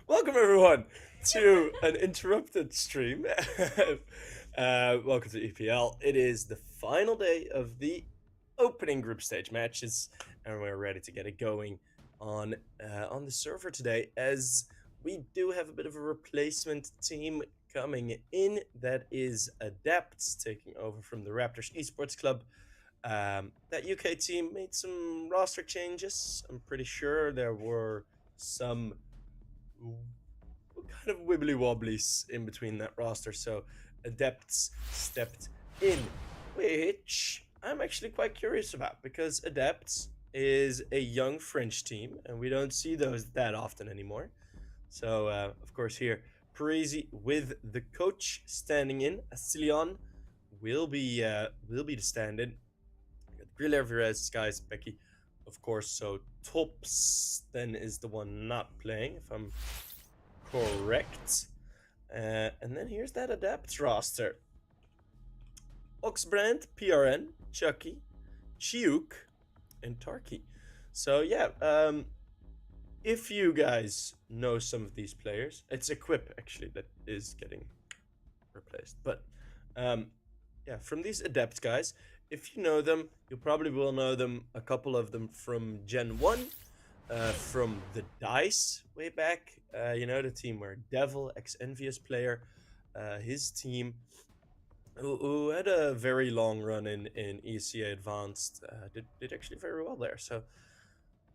Welcome everyone to an interrupted stream. Welcome to EPL. It is the final day of the opening group stage matches, and we're ready to get it going on the server today. As we do have a bit of a replacement team coming in, that is ADEPTS taking over from the Raptors Esports Club. That UK team made some roster changes. I'm pretty sure there were some kind of wibbly wobblies in between that roster, so Adepts stepped in, which I'm actually quite curious about because Adepts is a young French team and we don't see those that often anymore. So of course here Preasy with the coach standing in. Asilion will be the stand-in. Griller, Virez, Guys, Becky, of course. So Tops then is the one not playing, if I'm correct. And then here's that Adepts roster. Oxbrand, PRN, Chucky, Chiuk, and Tarky. So yeah, if you guys know some of these players, it's Equip actually that is getting replaced. But yeah, from these Adept guys, if you know them, you probably will know them, a couple of them from Gen 1, from the DICE way back. You know, the team where Devil, ex-Envious player, his team, who had a very long run in ECA Advanced, did actually very well there. So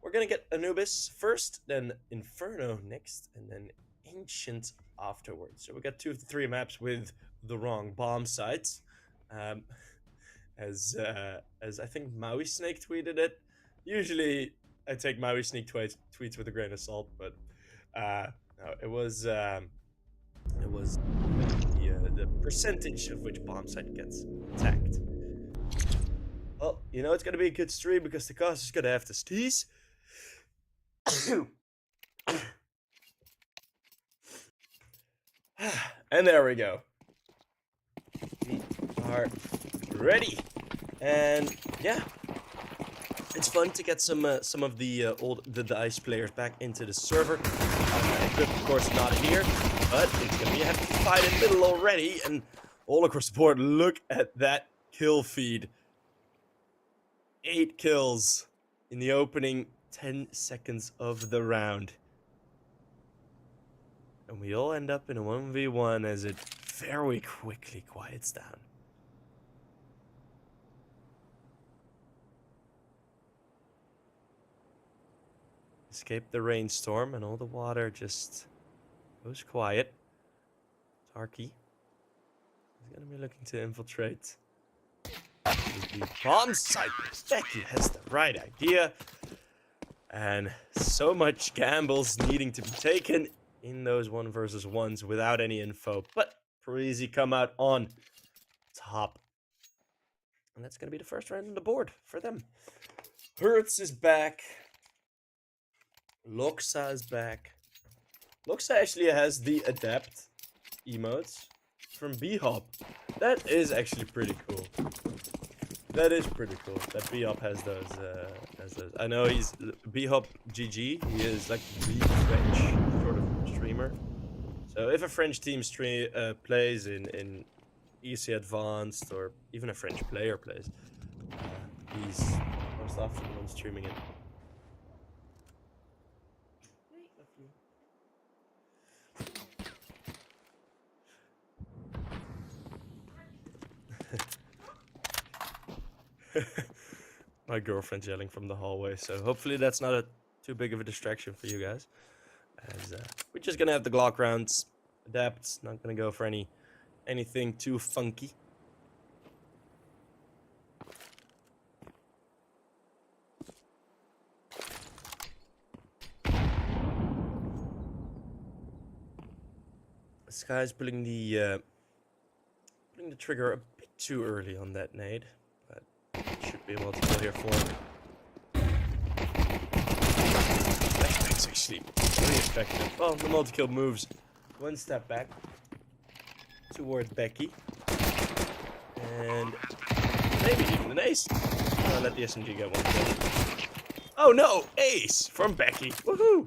we're going to get Anubis first, then Inferno next, and then Ancient afterwards. So we got 2 of the 3 maps with the wrong bomb sites. As I think Maui Snake tweeted it. Usually I take Maui Snake tweets with a grain of salt, but no, it was the percentage of which bomb site gets attacked. Well, you know it's gonna be a good stream because the cast is gonna have to sneeze. And there we go. We are ready. And yeah, it's fun to get some of the DICE players back into the server. Equip, of course, not here, but it's gonna be a hefty fight in the middle already, and all across the board. Look at that kill feed. 8 kills in the opening 10 seconds of the round, and we all end up in a 1v1 as it very quickly quiets down. Escape the rainstorm, and all the water just goes quiet. Tarky is going to be looking to infiltrate the bomb site. Becky has the right idea. And so much gambles needing to be taken in those 1 versus 1s without any info. But Preasy come out on top. And that's going to be the first round on the board for them. Hertz is back. Loxa is back. Loxa actually has the Adept emotes from B-Hop. That is actually pretty cool. That is pretty cool that B-Hop has those. I know he's B-Hop GG. He is like the French sort of streamer. So if a French team plays in EC Advanced, or even a French player plays, he's most often the one streaming it. My girlfriend's yelling from the hallway, so hopefully that's not too big of a distraction for you guys. As we're just gonna have the Glock rounds. Adapts, not gonna go for anything too funky. This guy's pulling the trigger a bit too early on that nade, but should be able to kill here for him. That's actually really effective. Oh, the multi-kill moves 1 step back toward Becky, and maybe even an ace. I'll let the SMG get 1 kill. Oh no, ace from Becky! Woohoo!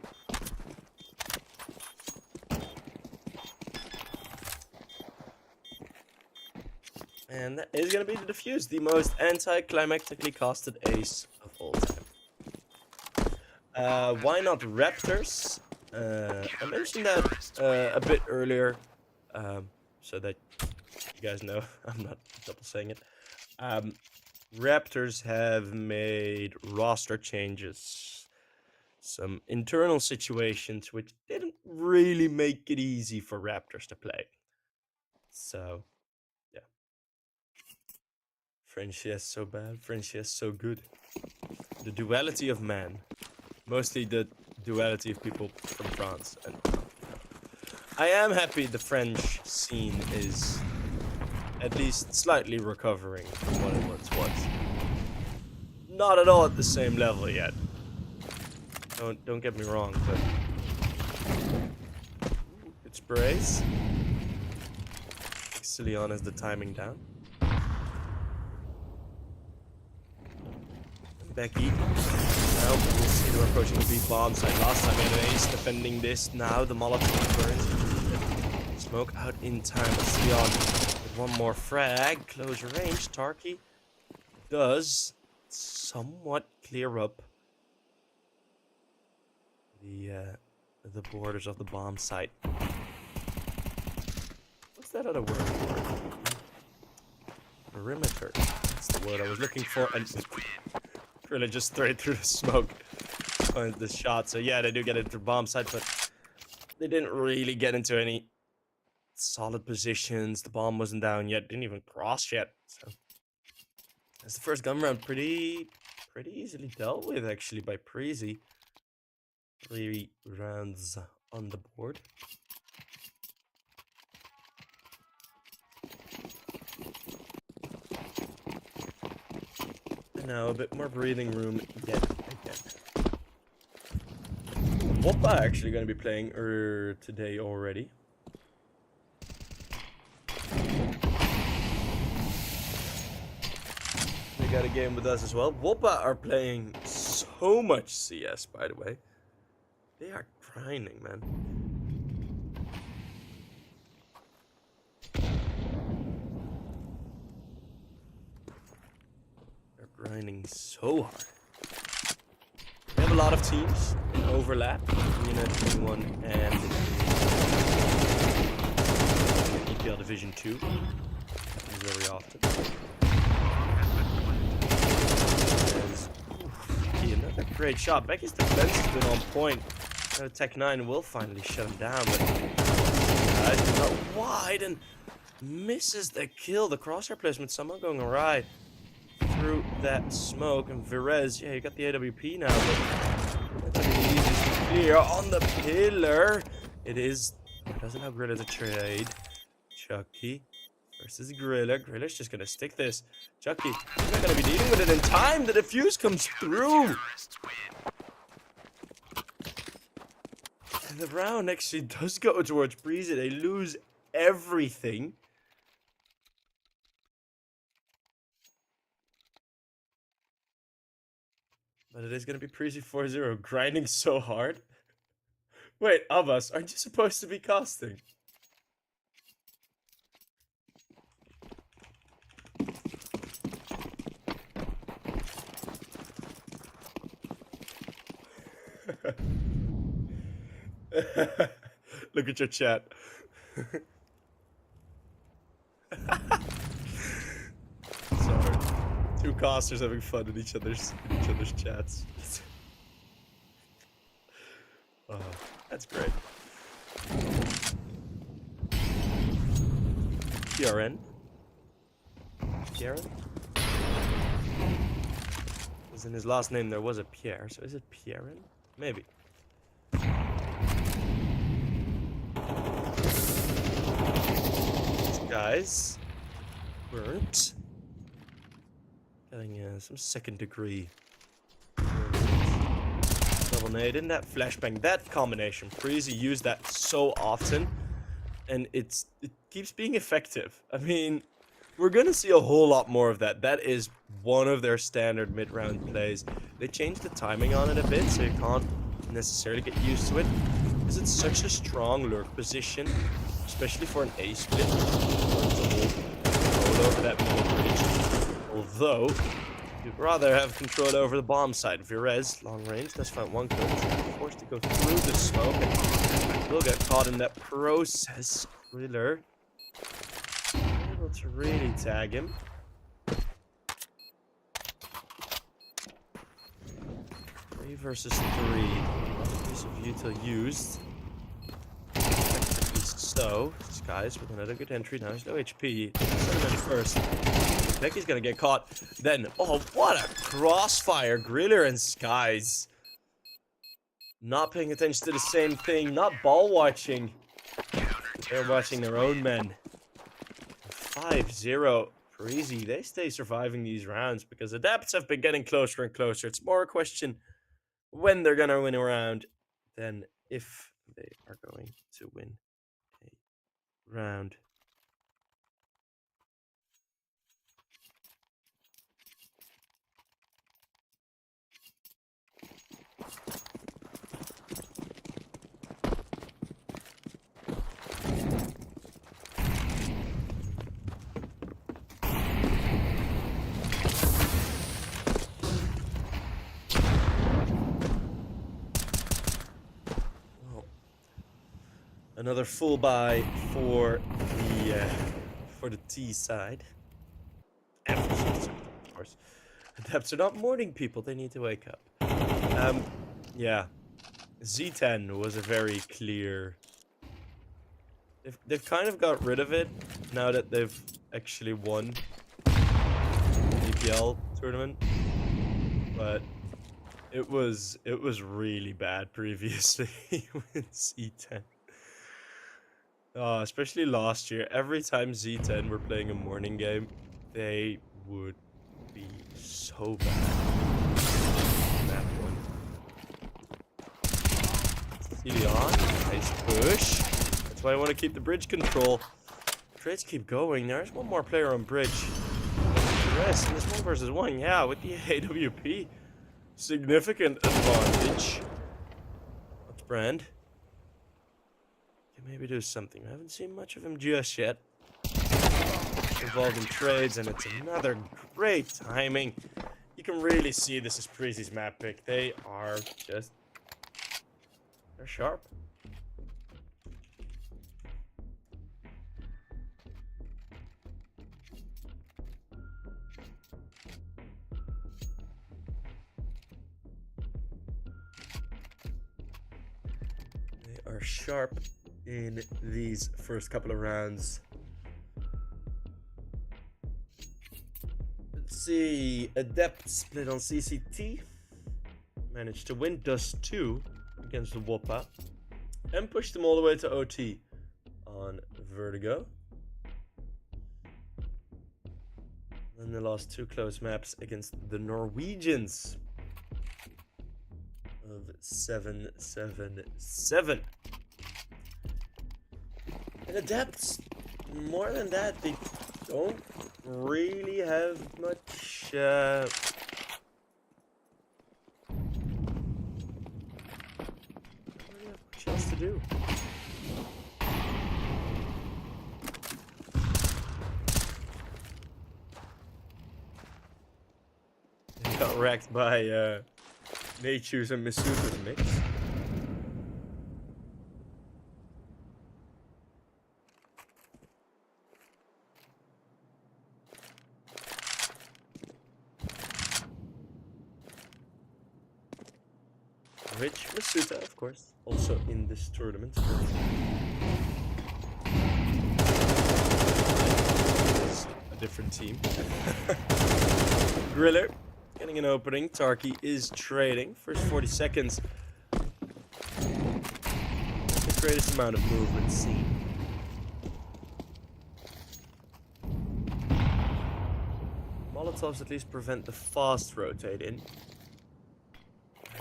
And that is going to be the defuse, the most anticlimactically casted ace of all time. Why not Raptors? I mentioned that a bit earlier, so that you guys know I'm not double saying it. Raptors have made roster changes, some internal situations which didn't really make it easy for Raptors to play. So, yeah. French yes, so bad. French yes, so good. The duality of man. Mostly the duality of people from France. And I am happy the French scene is at least slightly recovering from what it once was. Not at all at the same level yet. Don't get me wrong, but it's Preasy. Leon has the timing down. Becky. Now we'll see them approaching the B bomb site. Last time he had an ace defending this. Now the Molotov burns. Smoke out in time. Let's Leon with one more frag. Close range. Tarky does somewhat clear up the borders of the bomb site. What's that other word for it? Perimeter. That's the word I was looking for. And really just straight through the smoke. Find the shot. So yeah, they do get into the bomb site, but they didn't really get into any solid positions. The bomb wasn't down yet. Didn't even cross yet. So that's the first gun round. Pretty easily dealt with actually by Preasy. 3 rounds on the board. Now a bit more breathing room yet again. WOPA actually going to be playing today already. They got a game with us as well. WOPA are playing so much CS, by the way. They are grinding, man. Grinding so hard. We have a lot of teams in overlap in Unit 21 and EPL Division 2. Happens very often. Becky, another great shot. Becky's defense has been on point. Tech 9 will finally shut him down, but he's not wide and misses the kill. The crosshair placement somehow going awry through that smoke. And Virez, yeah, you got the AWP now, but that's really easy to clear on the pillar. It is, doesn't have Grilla to trade. Chucky versus Grilla. Grilla's just gonna stick this. Chucky, he's not gonna be dealing with it in time. The defuse comes through. And the round actually does go towards Preasy. They lose everything. But it is going to be Preasy 4-0, grinding so hard. Wait, Abbas, aren't you supposed to be casting? Look at your chat. Sorry. Two casters having fun in each other's chats. Oh, that's great. PRN? Pierre? Because in his last name there was a Pierre, so is it Pierren? Maybe. These guys weren't getting some second degree. Double nade in that flashbang, that combination. Preasy used that so often, and it keeps being effective. I mean, we're gonna see a whole lot more of that. That is one of their standard mid-round plays. They changed the timing on it a bit, so you can't necessarily get used to it, because it's such a strong lurk position, especially for an A split. control over that middle bridge. Although, you'd rather have control over the bomb side. Virez, long range, does find one kill. Forced to go through the smoke and will get caught in that process. Griller able to really tag him. 3 versus 3. Piece of util used. Effectively so. Skies with another good entry. Now he's no HP. First. Becky's gonna get caught. Then, oh, what a crossfire. Griller and Skies. Not paying attention to the same thing. Not ball watching. They're watching their own men. 5-0. Preasy. They stay surviving these rounds because ADEPTS have been getting closer and closer. It's more a question when they're gonna win a round than if they are going to win a round. Another full buy for the T side. Of course. ADEPTS are not morning people, they need to wake up. Yeah. Z10 was a very clear... They've kind of got rid of it now that they've actually won the EPL tournament. But it was really bad previously with Z10. Especially last year, every time Z10 were playing a morning game, they would be so bad. That one. Leon, nice push. That's why I want to keep the bridge control. Trades keep going. There's one more player on bridge. The rest, and it's 1 versus 1. Yeah, with the AWP, significant advantage. That's Brand. Maybe do something. I haven't seen much of him just yet. Involved in trades, and it's another great timing. You can really see this is Preasy's map pick. They are just... they're sharp. They are sharp in these first couple of rounds. Let's see. ADEPTS split on CCT. Managed to win Dust 2 against the WOPA. And pushed them all the way to OT on Vertigo. Then they lost 2 close maps against the Norwegians of 7-7-7. And ADEPTS, more than that, they don't really have much, else to do. They got wrecked by, Nature's and Misuta's mix. Rich Masuta, of course, also in this tournament. It's a different team. Griller getting an opening. Tarky is trading. First 40 seconds. The greatest amount of movement seen. Molotovs at least prevent the fast rotate in.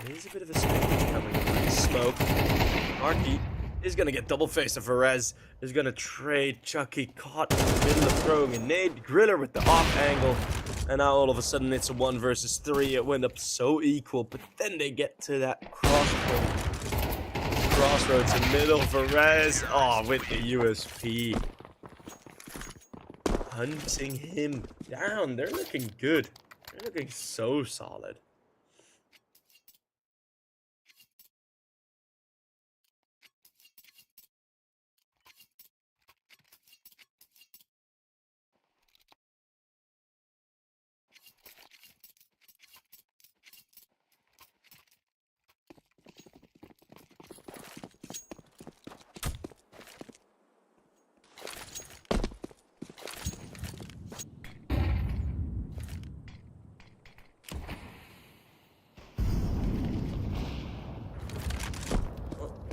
There's a bit of a spin coming in smoke. Arky is going to get double face of Virez. Is going to trade Chucky, caught in the middle of throwing a nade. Griller with the off angle. And now all of a sudden it's a 1 versus 3. It went up so equal. But then they get to that crossroads in middle. Virez. Oh, with the USP. hunting him down. They're looking good. They're looking so solid.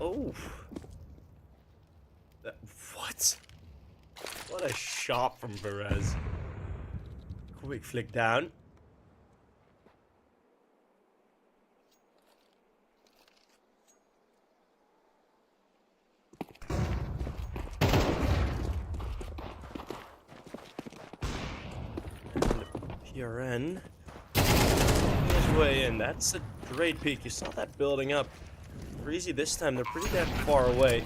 Oh. What? What a shot from Perez. Quick flick down. And PRN. His way in. That's a great peek. You saw that building up. Preasy this time, they're pretty damn far away.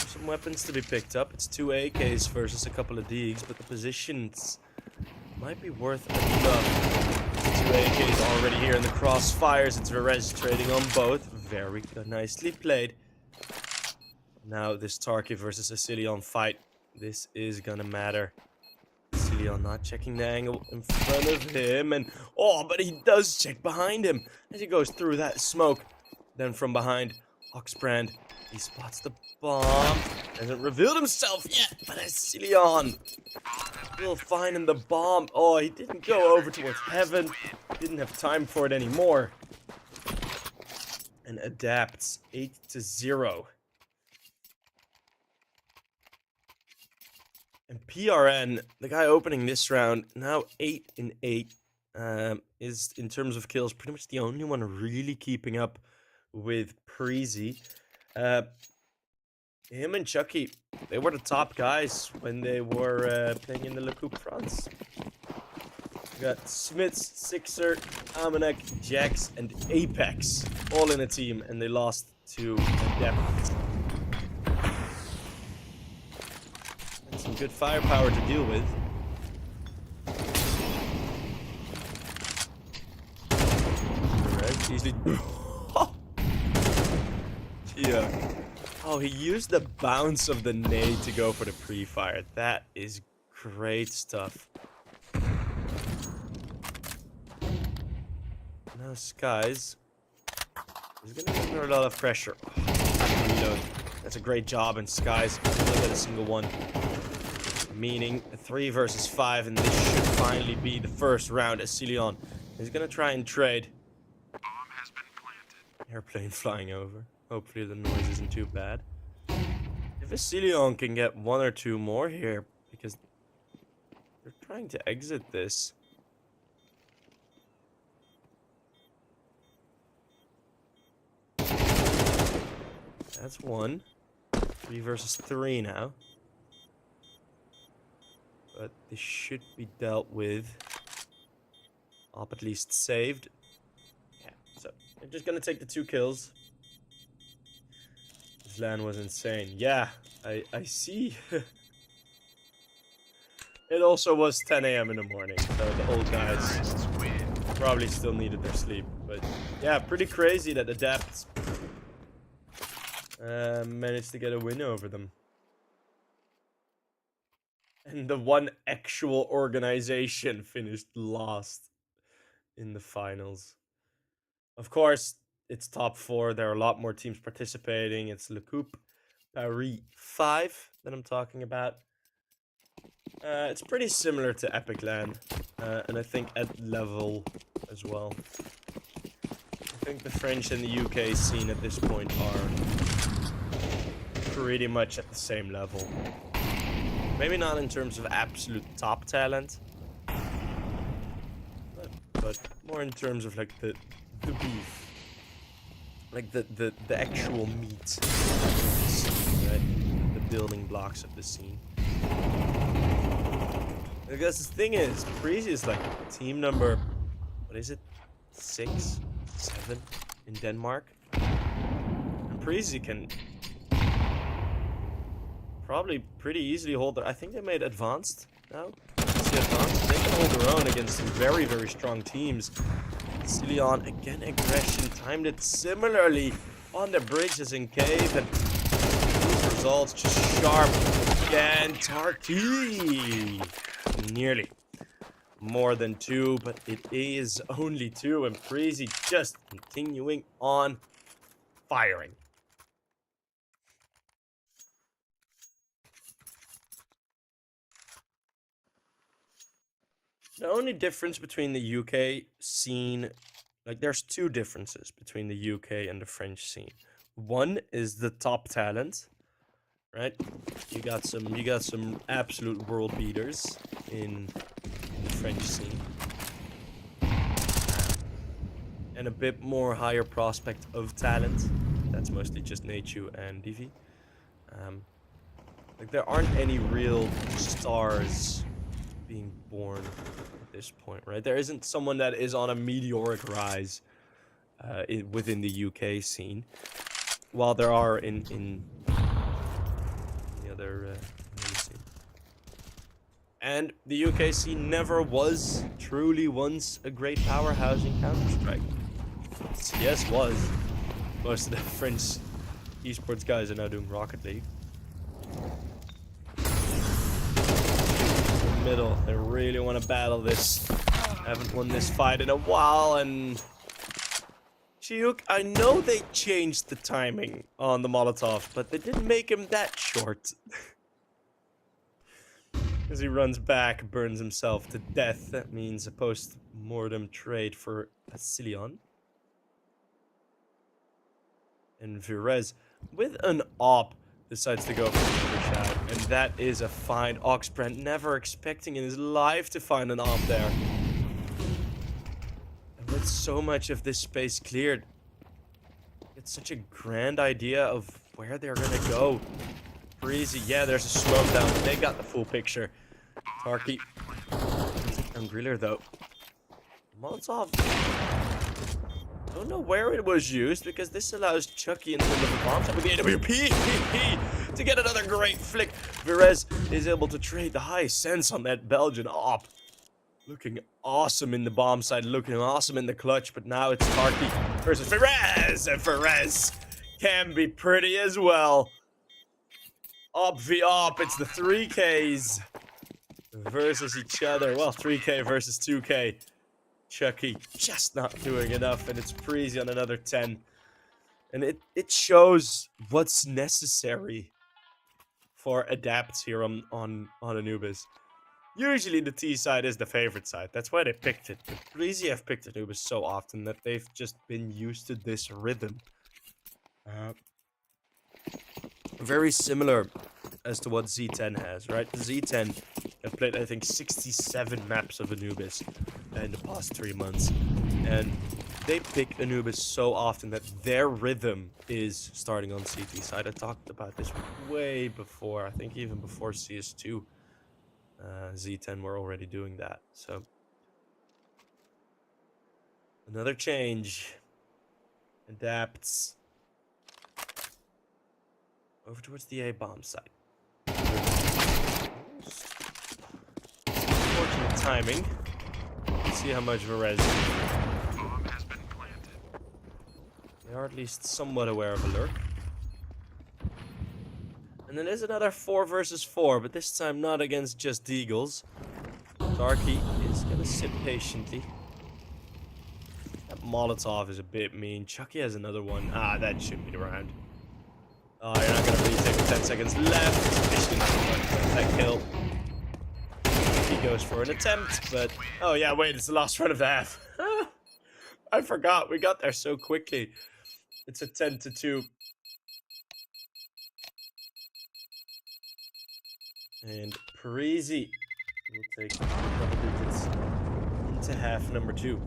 Some weapons to be picked up. It's 2 AKs versus a couple of DEAGs, but the positions might be worth enough. 2 AKs already here in the crossfires. It's Verez trading on both. Very good. Nicely played. Now this Tarki versus Asilion fight. This is gonna matter. Asilion not checking the angle in front of him. And oh, but he does check behind him as he goes through that smoke. Then from behind, Oxbrand, he spots the bomb. Hasn't revealed himself yet, but Asilion still finding the bomb. Oh, he didn't go over towards heaven. Didn't have time for it anymore. And ADEPTS 8-0. And PRN, the guy opening this round, now 8-8, is in terms of kills pretty much the only one really keeping up with Preasy. Him and Chucky, they were the top guys when they were playing in the Le Coupe France. We got Smiths, Sixer, Amanek, Jax, and Apex all in a team, and they lost to ADEPTS. And some good firepower to deal with. Perez easily. Yeah. Oh, he used the bounce of the nade to go for the pre-fire. That is great stuff. Now Skies is going to be under a lot of pressure. Reload. That's a great job, and Skies doesn't get a single one. Meaning a 3 versus 5, and this should finally be the first round. Asilion is going to try and trade. Bomb has been planted. Airplane flying over. Hopefully the noise isn't too bad. If Asilion can get 1 or 2 more here, because they're trying to exit this. That's 1. 3 versus 3 now. But this should be dealt with. Up at least saved. Yeah, so they're just gonna take the 2 kills. This LAN was insane. Yeah, I see. It also was 10 AM in the morning, so the old guys probably still needed their sleep. But yeah, pretty crazy that ADEPTS managed to get a win over them. And the one actual organization finished last in the finals. Of course, it's top 4. There are a lot more teams participating. It's Le Coupe Paris 5 that I'm talking about. It's pretty similar to Epic LAN, and I think at level as well. I think the French and the UK scene at this point are pretty much at the same level. Maybe not in terms of absolute top talent, but more in terms of like the beef. Like the actual meat, right? The building blocks of the scene. I guess the thing is, Preasy is like team number, what is it, 6, 7 in Denmark. And Preasy can probably pretty easily hold their... I think they made advanced now. See advanced. They can hold their own against some very, very strong teams. Silion, again, aggression. Timed it similarly on the bridges in cave. And these results just sharp. Again, Tarky. Nearly. More than 2, but it is only 2. And Preasy just continuing on firing. The only difference between the UK scene, like there's 2 differences between the UK and the French scene. One is the top talent, right? You got some absolute world beaters in the French scene. And a bit more higher prospect of talent. That's mostly just Nachu and Divi. Like there aren't any real stars being born at this point, right? There isn't someone that is on a meteoric rise within the UK scene, while there are in the other scene. And the UK scene never was truly once a great powerhouse in Counter-Strike. CS was. Most of the French esports guys are now doing Rocket League. Middle, they really want to battle this. Haven't won this fight in a while, and Chiuk, I know they changed the timing on the Molotov, but they didn't make him that short. As he runs back, burns himself to death. That means a post-mortem trade for Asilion. And Virez, with an op, decides to go for the shot, and that is a fine. Oxbrand never expecting in his life to find an op there. And with so much of this space cleared, it's such a grand idea of where they're gonna go. Preasy, yeah, there's a smoke down. They got the full picture. Tarky on Griller though. Molotov. Don't know where it was used because this allows Chucky in the middle of the bomb with the AWP to get another great flick. Virez is able to trade the high sense on that Belgian op. Looking awesome in the bomb side, looking awesome in the clutch, but now it's Tarky versus Virez, and Virez can be pretty as well. Op v op, it's the 3Ks versus each other. Well, 3K versus 2K. Chucky just not doing enough, and it's Preasy on another 10. And it shows what's necessary for ADEPTS here on Anubis. Usually the T side is the favorite side. That's why they picked it. But Preasy have picked Anubis so often that they've just been used to this rhythm. Very similar as to what Z10 has, right? Z10 have played, I think, 67 maps of Anubis in the past 3 months. And they pick Anubis so often that their rhythm is starting on CT side. I talked about this way before, I think even before CS2. Z10 were already doing that, so. Another change. ADEPTS. Over towards the A-bomb site. Unfortunate timing. Let's see how much Virez. Bomb has been planted. They are at least somewhat aware of a lurk. And then there's another 4 versus 4, but this time not against just Deagles. Darky is gonna sit patiently. That Molotov is a bit mean. Chucky has another one. Ah, that should be around. Oh, you're not gonna retake with 10 seconds left. Mission that kill. He goes for an attempt, but oh yeah, wait, it's the last run of the half. I forgot, we got there so quickly. It's a 10-2. And Preasy will take double digits into half number 2.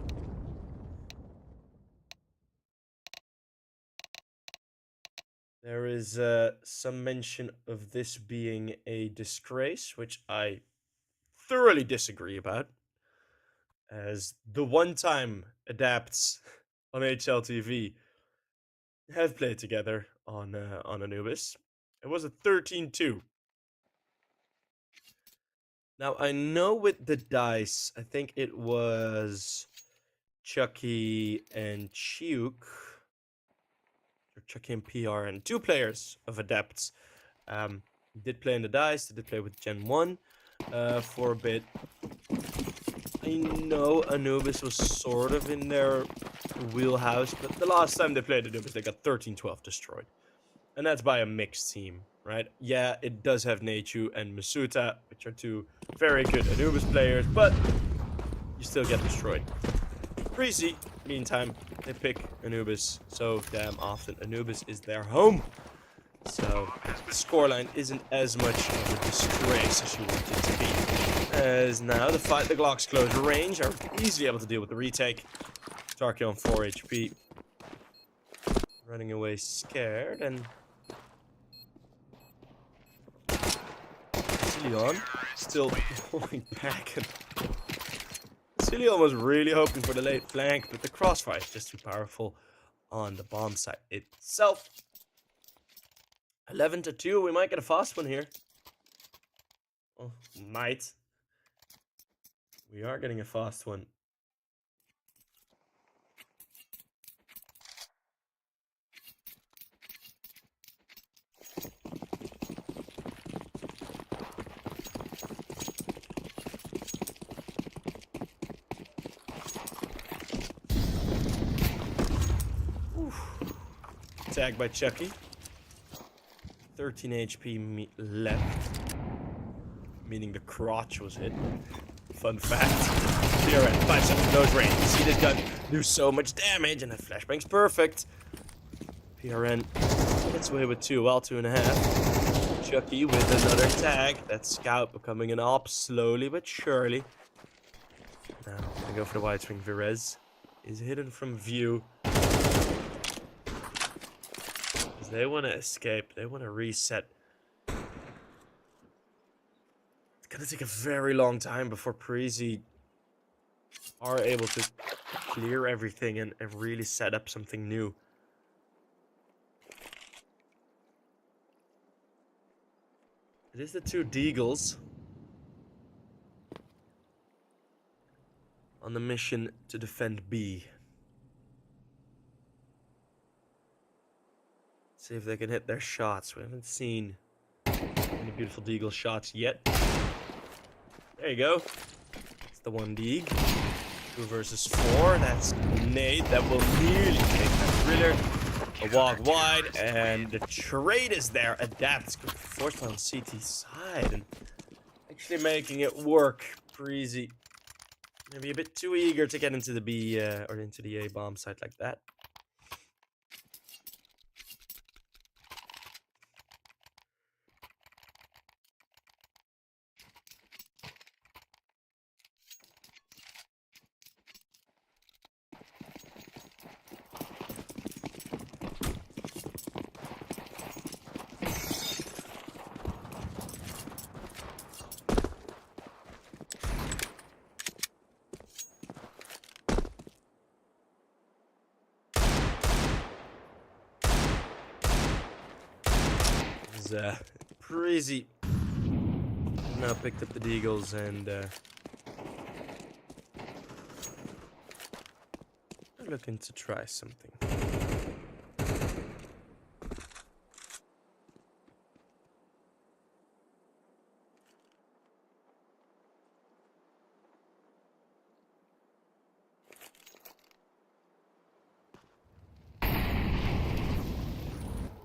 There is some mention of this being a disgrace, which I thoroughly disagree about. As the one time ADEPTS on HLTV have played together on Anubis, it was a 13-2. Now, I know with the dice, I think it was Chucky and Chiuk, or Chucky and PR, and 2 players of Adepts. Did play in the dice, did play with Gen 1 for a bit. I know Anubis was sort of in their wheelhouse, but the last time they played Anubis, they got 13-12 destroyed. And that's by a mixed team, right? Yeah, it does have Nechu and Masuta, which are 2 very good Anubis players, but you still get destroyed. Preasy, meantime, they pick Anubis so damn often. Anubis is their home. So the scoreline isn't as much of a disgrace as you want it to be. As now the Glocks close range are easily able to deal with the retake. Tarky on 4 HP. Running away scared, and Cillion still pulling back. And Cillion was really hoping for the late flank, but the crossfire is just too powerful on the bomb site itself. 11-2, we might get a fast one here. Oh, might. We are getting a fast one. Tagged by Chucky. 13 HP left. Meaning the crotch was hit. Fun fact. PRN, 5 seconds, nose range. You see this gun do so much damage, and that flashbang's perfect. PRN gets away with 2, well, 2.5. Chucky with another tag. That scout becoming an op slowly but surely. Now, gonna go for the wide swing. Virez is hidden from view. They want to escape. They want to reset. It's going to take a very long time before Preasy are able to clear everything and really set up something new. It is the 2 Deagles on the mission to defend B. See if they can hit their shots. We haven't seen any beautiful Deagle shots yet. There you go. It's the 1 Deag. 2 versus 4. That's Nate. That will nearly take that Thriller. A walk wide, and the trade is there. Adapts. Forced on CT side, and actually making it work. Preasy. Maybe a bit too eager to get into the B or into the A bomb site like that. Preasy now picked up the Deagles and they're looking to try something.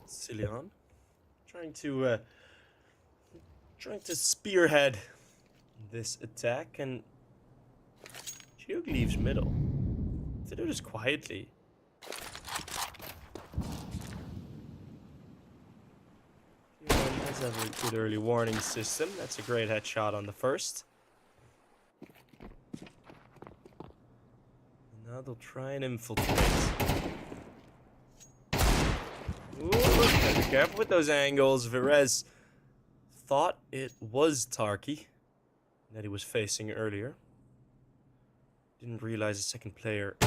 Cillion trying to spearhead this attack, and Chiuk leaves middle. To do this quietly. Does have a good early warning system. That's a great headshot on the first. And now they'll try and infiltrate. Ooh, gotta be careful with those angles. Virez thought it was Tarky that he was facing earlier. Didn't realize the second player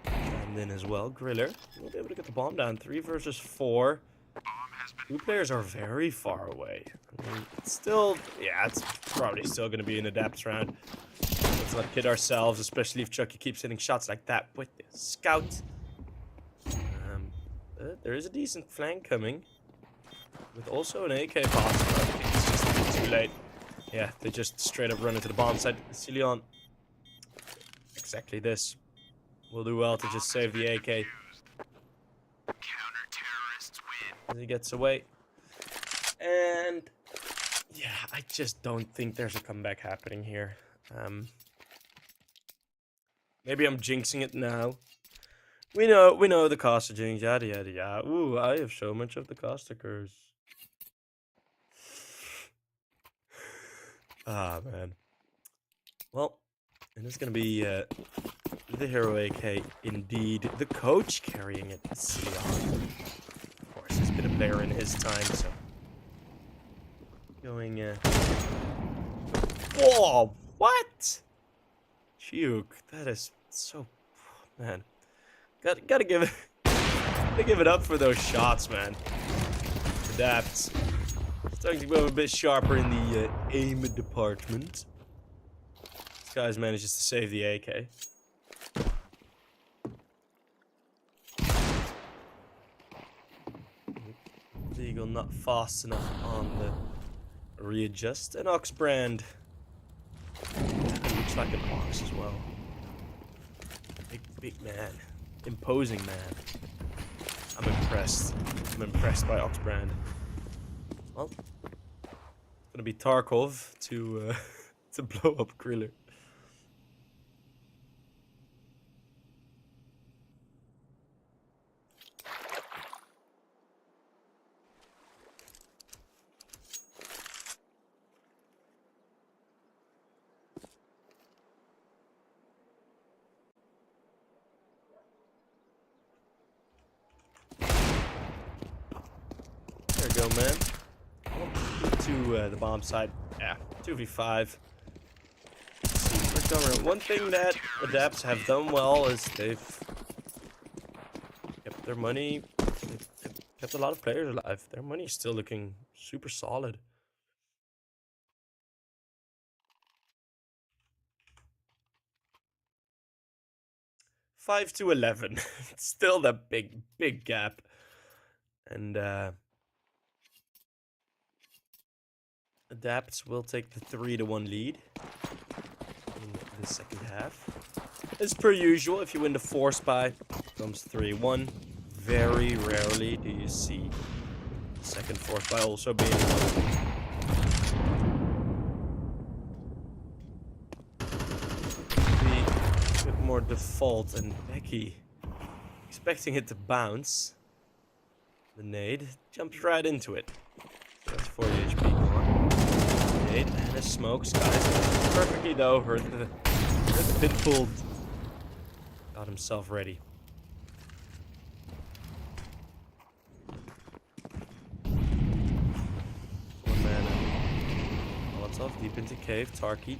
chimed in as well. Griller will be able to get the bomb down. 3 versus 4. Two players are very far away. I mean, it's still, yeah, it's probably still going to be an ADEPTS round. Let's not kid ourselves, especially if Chucky keeps hitting shots like that with the scout. There is a decent flank coming, with also an AK possible. I think it's just a bit too late. Yeah, they just straight up run into the bomb site. Cillian, exactly this. Will do well to just save the AK. As he gets away. And yeah, I just don't think there's a comeback happening here. Maybe I'm jinxing it now. We know the Costa jinx, yada yada yada. Ooh, I have so much of the Costa curse. Ah, man. Well, and it's gonna be the hero AK indeed. The coach carrying it. Cillian. Of course, he's been a player in his time, so going. Whoa! What? Juke, that is so, man. Gotta give it. Gotta give it up for those shots, man. ADEPTS. Starting to go a bit sharper in the aim department. This guy manages to save the AK. Eagle not fast enough on the readjust. And Oxbrand. Looks like an ox as well. Big man. Imposing man. I'm impressed. I'm impressed by Oxbrand. Well, it's gonna be Tarkov to to blow up Kriller. There you go, man. To the bomb side. Yeah, 2v5. One thing that ADEPTS have done well is they've kept their money. They've kept a lot of players alive. Their money is still looking super solid. Five to 11. It's still that big gap. And ADEPTS will take the 3-1 lead in the second half. As per usual, if you win the force buy, comes 3-1. Very rarely do you see the second force buy also being won. Be a bit more default, and Becky, expecting it to bounce, the nade jumps right into it. So that's 40 HP. Nade and a smoke. Skies perfectly though. Heard the pin pulled. Got himself ready. One man. Molotov deep into cave. Tarky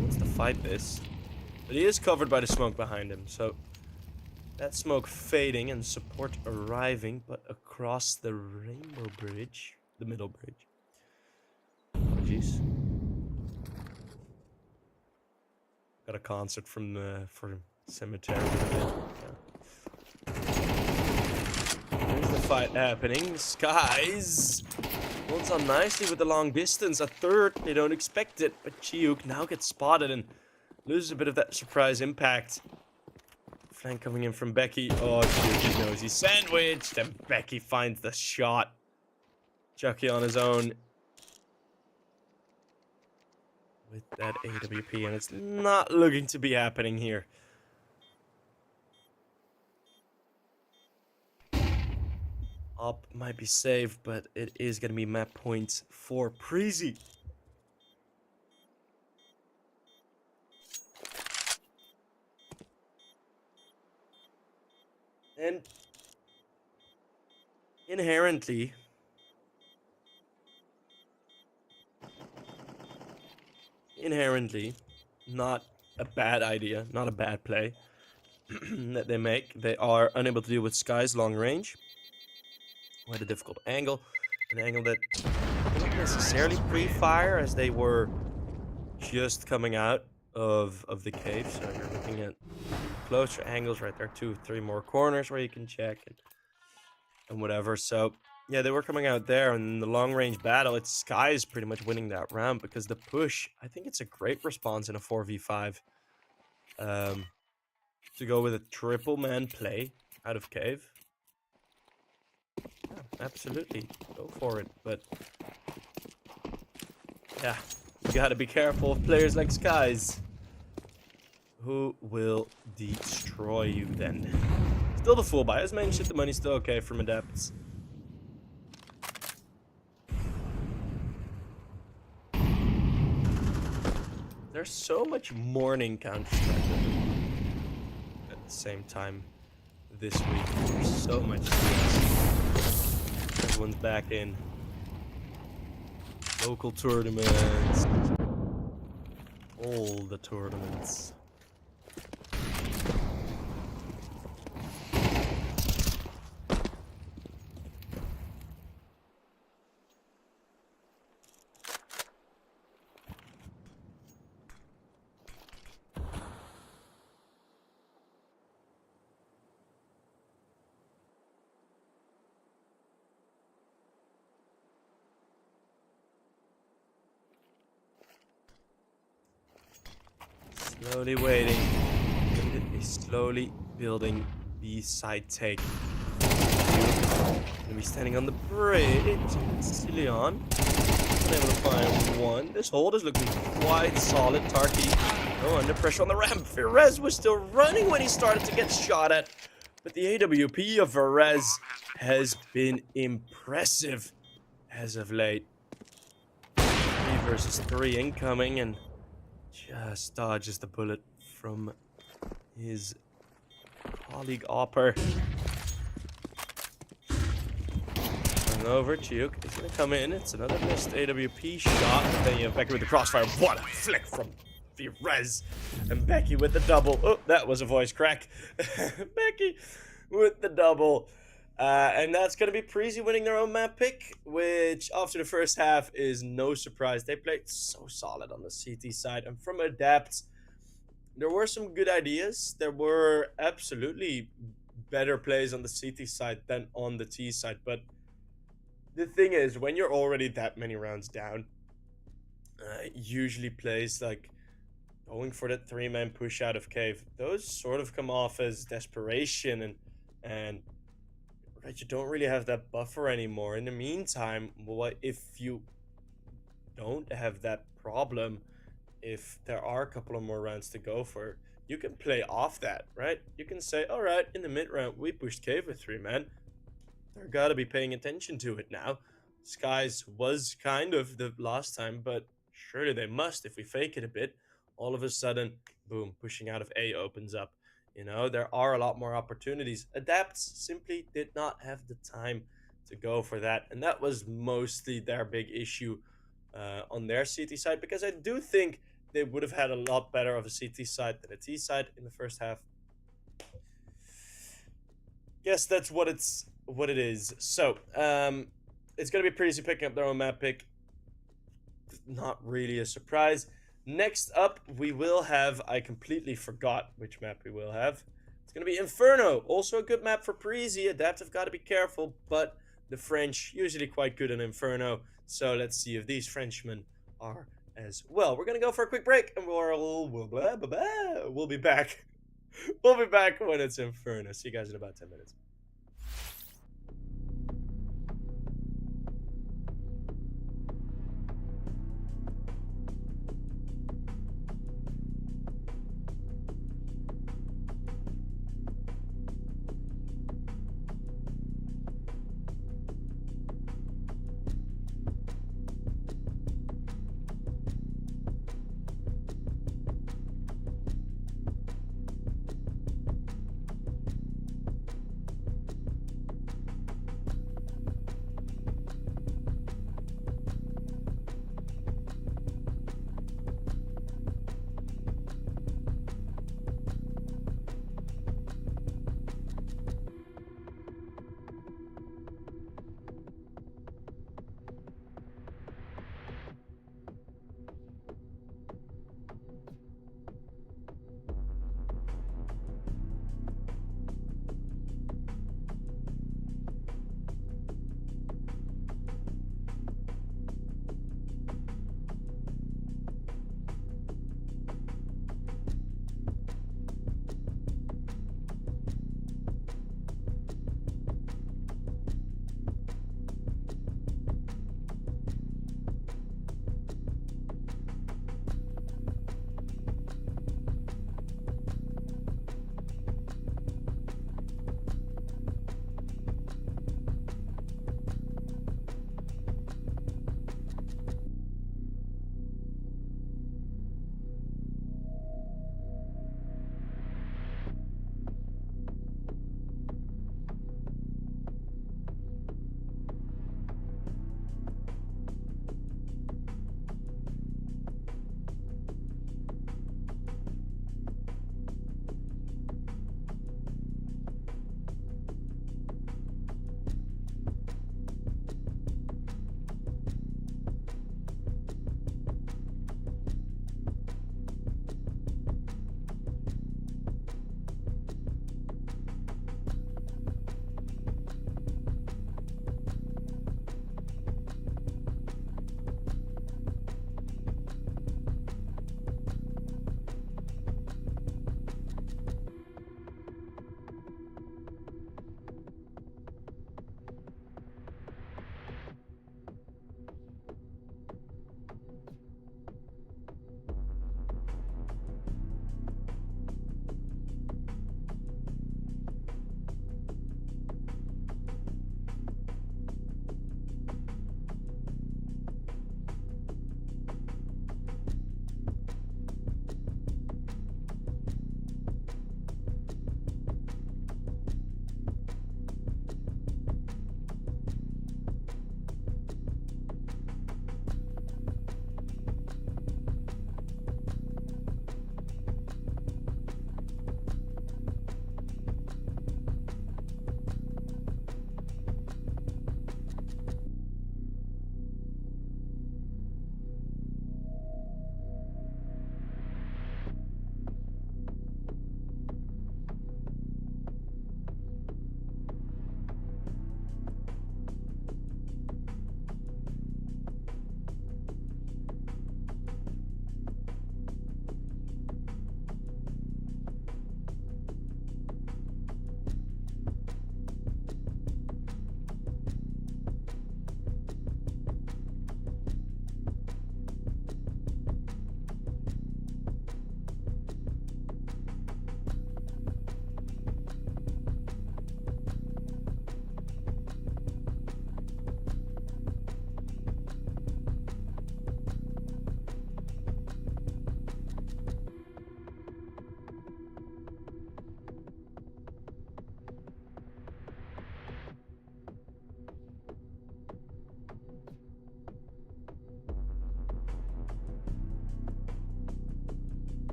wants to fight this, but he is covered by the smoke behind him. So that smoke fading and support arriving, but across the rainbow bridge, the middle bridge. Apologies. Got a concert from for cemetery. Yeah. There's the fight happening. Skies holds on nicely with the long distance. A third, they don't expect it, but Chiuk now gets spotted and loses a bit of that surprise impact. Flank coming in from Becky. Oh, Chiuk knows he's sandwiched, and Becky finds the shot. Chucky on his own with that AWP, and it's not looking to be happening here. Up might be saved, but it is going to be map points for Preasy. And inherently, not a bad idea, not a bad play that they make. They are unable to deal with Sky's long range. quite a difficult angle. An angle that not necessarily pre-fire, as they were just coming out of the cave. So you're looking at closer angles right there. 2, 3 more corners where you can check and whatever. So yeah, they were coming out there, and in the long range battle, it's Sky is pretty much winning that round because the push, I think it's a great response in a 4v5 to go with a triple man play out of cave. Yeah, absolutely, go for it. But yeah, you gotta be careful of players like Skies, who will destroy you then. Still the full buy. As mentioned, the money's still okay from Adepts. There's so much morning Counter-Strike at the same time this week. There's so much stress. Everyone's back in. Local tournaments. All the tournaments. Slowly waiting. Slowly building the side take. Gonna be standing on the bridge. Cillian. Able to find one. This hold is looking quite solid. Tarky. Oh, under pressure on the ramp. Virez was still running when he started to get shot at. But the AWP of Virez has been impressive as of late. 3 versus 3 incoming, and just dodges the bullet from his colleague Opper. Over, Chiuk is gonna come in. It's another missed AWP shot. And then you have Becky with the crossfire. What a flick from Virez. And Becky with the double. Oh, that was a voice crack. Becky with the double. And that's gonna be Preasy winning their own map pick, which after the first half is no surprise. They played so solid on the CT side. And from Adepts, there were some good ideas. There were absolutely better plays on the CT side than on the T side. But the thing is, when you're already that many rounds down, usually plays like going for that 3-man push out of cave, those sort of come off as desperation, and right, you don't really have that buffer anymore. In the meantime, what if you don't have that problem? If there are a couple of more rounds to go for, you can play off that, right? You can say, all right, in the mid round, we pushed cave with 3-man. They're gotta be paying attention to it now. Skies was kind of the last time, but surely they must if we fake it a bit. All of a sudden, boom, pushing out of A opens up. You know, there are a lot more opportunities. Adepts simply did not have the time to go for that. And that was mostly their big issue on their CT side, because I do think they would have had a lot better of a CT side than a T side in the first half. Yes, that's what it is. So, it's going to be Preasy picking up their own map pick. Not really a surprise. Next up, we will have, I completely forgot which map we will have. It's going to be Inferno. Also a good map for Preasy. Adapt have got to be careful, but the French usually quite good in Inferno. So let's see if these Frenchmen are as well. We're going to go for a quick break, and we'll be back. We'll be back when it's Inferno. See you guys in about 10 minutes.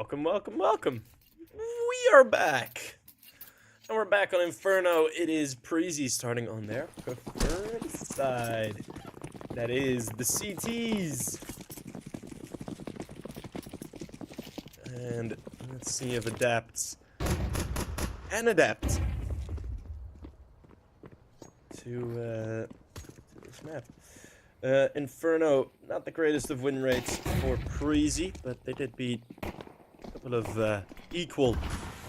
Welcome, welcome, welcome. We are back. And we're back on Inferno. It is Preasy starting on their preferred side. That is the CTs. And let's see if ADEPTS and ADEPT to this map. Inferno, not the greatest of win rates for Preasy, but they did beat a couple of equal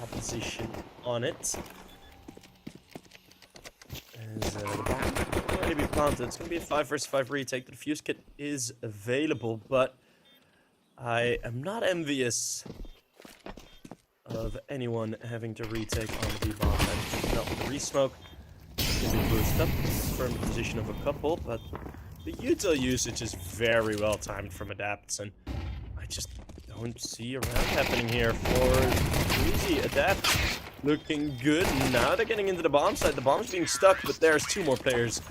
opposition on it. As the bomb will already be planted. It's going to be a 5 vs 5 retake. The defuse kit is available, but I am not envious of anyone having to retake on the B-bomb. Not with the resmoke. Can be boosted up. Confirm the position of a couple, but the util usage is very well timed from ADEPTS, and I just don't see a round happening here for Preasy. ADEPTS looking good. Now they're getting into the bomb site. The bomb's being stuck, but there's two more players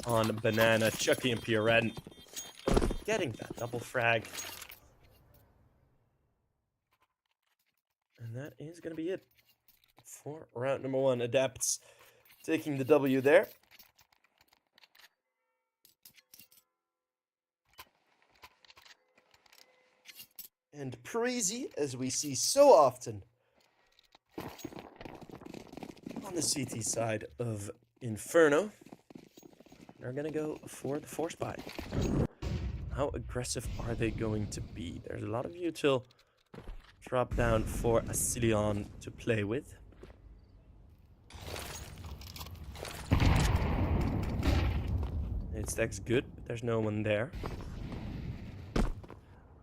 on Banana. Chucky and PRN getting that double frag. And that is going to be it for round number 1. ADEPTS taking the W there. And Preasy, as we see so often on the CT side of Inferno, are going to go for the force buy. How aggressive are they going to be? There's a lot of util drop down for Asilion to play with. It stacks good, but there's no one there.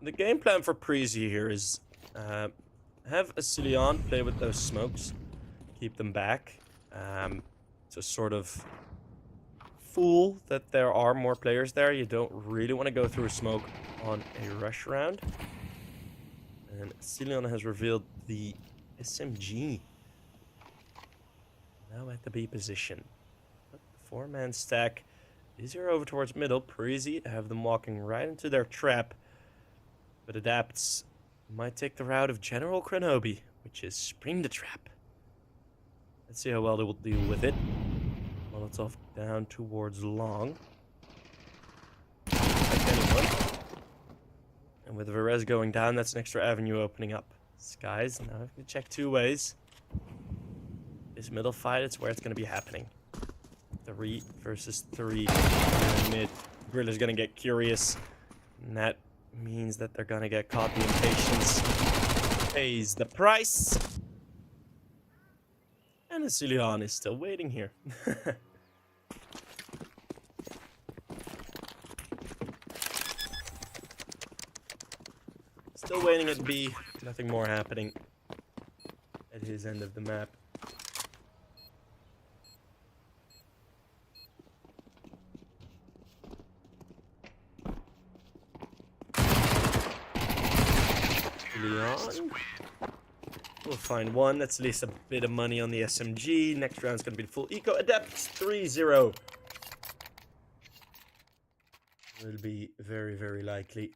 The game plan for Preasy here is have Asilion play with those smokes, keep them back, to sort of fool that there are more players there. You don't really want to go through a smoke on a rush round. And Asilion has revealed the SMG. Now at the B position. But the 4-man stack is here over towards middle. Preasy have them walking right into their trap. But ADEPTS might take the route of General Kronobi, which is spring the trap. Let's see how well they will deal with it. Molotov down towards long. Like anyone. And with Verez going down, that's an extra avenue opening up. Skies, now I have to check two ways. This middle fight, it's where it's going to be happening. 3 versus 3 in mid. Griller's going to get curious. And that means that they're going to get caught. The impatience pays the price. And Asilion is still waiting here. Still waiting at B. Nothing more happening at his end of the map. Leon. We'll find one. That's at least a bit of money on the SMG. Next round's going to be the full eco. ADEPTS 3-0. Will be very, very likely.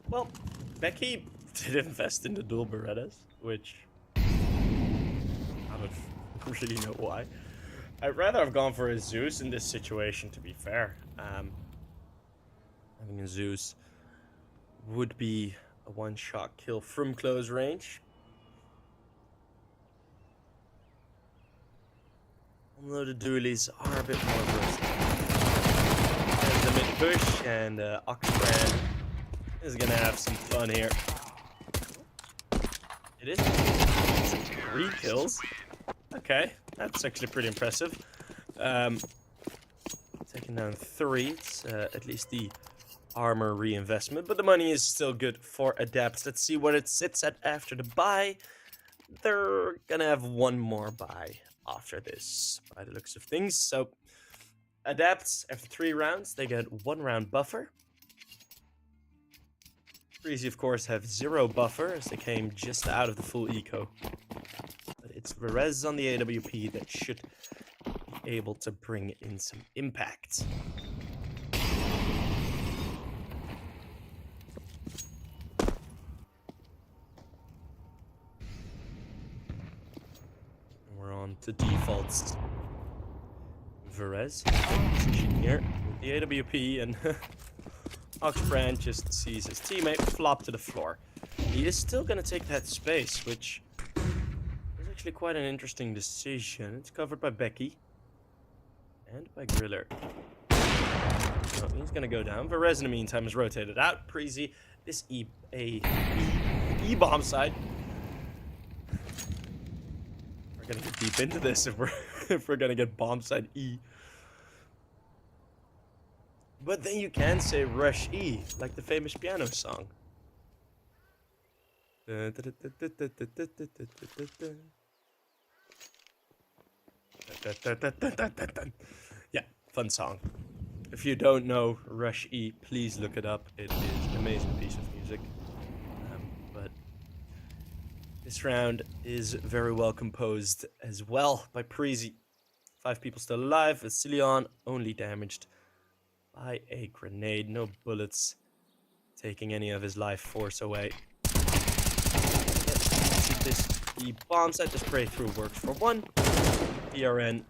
Well, Becky did invest in the dual Berettas, which I don't really know why. I'd rather have gone for a Zeus in this situation, to be fair. Having a Zeus would be a one-shot kill from close range. Although the dualies are a bit more versatile. a mid push, and Oxbrand is gonna have some fun here. It is 3 kills. Okay, that's actually pretty impressive. Taking down 3. It's at least the armor reinvestment, but the money is still good for ADEPTS. Let's see what it sits at after the buy. They're gonna have one more buy after this, by the looks of things. So ADEPTS, after 3 rounds, they get 1 round buffer. Preasy, of course, have 0 buffer as they came just out of the full eco. But it's Verez on the AWP that should be able to bring in some impact. We're on to defaults. Verez position here with the AWP, and Oxbrand just sees his teammate flop to the floor. He is still going to take that space, which is actually quite an interesting decision. It's covered by Becky and by Griller. Oh, he's going to go down. Verez, in the meantime, is rotated out. Preasy, this E-bomb side. We're going to get deep into this if we're going to get bomb side E. But then you can say rush E, like the famous piano song. Yeah, fun song. If you don't know Rush E, please look it up. It is an amazing piece of music. But this round is very well composed as well by Preasy. 5 people still alive. Vasilion only damaged by a grenade. No bullets taking any of his life force away. The bomb set to spray through works for 1. PRN.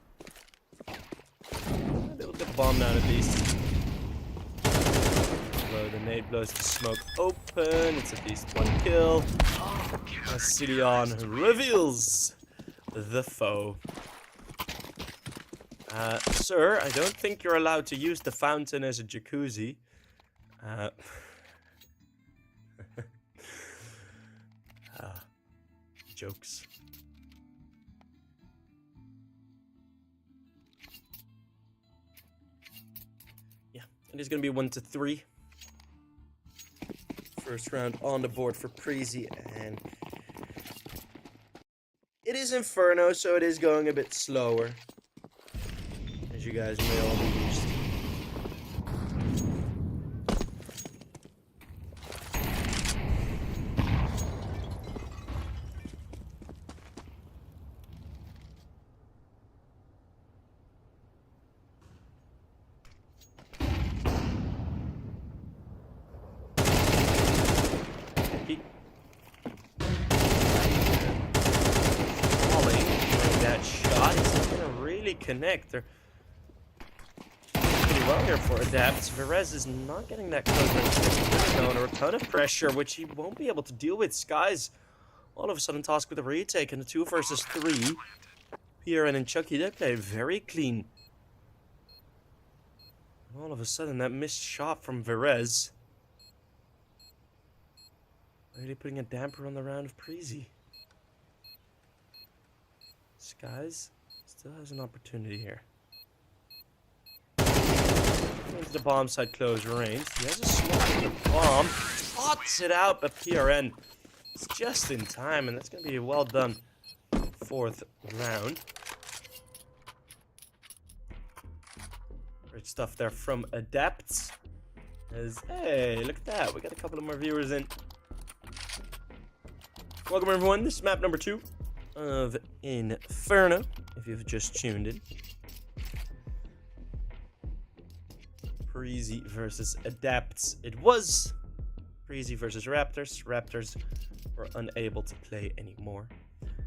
They'll get bomb down at least. Although the nade blows the smoke open. It's at least 1 kill. Vasilion reveals the foe. Sir, I don't think you're allowed to use the fountain as a jacuzzi. Jokes. Yeah, it is going to be 1 to 3. First round on the board for Preasy, and it is Inferno, so it is going a bit slower, as you guys may all be used to. That shot is not going to really connect. They're pretty well here for ADEPTS. Verez is not getting that close range. Under a ton of pressure, which he won't be able to deal with. Sky's all of a sudden tasked with a retake in a 2 versus 3. PRN and Chucky, they play very clean. All of a sudden, that missed shot from Verez really putting a damper on the round of Preasy. Skies still has an opportunity here. There's the bomb side close range. He has a small bomb. Pots it out, but PRN is just in time, and that's going to be a well done 4th round. Great stuff there from ADEPTS. Hey, look at that. We got a couple of more viewers in. Welcome everyone. This is map number 2 of Inferno, if you've just tuned in. Preasy versus ADEPTS. It was Preasy versus Raptors. Raptors were unable to play anymore.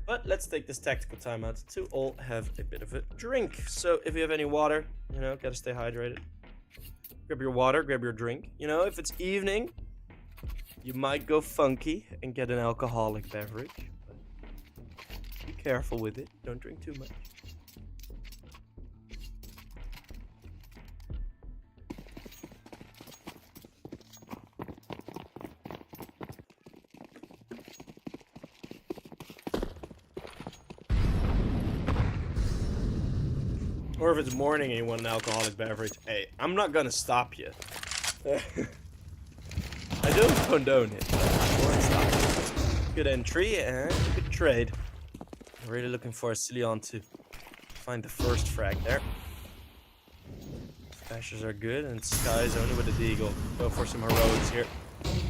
But let's take this tactical timeout to all have a bit of a drink. So if you have any water, you know, gotta stay hydrated. Grab your water, grab your drink. You know, if it's evening, you might go funky and get an alcoholic beverage. But be careful with it. Don't drink too much. Or if it's morning and you want an alcoholic beverage, hey, I'm not gonna stop you. I don't condone it, but I won't stop you. Good entry and a good trade. I'm really looking for Cillian to find the first frag there. Flashes are good, and Sky's only with a deagle. Go for some heroics here.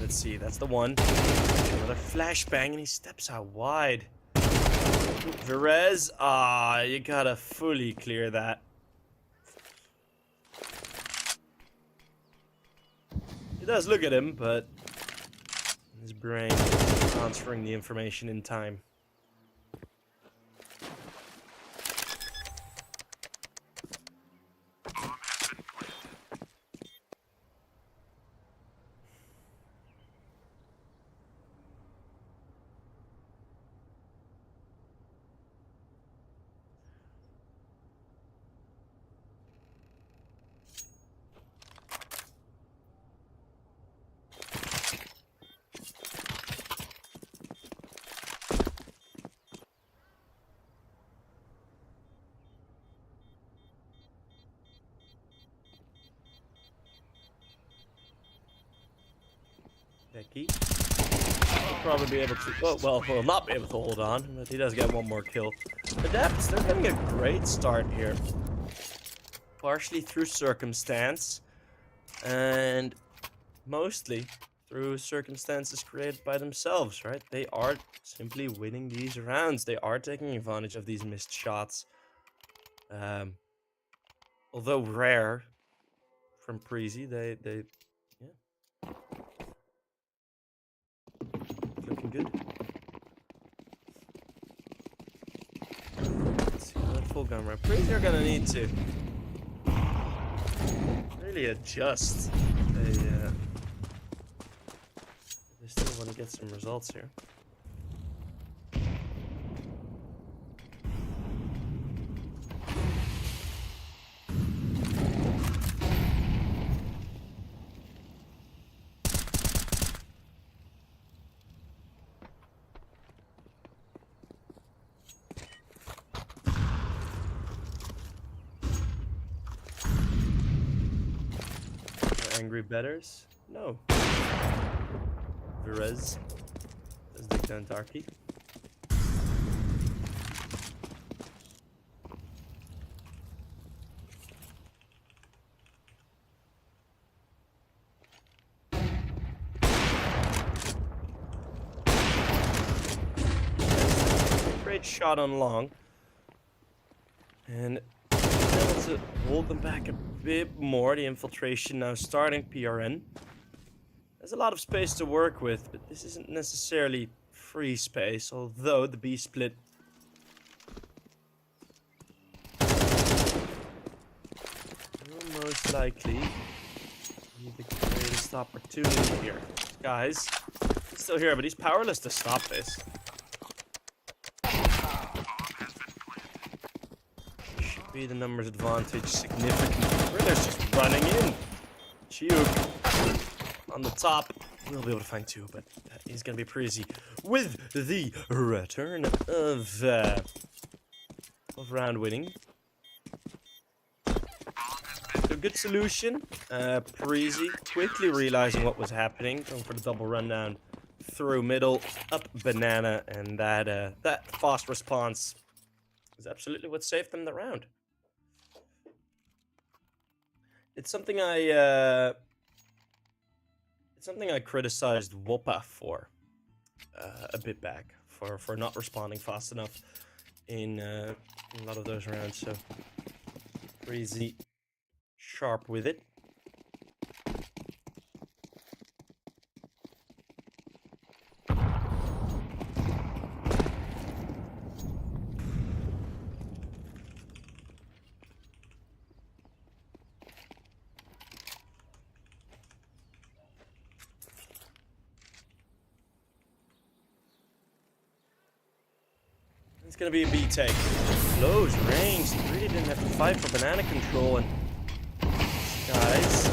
Let's see, that's the one. Another flashbang, and he steps out wide. Perez, you gotta fully clear that. He does look at him, but his brain is transferring the information in time. Becky will probably be able to, well, will not be able to hold on, but he does get one more kill. Adepts, they're getting a great start here. Partially through circumstance, and mostly through circumstances created by themselves, right? They are simply winning these rounds. They are taking advantage of these missed shots. Although rare from Preasy, they yeah. Looking good. Let's see, another full gun round. Preasy are gonna need to really adjust. They still want to get some results here. Angry betters? No. Perez. Let's take down Tarky. Great shot on long. And able to hold them back a bit more. The infiltration now starting PRN. There's a lot of space to work with, but this isn't necessarily free space, although the B split will most likely be the greatest opportunity here. Guys, he's still here, but he's powerless to stop this. Should be the numbers advantage significantly. Ritter's just running in. Chiuk on the top. We'll be able to find two, but he's going to be Preasy with the return of round winning. So good solution. Preasy quickly realizing what was happening, going for the double rundown through middle, up banana, and that fast response is absolutely what saved them the round. It's something I criticized WOPA for a bit back, for not responding fast enough in a lot of those rounds. So Preasy sharp with it. It's gonna be a B take. Close range. They really didn't have to fight for banana control, and guys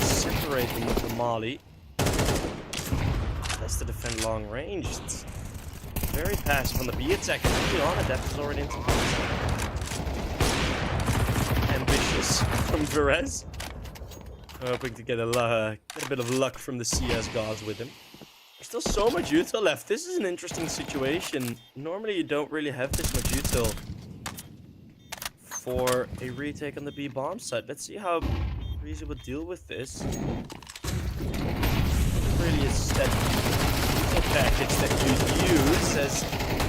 separate them with the molly. That's to defend long range. It's very passive on the B attack. And early on, ADEPTS is already into use from Perez. Hoping to get a bit of luck from the CS gods with him. There's still so much util left. This is an interesting situation. Normally you don't really have this much util for a retake on the B bomb site. Let's see how Preasy would deal with this. Really a set package that you use, as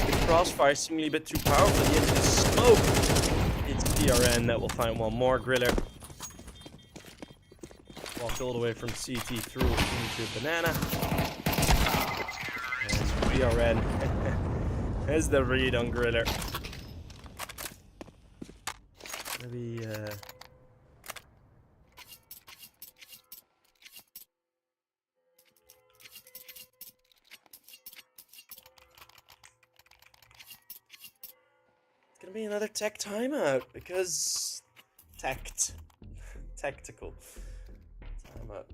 the crossfire is seemingly a bit too powerful at the end of the smoke. It's PRN that will find one more griller. Walked all the way from CT through into banana. And PRN has the read on griller. Maybe it's gonna be another tech timeout because tactical timeout.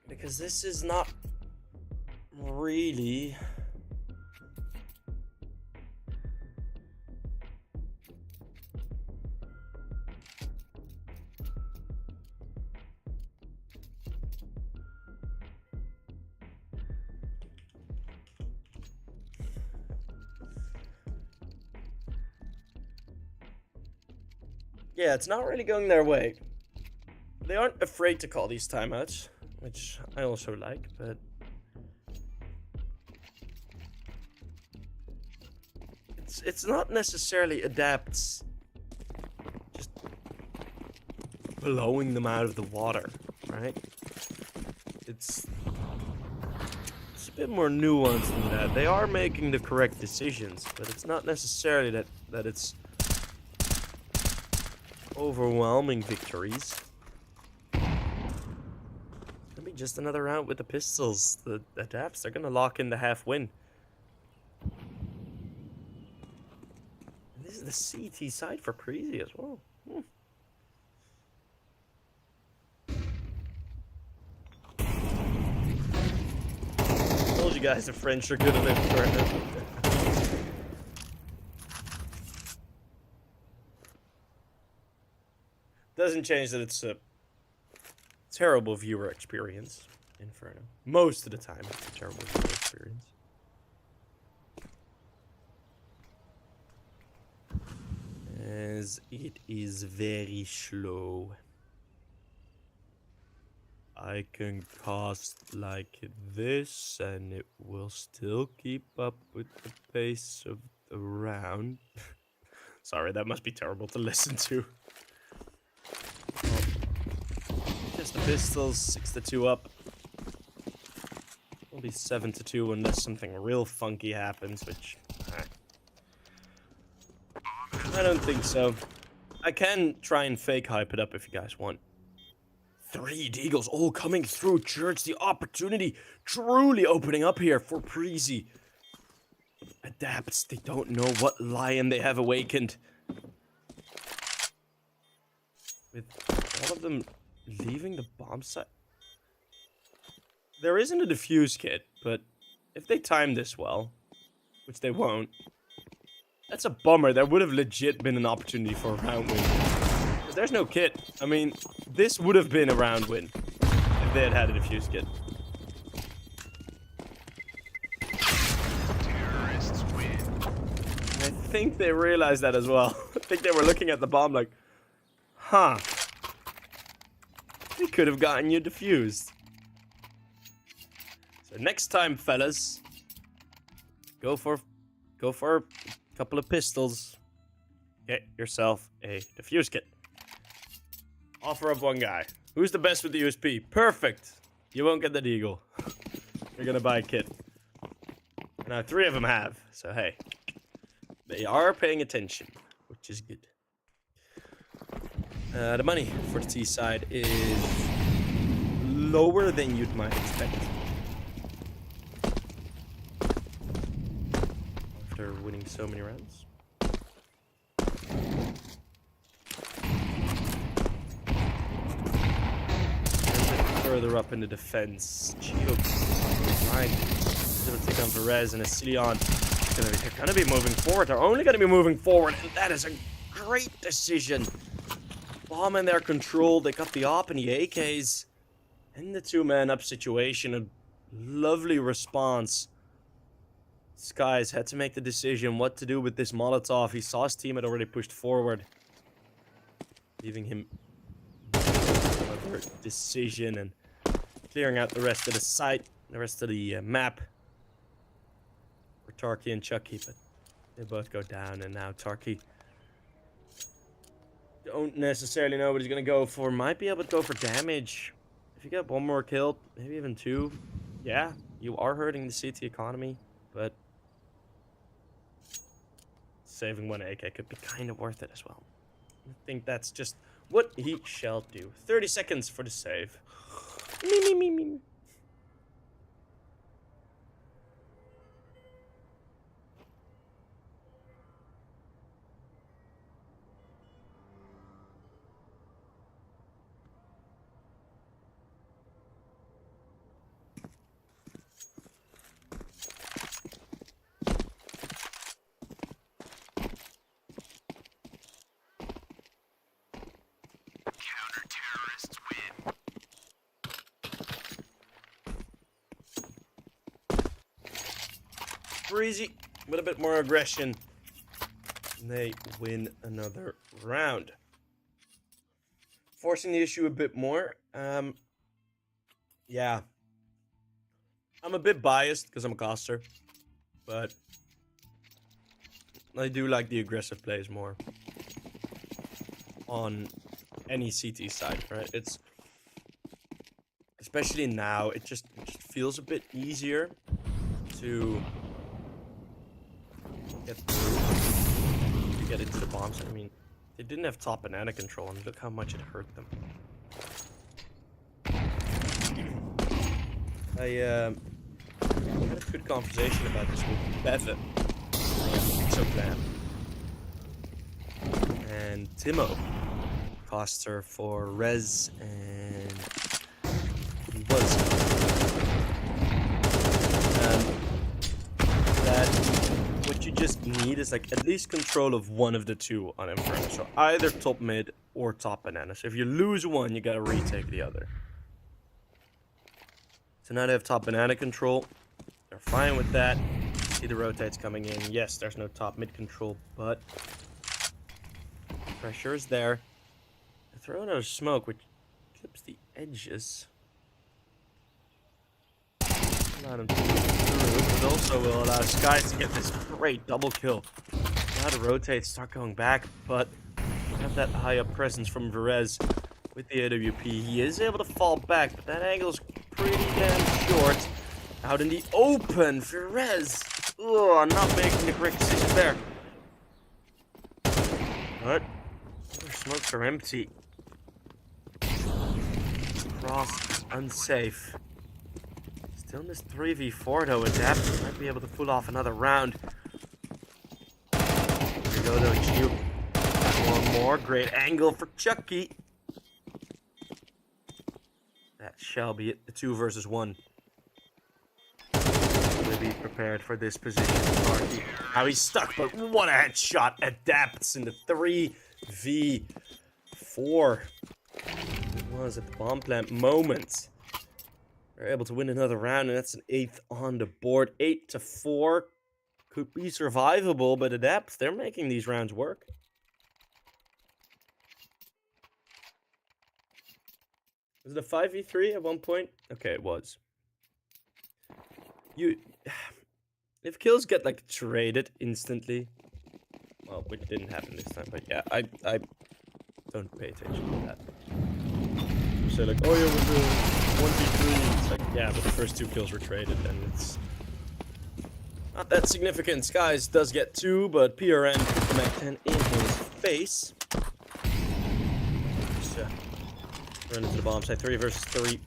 Because this is not really yeah, it's not really going their way. They aren't afraid to call these timeouts, which I also like, but it's not necessarily ADEPTS just blowing them out of the water, right? It's a bit more nuanced than that. They are making the correct decisions, but it's not necessarily that it's overwhelming victories. Gonna be just another round with the pistols. The ADEPTS, they're gonna lock in the half win. And this is the CT side for Preasy as well. Told you guys the French are good at it right now. Doesn't change that it's a terrible viewer experience, Inferno. Most of the time, it's a terrible viewer experience. As it is very slow. I can cast like this, and it will still keep up with the pace of the round. Sorry, that must be terrible to listen to. Just the pistols, 6-2 up. Will be 7-2 unless something real funky happens, which I don't think so. I can try and fake hype it up if you guys want. 3 Deagles all coming through church. The opportunity truly opening up here for Preasy. ADEPTS, they don't know what lion they have awakened. With all of them leaving the bomb site. There isn't a defuse kit, but if they time this well, which they won't, that's a bummer. There would have legit been an opportunity for a round win. Because there's no kit. I mean, this would have been a round win if they had a defuse kit. Terrorists win. I think they realized that as well. I think they were looking at the bomb like, huh. We could have gotten you defused. So next time, fellas, go for a couple of pistols. Get yourself a defuse kit. Offer up one guy. Who's the best with the USP? Perfect. You won't get the Deagle. You're gonna buy a kit. Now 3 of them have. So hey, they are paying attention, which is good. The money for the T side is lower than you'd might expect. After winning so many rounds. Further up in the defense. Chioks. Right. He's gonna take on Perez and a Cillian. they're gonna be moving forward. They're only gonna be moving forward, and that is a great decision. Bomb in their control. They got the AWP and the AKs. In the two-man up situation, a lovely response. Skies had to make the decision what to do with this Molotov. He saw his team had already pushed forward, leaving him another decision and clearing out the rest of the site, the rest of the map for Tarky and Chucky, but they both go down, and now Tarky don't necessarily know what he's gonna go for. Might be able to go for damage. If you get one more kill, maybe even two, yeah, you are hurting the CT economy, but saving one AK could be kind of worth it as well. I think that's just what he shall do. 30 seconds for the save. Me. Preasy with a bit more aggression. They win another round. Forcing the issue a bit more. Yeah. I'm a bit biased because I'm a caster, but I do like the aggressive plays more on any CT side, right? It's especially now, it just feels a bit easier to get through, to get into the bombs. I mean, they didn't have top banana control, and look how much it hurt them. I had a good conversation about this with Bevan, Exoplan, and Timo, caster for Rez, and was that what you just need is like at least control of one of the two on Inferno. So either top mid or top banana. So if you lose one, you gotta retake the other. So now they have top banana control. They're fine with that. See the rotates coming in. Yes, there's no top mid control, but pressure is there. They're throwing out a smoke, which clips the edges. Allow them to move through, but also will allow Skies to get this great double kill. Now the rotates start going back, but we have that high up presence from Verez with the AWP. He is able to fall back, but that angle's pretty damn short. Out in the open, Verez. Ugh, not making the correct decision there. But their smokes are empty. Cross is unsafe. Still in this 3v4 though, ADEPTS might be able to pull off another round. Here we go though, Juke. One more, great angle for Chucky. That shall be it, the 2 versus 1. Will be prepared for this position. Now he's stuck, but what a headshot. ADEPTS in the 3v4. It was at the bomb plant moment. They're able to win another round, and that's an 8th on the board. 8-4 could be survivable, but ADEPTS, they're making these rounds work. Was it a 5v3 at one point? Okay, it was. If kills get like traded instantly, well, which didn't happen this time, but yeah, I don't pay attention to that. So like, oh yeah, with the 1v3, it's like, yeah, but the first 2 kills were traded, and it's not that significant. Skies does get 2, but PRN can connect 10 in his face. Just run into the bomb site. 3 versus 3.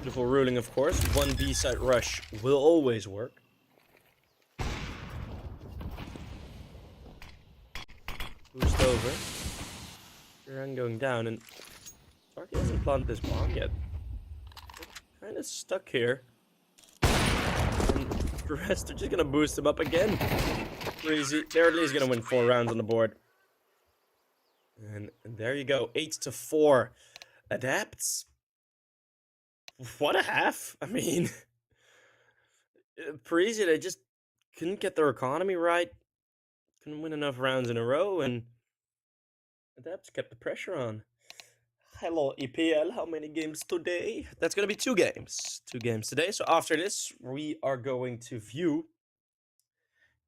Beautiful ruling, of course. 1 B site rush will always work. Boost over. Run going down, and Tarky hasn't planted this bomb yet. Kind of stuck here. rest. They're just gonna boost him up again. Preasy, they're at least gonna win 4 rounds on the board. And there you go, 8-4. Adepts. What a half. I mean, Preasy, they just couldn't get their economy right. Couldn't win enough rounds in a row, and Adepts kept the pressure on. Hello, EPL. How many games today? That's going to be 2 games. 2 games today. So after this, we are going to view.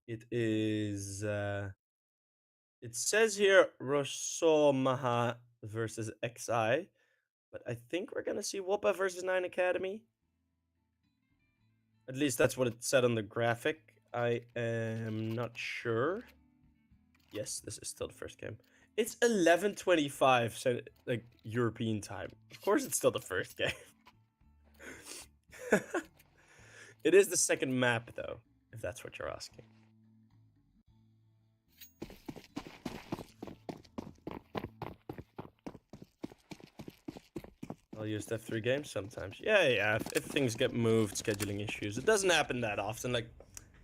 It is... it says here Rosomaha versus XI. But I think we're going to see WOPA versus 9 Academy. At least that's what it said on the graphic. I am not sure. Yes, this is still the first game. It's 11:25, so like European time. Of course, it's still the first game. It is the second map, though, if that's what you're asking. I'll use F3 games sometimes. Yeah. If things get moved, scheduling issues. It doesn't happen that often, like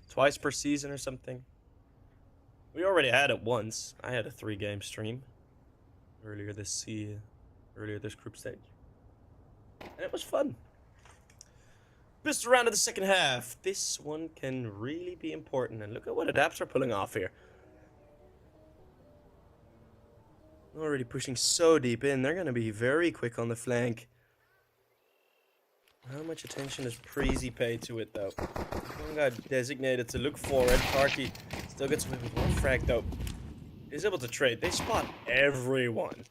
twice per season or something. We already had it once. I had a 3-game stream earlier this group stage, and it was fun. Pistol round of the second half. This one can really be important, and look at what Adapts are pulling off here. Already pushing so deep in. They're gonna be very quick on the flank. How much attention does Preasy pay to it, though? One guy designated to look forward. Tarky still gets away with 1 frag, though. He's able to trade. They spot everyone.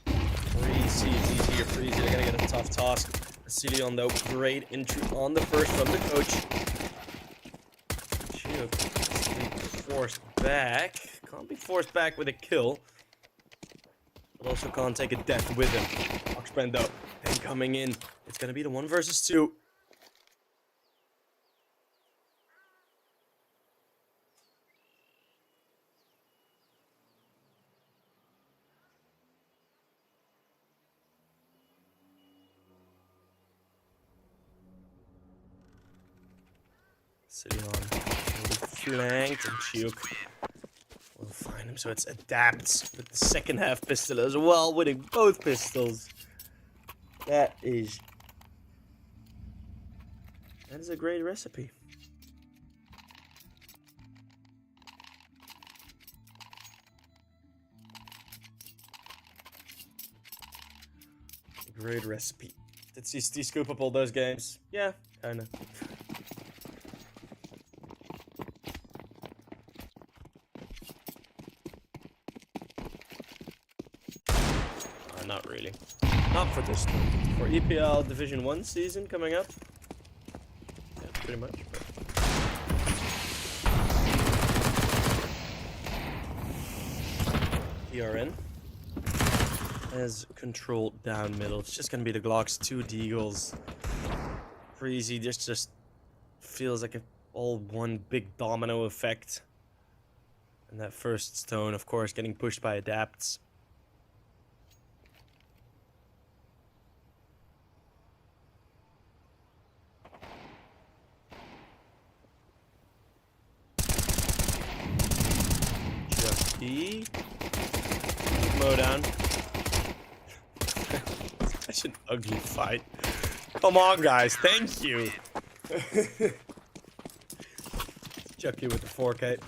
Preasy, it's easier. Preasy, they're gonna get a tough task. Vasilion, though, great entry on the first from the coach. Chiook forced back. Can't be forced back with a kill. But also can't take a death with him. Oxbrand, though, and coming in. It's gonna be the 1 versus 2. Sitting on flanked, and Chiook will find him. So it's Adapts with the second half pistol as well, winning both pistols. That is a great recipe. Great recipe. Did CST scoop up all those games? Yeah, kinda. Not really. Not for this one. For EPL Division 1 season coming up. Yeah, pretty much. PRN has control down middle. It's just gonna be the Glocks, 2 Deagles. Preasy, this just feels like all one big domino effect. And that first stone, of course, getting pushed by Adapts. Mow down. Such an ugly fight. Come on, guys. Thank you. Chucky with the 4K.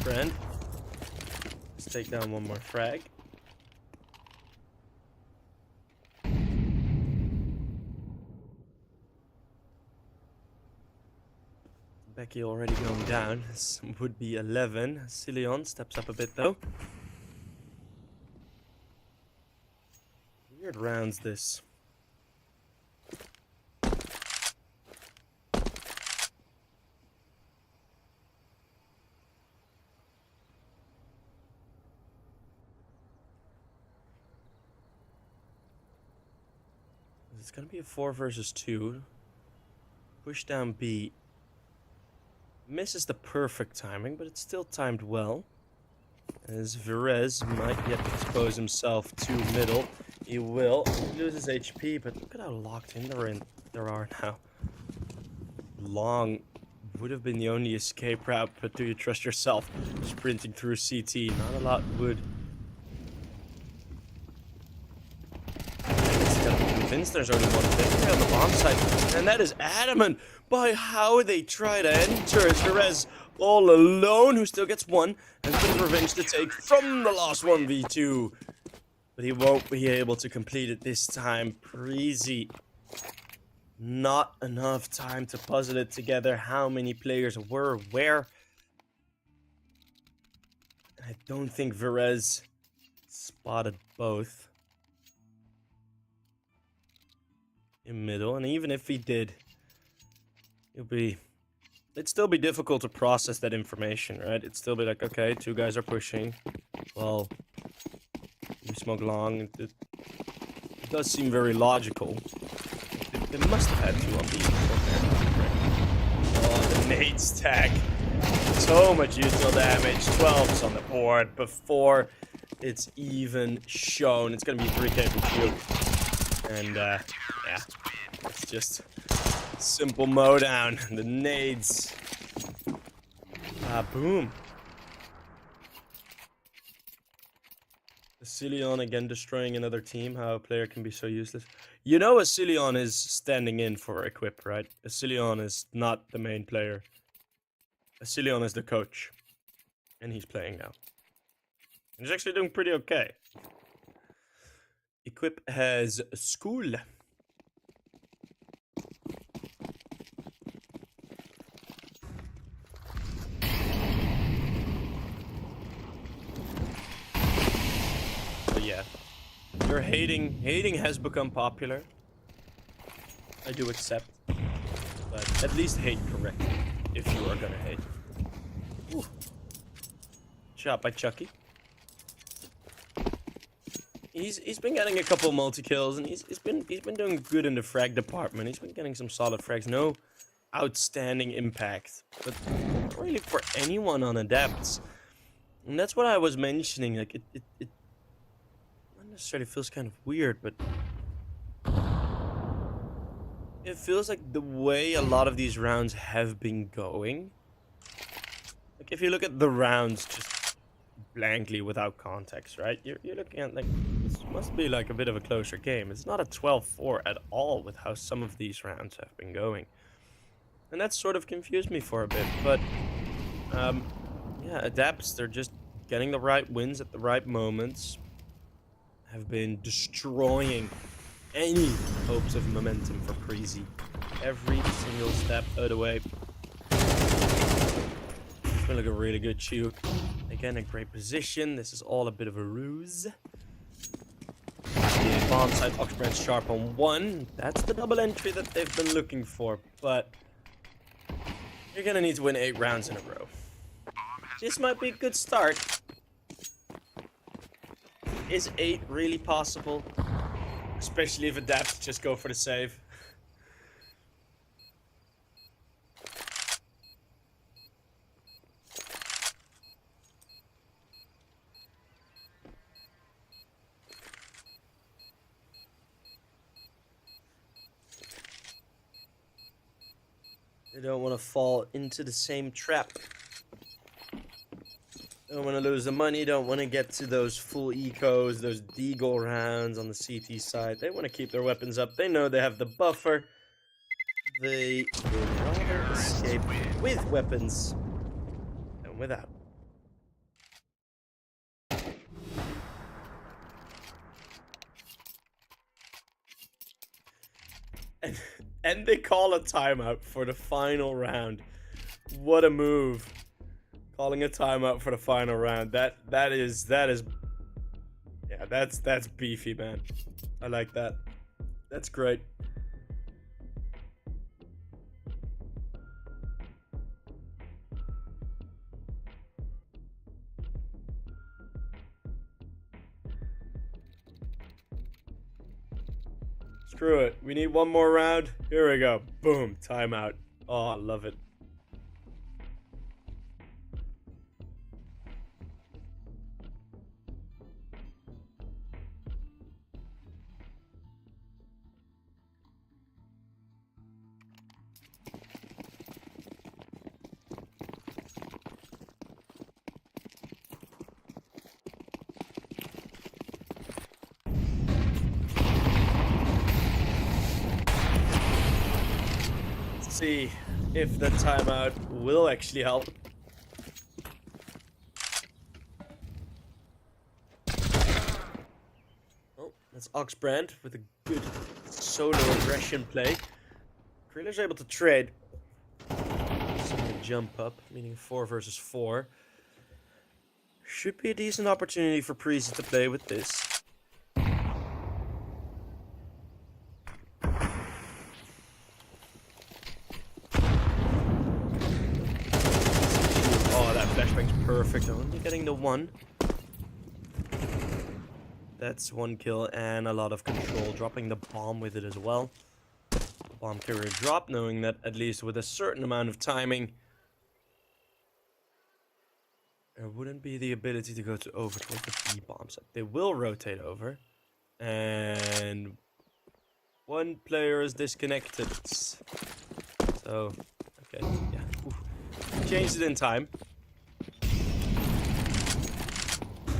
Friend. Let's take down 1 more frag. Becky already going down. This would be 11. Cillion steps up a bit though. Weird rounds this. It's gonna be a 4 versus 2. Push down B. Misses the perfect timing, but it's still timed well. As Virez might yet expose himself to middle. He will. He loses HP, but look at how locked in there are now. Long would have been the only escape route, but do you trust yourself? Sprinting through CT, not a lot would. Convinced there's only one victory on the bomb site, and that is adamant by how they try to enter. It's Virez all alone, who still gets one, and a bit of revenge to take from the last 1v2. But he won't be able to complete it this time. Preasy, not enough time to puzzle it together. How many players were where? I don't think Virez spotted both. In middle, and even if he did, it'd still be difficult to process that information, right? It'd still be like, okay, 2 guys are pushing. Well, you smoke long. It does seem very logical. They must have had 2 on B. Oh, the nade stack. So much util damage. 12's on the board before it's even shown. It's gonna be 3k from Shield. And yeah, it's just simple mowdown. The nades. Boom. Cillion again destroying another team. How a player can be so useless. You know, Cillion is standing in for Equip, right? Cillion is not the main player. Cillion is the coach. And he's playing now. And he's actually doing pretty okay. Equip has school. So yeah, you're hating has become popular. I do accept, but at least hate correctly if you are gonna hate. Ooh. Shot by Chucky. He's been getting a couple multi-kills, and he's been doing good in the frag department. He's been getting some solid frags. No outstanding impact, but not really for anyone on ADEPTS. And that's what I was mentioning. Like it not necessarily feels kind of weird, but it feels like the way a lot of these rounds have been going. Like if you look at the rounds just blankly without context, right? You're looking at like this must be like a bit of a closer game. It's not a 12-4 at all with how some of these rounds have been going, and that sort of confused me for a bit. But yeah, ADEPTS, they're just getting the right wins at the right moments. Have been destroying any hopes of momentum for Preasy every single step of the way. It's been like a really good shoot. Again, a great position. This is all a bit of a ruse. The bomb side, Oxbrand sharp on 1. That's the double entry that they've been looking for, but you're gonna need to win 8 rounds in a row. This might be a good start. Is 8 really possible? Especially if ADEPTS just go for the save. They don't want to fall into the same trap. Don't want to lose the money, don't want to get to those full ecos, those deagle rounds on the CT side. They want to keep their weapons up. They know they have the buffer. They would rather escape with weapons than without. And they call a timeout for the final round. What a move. Calling a timeout for the final round. That is yeah, that's beefy, man. I like that. That's great. Screw it. We need one more round. Here we go. Boom. Timeout. Oh, I love it. See if the timeout will actually help. Oh, that's Oxbrand with a good solo aggression play. Kriller's able to trade. Jump up, meaning 4 versus 4. Should be a decent opportunity for Preasy to play with this. Perfect. Only getting the 1. That's 1 kill and a lot of control. Dropping the bomb with it as well. Bomb carrier drop, knowing that at least with a certain amount of timing, there wouldn't be the ability to go to over towards the B bomb set. They will rotate over. And 1 player is disconnected. So, okay, yeah. Oof. Changed it in time.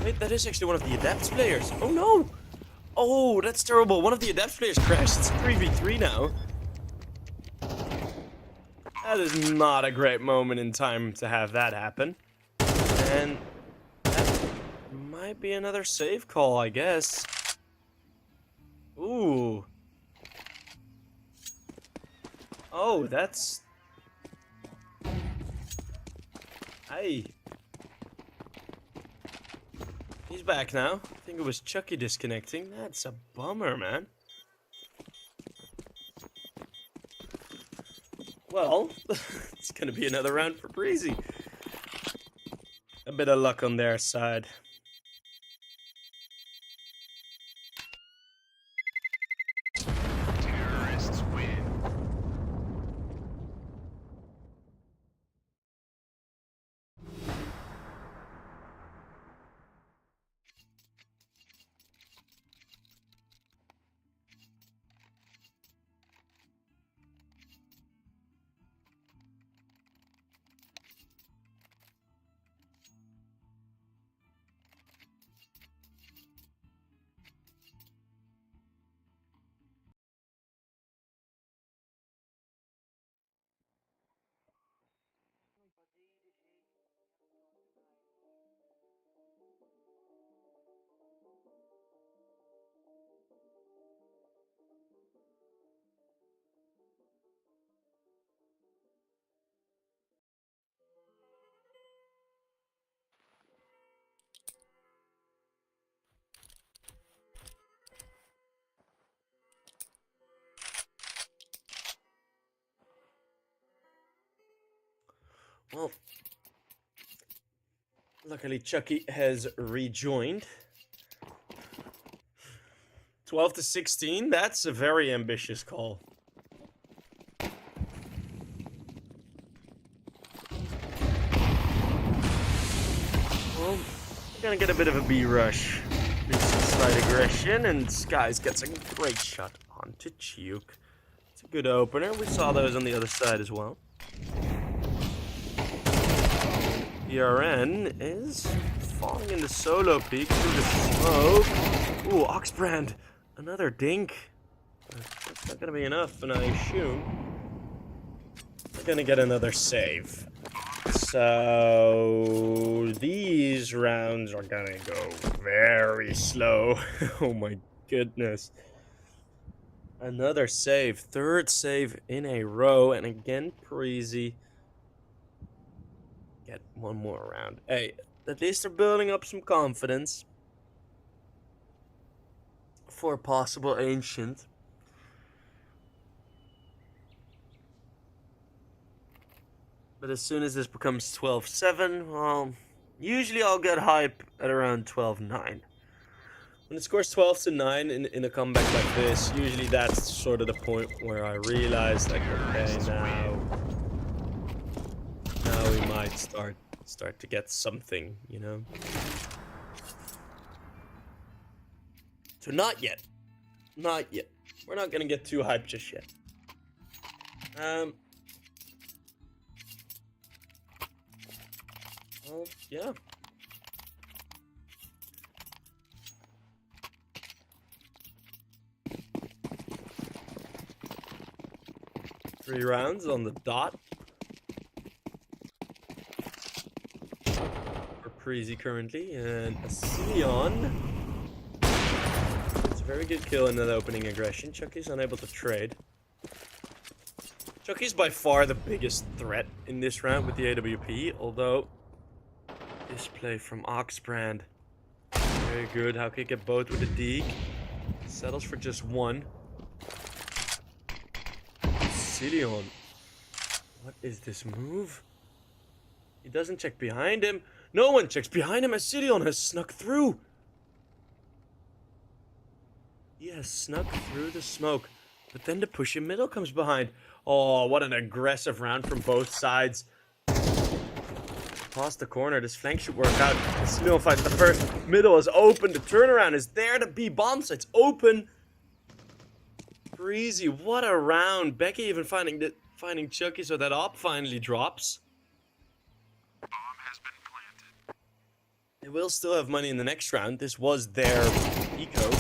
Wait, that is actually one of the ADEPTS players. Oh no! Oh, that's terrible. One of the ADEPTS players crashed. It's 3v3 now. That is not a great moment in time to have that happen. And that might be another save call, I guess. Ooh. Oh, that's... Hey. He's back now. I think it was Chucky disconnecting. That's a bummer, man. Well, it's gonna be another round for Preasy. A bit of luck on their side. Terrorists win. Well, luckily Chucky has rejoined. 12 to 16, that's a very ambitious call. Well, we're gonna get a bit of a B rush. Slight aggression, and Skies gets a great shot onto Chiuk. It's a good opener. We saw those on the other side as well. ERN is falling into solo peek through the smoke. Ooh, Oxbrand. Another dink. That's not gonna be enough, and I assume they're gonna get another save. So these rounds are gonna go very slow. Oh my goodness. Another save. 3rd save in a row, and again, Preasy get one more round. Hey, at least they're building up some confidence for a possible ancient. But as soon as this becomes 12-7, well, usually I'll get hype at around 12-9. When it scores 12-9 in a comeback like this, usually that's sort of the point where I realize, like, okay, now we might start to get something, you know? So not yet. Not yet. We're not gonna get too hyped just yet. Well, yeah. Three rounds on the dot. For Preasy currently, and a Sion. It's a very good kill in that opening aggression. Chucky's unable to trade. Chucky's by far the biggest threat in this round with the AWP, although this play from Oxbrand, very good. How can he get both with a deke? Settles for just one. Cillion. What is this move? He doesn't check behind him. No one checks behind him as Cillion has snuck through. He has snuck through the smoke. But then the push in middle comes behind. Oh, what an aggressive round from both sides. Past the corner, this flank should work out. Cillion fights the first. Middle is open. The turnaround is there. The B bomb site's open. Preasy, what a round. Becky even finding Chucky, so that op finally drops. Bomb has been planted. They will still have money in the next round. This was their eco.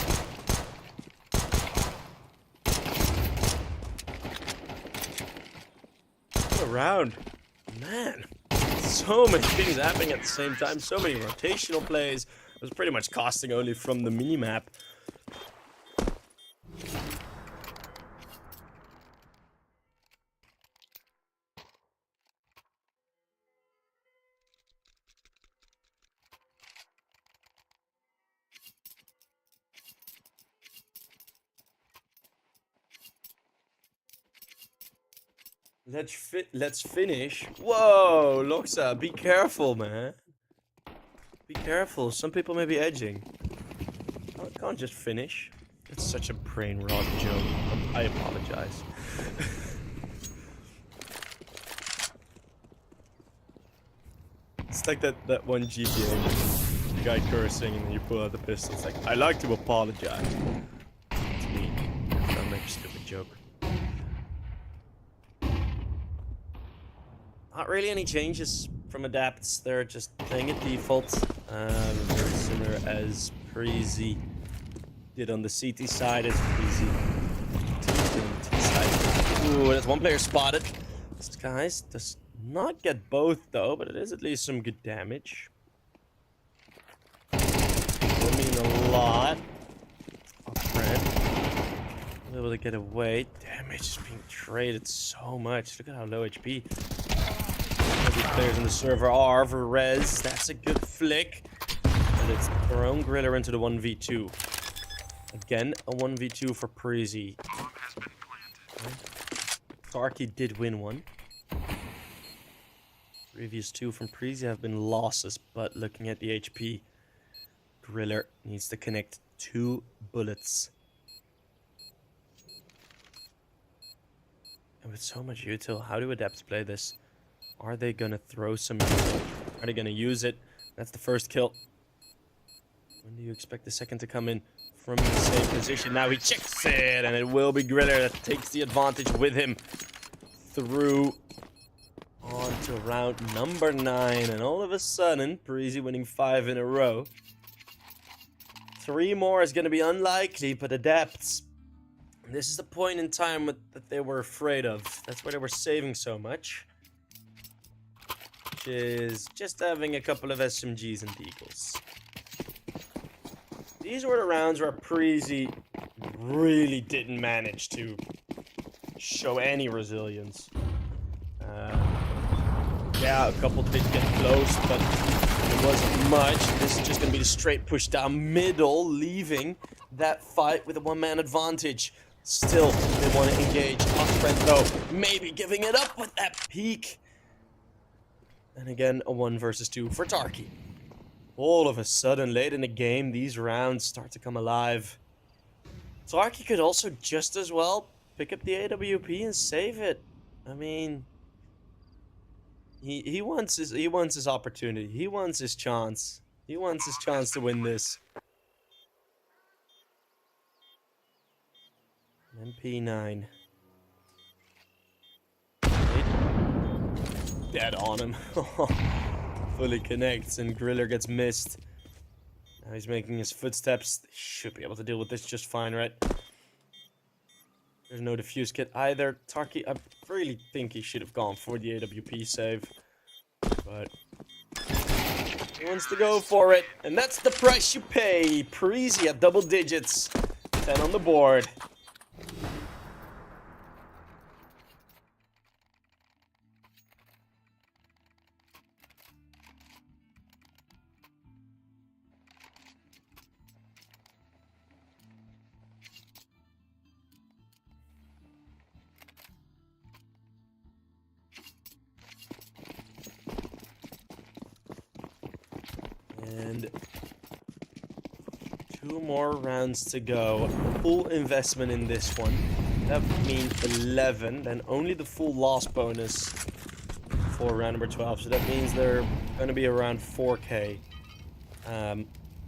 What a round. Man. So many things happening at the same time. So many rotational plays. It was pretty much costing only from the minimap. Let's finish. Whoa, Loxa, be careful, man. Be careful. Some people may be edging. I can't just finish. It's such a brain rot joke. I apologize. It's like that one GTA, the guy cursing and then you pull out the pistol. It's like, I like to apologize. It's me. I'll make a stupid joke. Not really any changes from ADEPTS. They're just playing at default. Very similar as Preasy did on the CT side as Preasy did on the T side. Ooh, there's one player spotted. This guy does not get both though, but it is at least some good damage. Will mean a lot. Able to get away. Damage is being traded so much. Look at how low HP these players in the server are for res. That's a good flick. And it's thrown Griller into the 1v2. Again, a 1v2 for Preasy. Bomb has been planted. Tarky did win one. Previous two from Preasy have been losses, but looking at the HP, Griller needs to connect 2 bullets. And with so much util, how do ADEPTS play this? Are they gonna throw some util? Are they gonna use it? That's the first kill. When do you expect the second to come in from the same position? Now he checks it, and it will be Griller that takes the advantage with him through on to round number 9. And all of a sudden, Preasy winning 5 in a row. 3 more is gonna be unlikely, but ADEPTS. This is the point in time that they were afraid of. That's why they were saving so much. Which is just having a couple of SMGs and Deagles. These were the rounds where Preasy really didn't manage to show any resilience. Yeah, a couple did get close, but it wasn't much. This is just going to be the straight push down middle, leaving that fight with a one-man advantage. Still, they want to engage. Oxbrand, though, maybe giving it up with that peek. And again, a 1 versus 2 for Tarky. All of a sudden, late in the game, these rounds start to come alive. Tarky could also just as well pick up the AWP and save it. I mean, he wants his opportunity. He wants his chance. He wants his chance to win this. MP9. Dead on him. Fully connects and Griller gets missed. Now he's making his footsteps. They should be able to deal with this just fine, right? There's no defuse kit either. Tarky, I really think he should have gone for the AWP save. But he wants to go for it. And that's the price you pay. Preasy at double digits. 10 on the board. And 2 more rounds to go. Full investment in this one. That would mean 11. Then only the full loss bonus for round number 12. So that means they're going to be around 4K.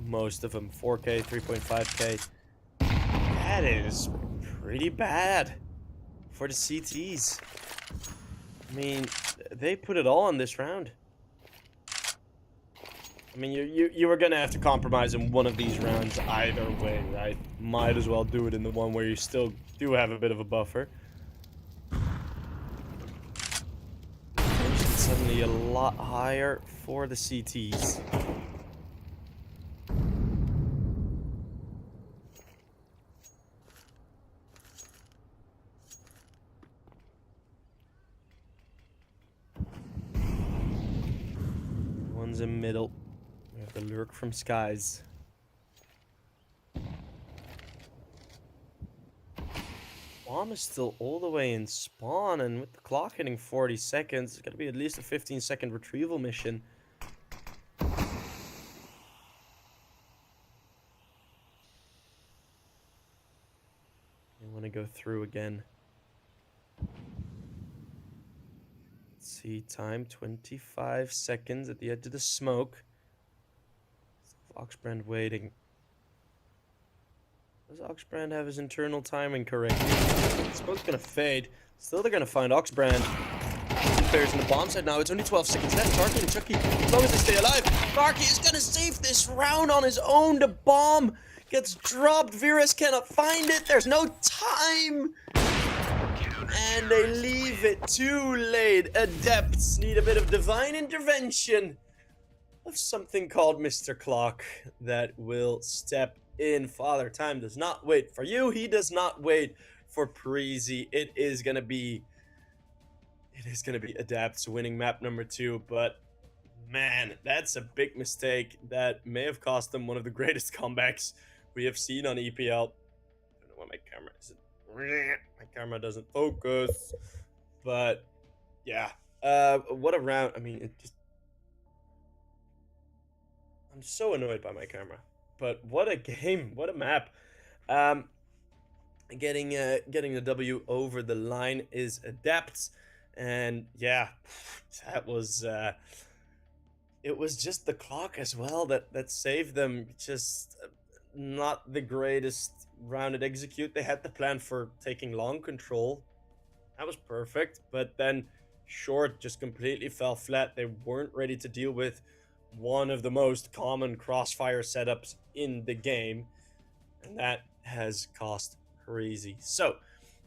Most of them. 4K, 3.5K. That is pretty bad for the CTs. I mean, they put it all on this round. I mean, you were gonna have to compromise in one of these rounds either way, right? Might as well do it in the one where you still do have a bit of a buffer. Suddenly a lot higher for the CTs. One's in middle. We have the lurk from skies. Bomb is still all the way in spawn, and with the clock hitting 40 seconds, it's gonna be at least a 15-second retrieval mission. You want to go through again. Let's see, time 25 seconds at the edge of the smoke. Oxbrand waiting. Does Oxbrand have his internal timing correct? Smoke's gonna fade. Still, they're gonna find Oxbrand. Two players in the bomb side now. It's only 12 seconds left. Tarky and Chucky, as long as they stay alive, Tarky is gonna save this round on his own. The bomb gets dropped. Virus cannot find it. There's no time. And they leave it too late. Adepts need a bit of divine intervention of something called Mr. Clock that will step in. Father Time does not wait for you. He does not wait for Preasy. It is gonna be Adepts winning map number 2, but man, that's a big mistake that may have cost them one of the greatest comebacks we have seen on EPL. I don't know why my camera isn't. My camera doesn't focus, but yeah, what a round. I mean, I'm so annoyed by my camera, but what a game, what a map. Getting the W over the line is Adepts, and yeah, that was it was just the clock as well that saved them. Just not the greatest round at execute. They had the plan for taking long control. That was perfect, but then short just completely fell flat. They weren't ready to deal with one of the most common crossfire setups in the game, and that has cost Preasy. So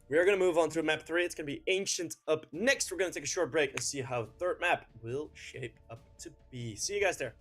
we are going to move on to map 3. It's going to be Ancient up next. We're going to take a short break and see how the third map will shape up to be. See you guys there.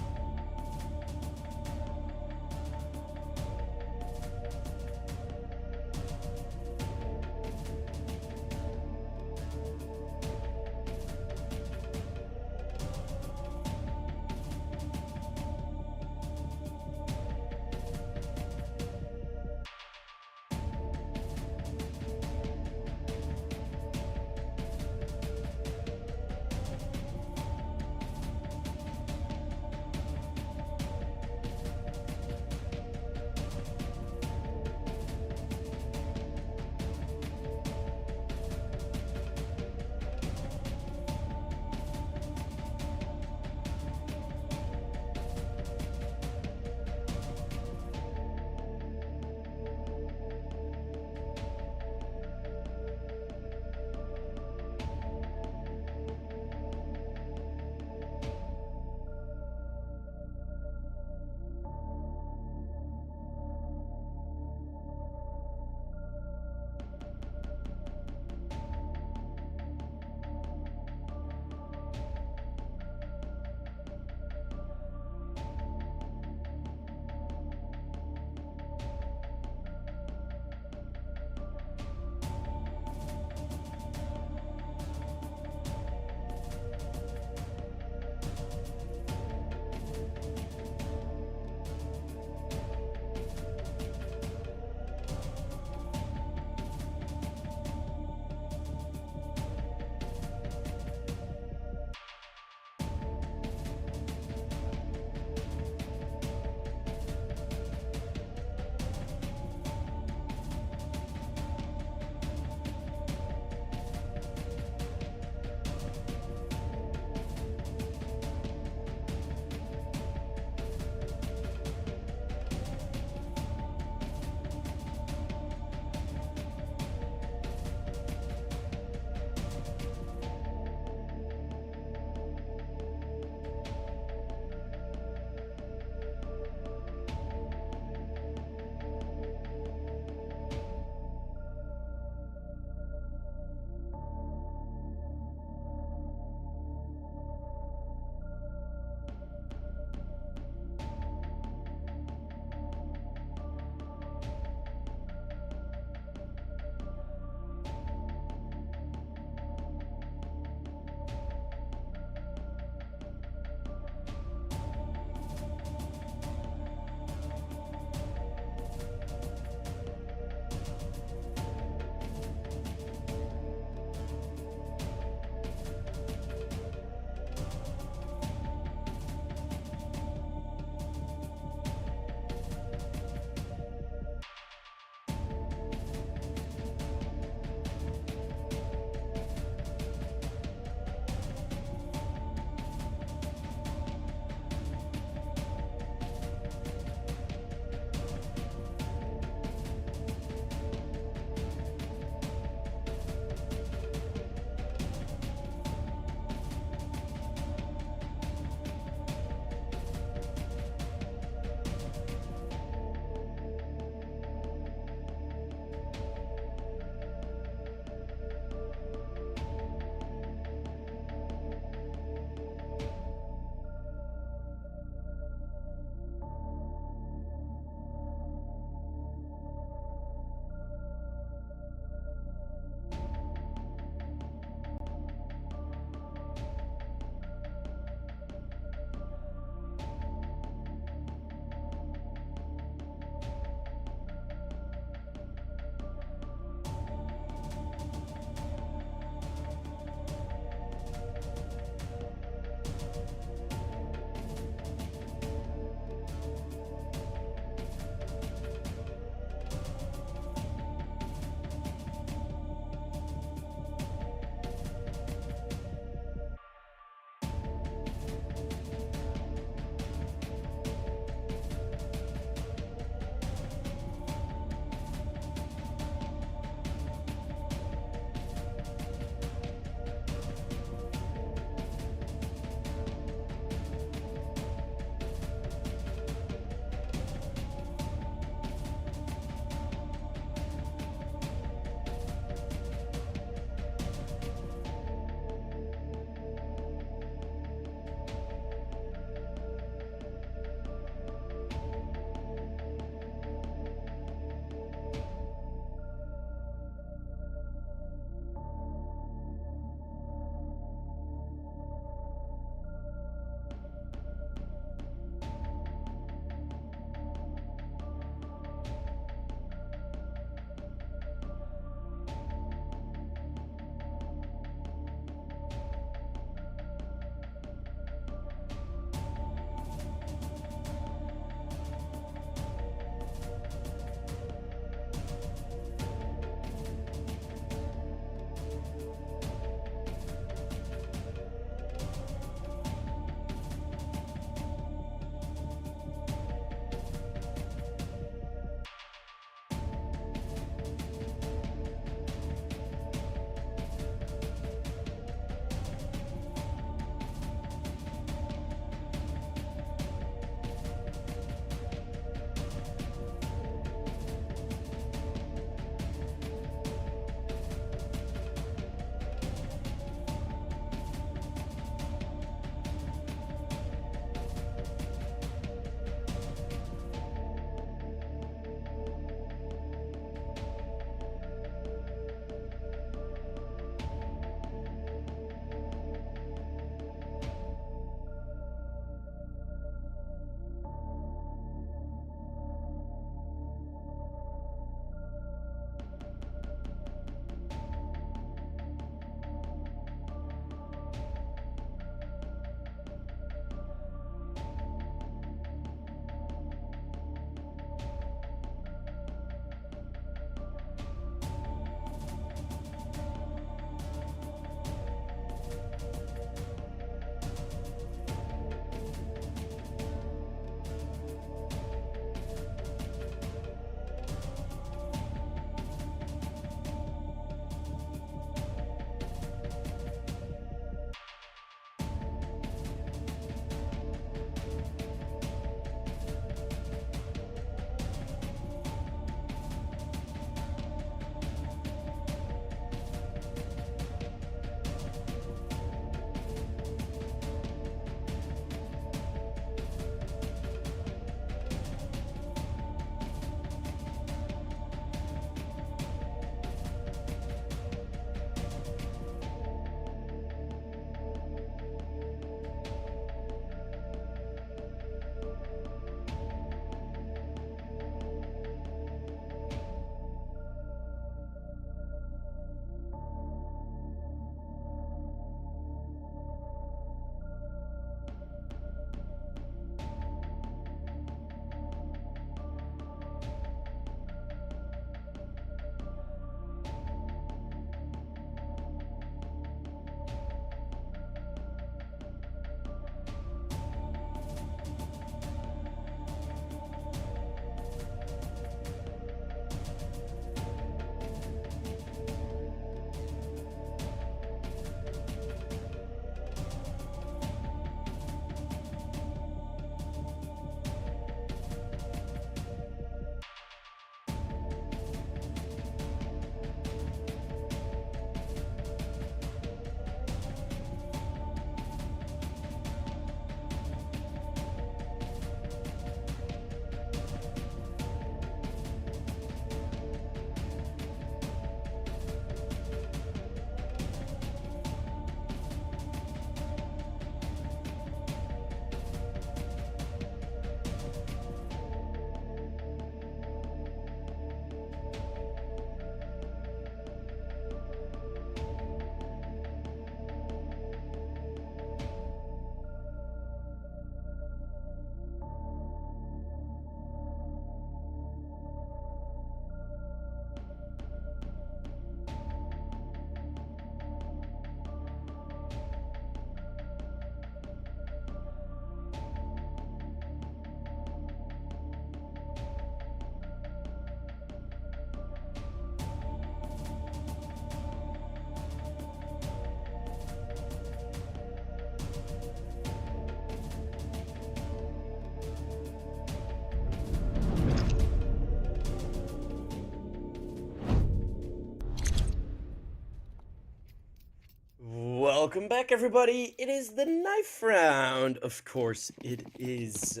Welcome back, everybody. It is the knife round. Of course, it is.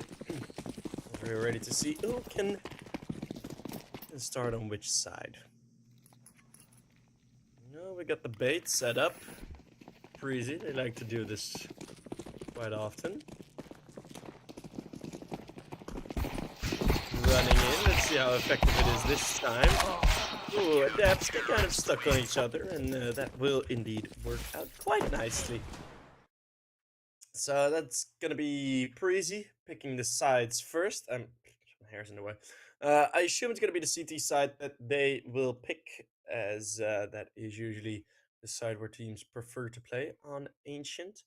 We're ready to see who can start on which side. No, we got the bait set up. Preasy, they like to do this quite often. Running in. Let's see how effective it is this time. Ooh, ADEPTS get kind of stuck on each other, and that will indeed work out quite nicely. So that's gonna be Preasy picking the sides first. My hair's in the way. I assume it's gonna be the CT side that they will pick, as that is usually the side where teams prefer to play on Ancient.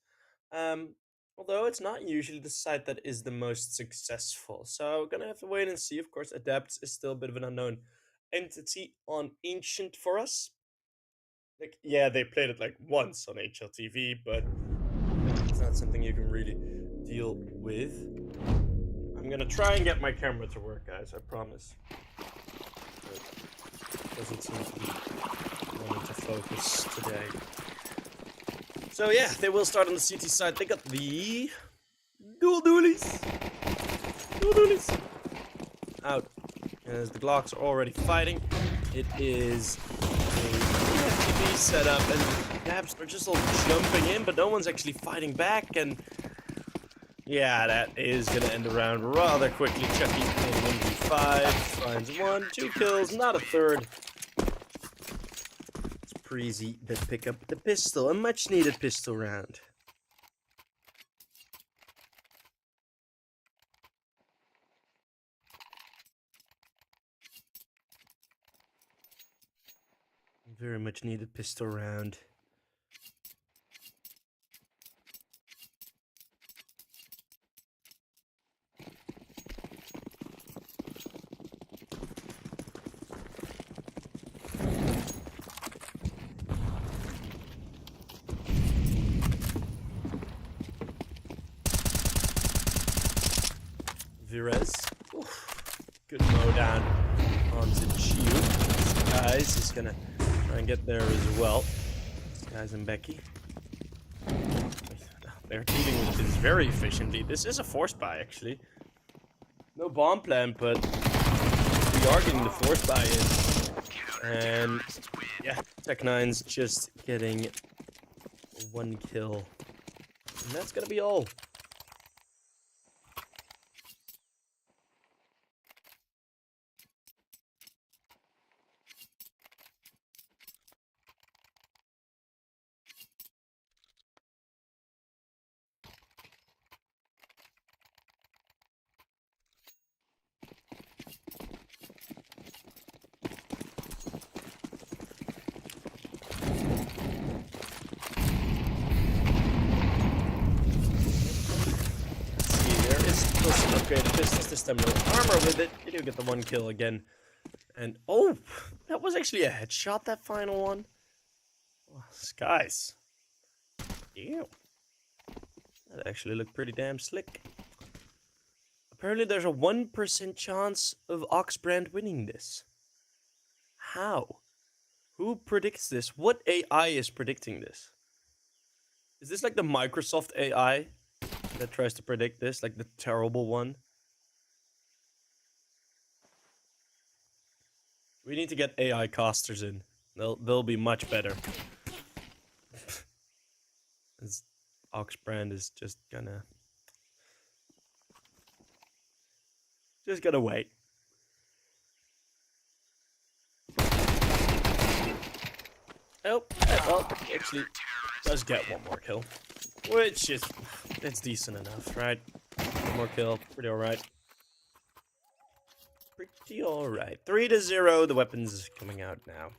Although it's not usually the side that is the most successful. So we're gonna have to wait and see. Of course, ADEPTS is still a bit of an unknown entity on Ancient for us. Like, yeah, they played it like once on HLTV, but it's not something you can really deal with. I'm gonna try and get my camera to work, guys, I promise. It doesn't seem to be wanting to focus today. So yeah, they will start on the CT side. They got the dual dualies. Out. As the Glocks are already fighting. It is a FTV setup, and ADEPTS are just all jumping in, but no one's actually fighting back, and yeah, that is gonna end the round rather quickly. Chucky in 1v5, finds 1, 2 kills, not a third. It's Preasy that pick up the pistol, a much needed pistol round. Very much needed pistol round. Virez. Good mow down onto Chiu. Guys is gonna try and get there as well. Guys and Becky. They're dealing with this very efficiently. This is a force buy, actually. No bomb plan, but we are getting the force buy in. And yeah, Tech9's just getting 1 kill. And that's gonna be all. Upgraded pistol system, no armor with it. You do get the 1 kill again. And oh, that was actually a headshot, that final one. Oh, guys. Ew. That actually looked pretty damn slick. Apparently there's a 1% chance of Oxbrand winning this. How? Who predicts this? What AI is predicting this? Is this like the Microsoft AI that tries to predict this? Like the terrible one? We need to get AI casters in. They'll be much better. This Oxbrand is just gonna wait. Oh, well, actually does get 1 more kill, which is it's decent enough, right? 1 more kill, pretty alright. Pretty alright. 3-0. The weapons coming out now.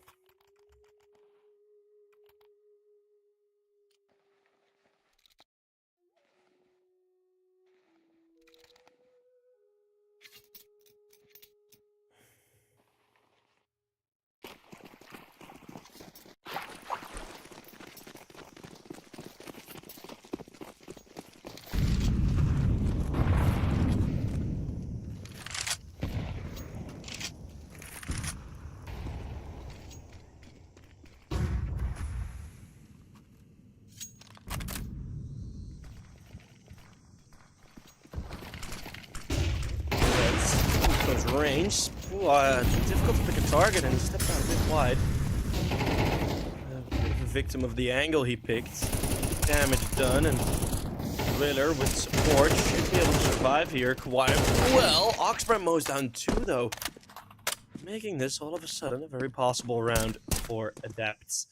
range. Ooh, difficult to pick a target, and he stepped out a bit wide. A bit of a victim of the angle he picked. Damage done, and Driller with support should be able to survive here quite well. Oxbrand mows down 2, though, making this all of a sudden a very possible round for Adepts.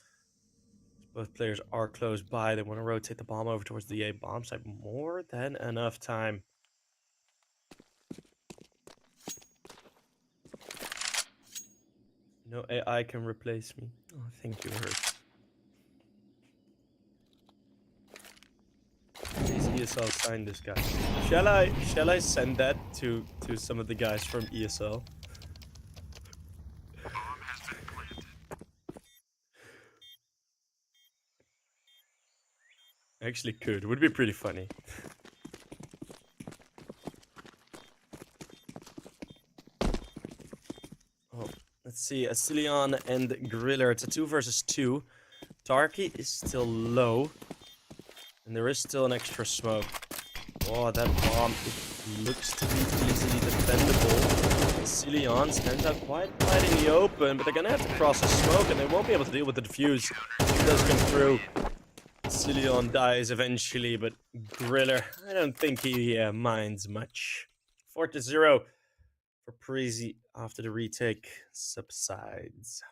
Both players are close by. They want to rotate the bomb over towards the A bomb site. More than enough time. No AI can replace me. Oh, thank you, Hurt. Please ESL sign this guy. Shall I send that to some of the guys from ESL? Bomb has been planted. Actually could. Would be pretty funny. Oh, let's see. Asilion and Griller. It's a 2 versus 2. Darky is still low. And there is still an extra smoke. Oh, that bomb, it looks to be easily defendable. Asilion stands out quite wide in the open, but they're gonna have to cross a smoke and they won't be able to deal with the defuse. It does come through. Asilion dies eventually, but Griller, I don't think he minds much. 4-0 for Preasy after the retake subsides.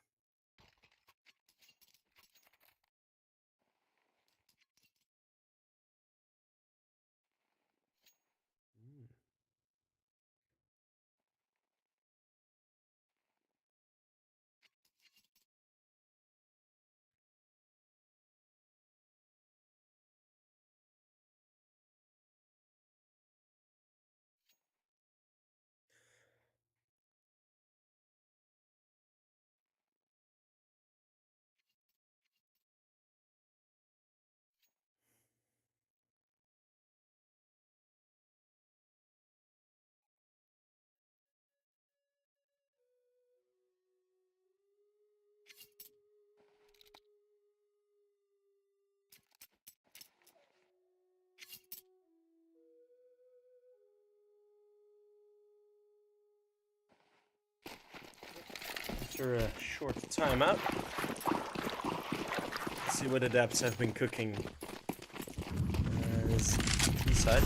After a short timeout, let's see what Adepts have been cooking. As B-side,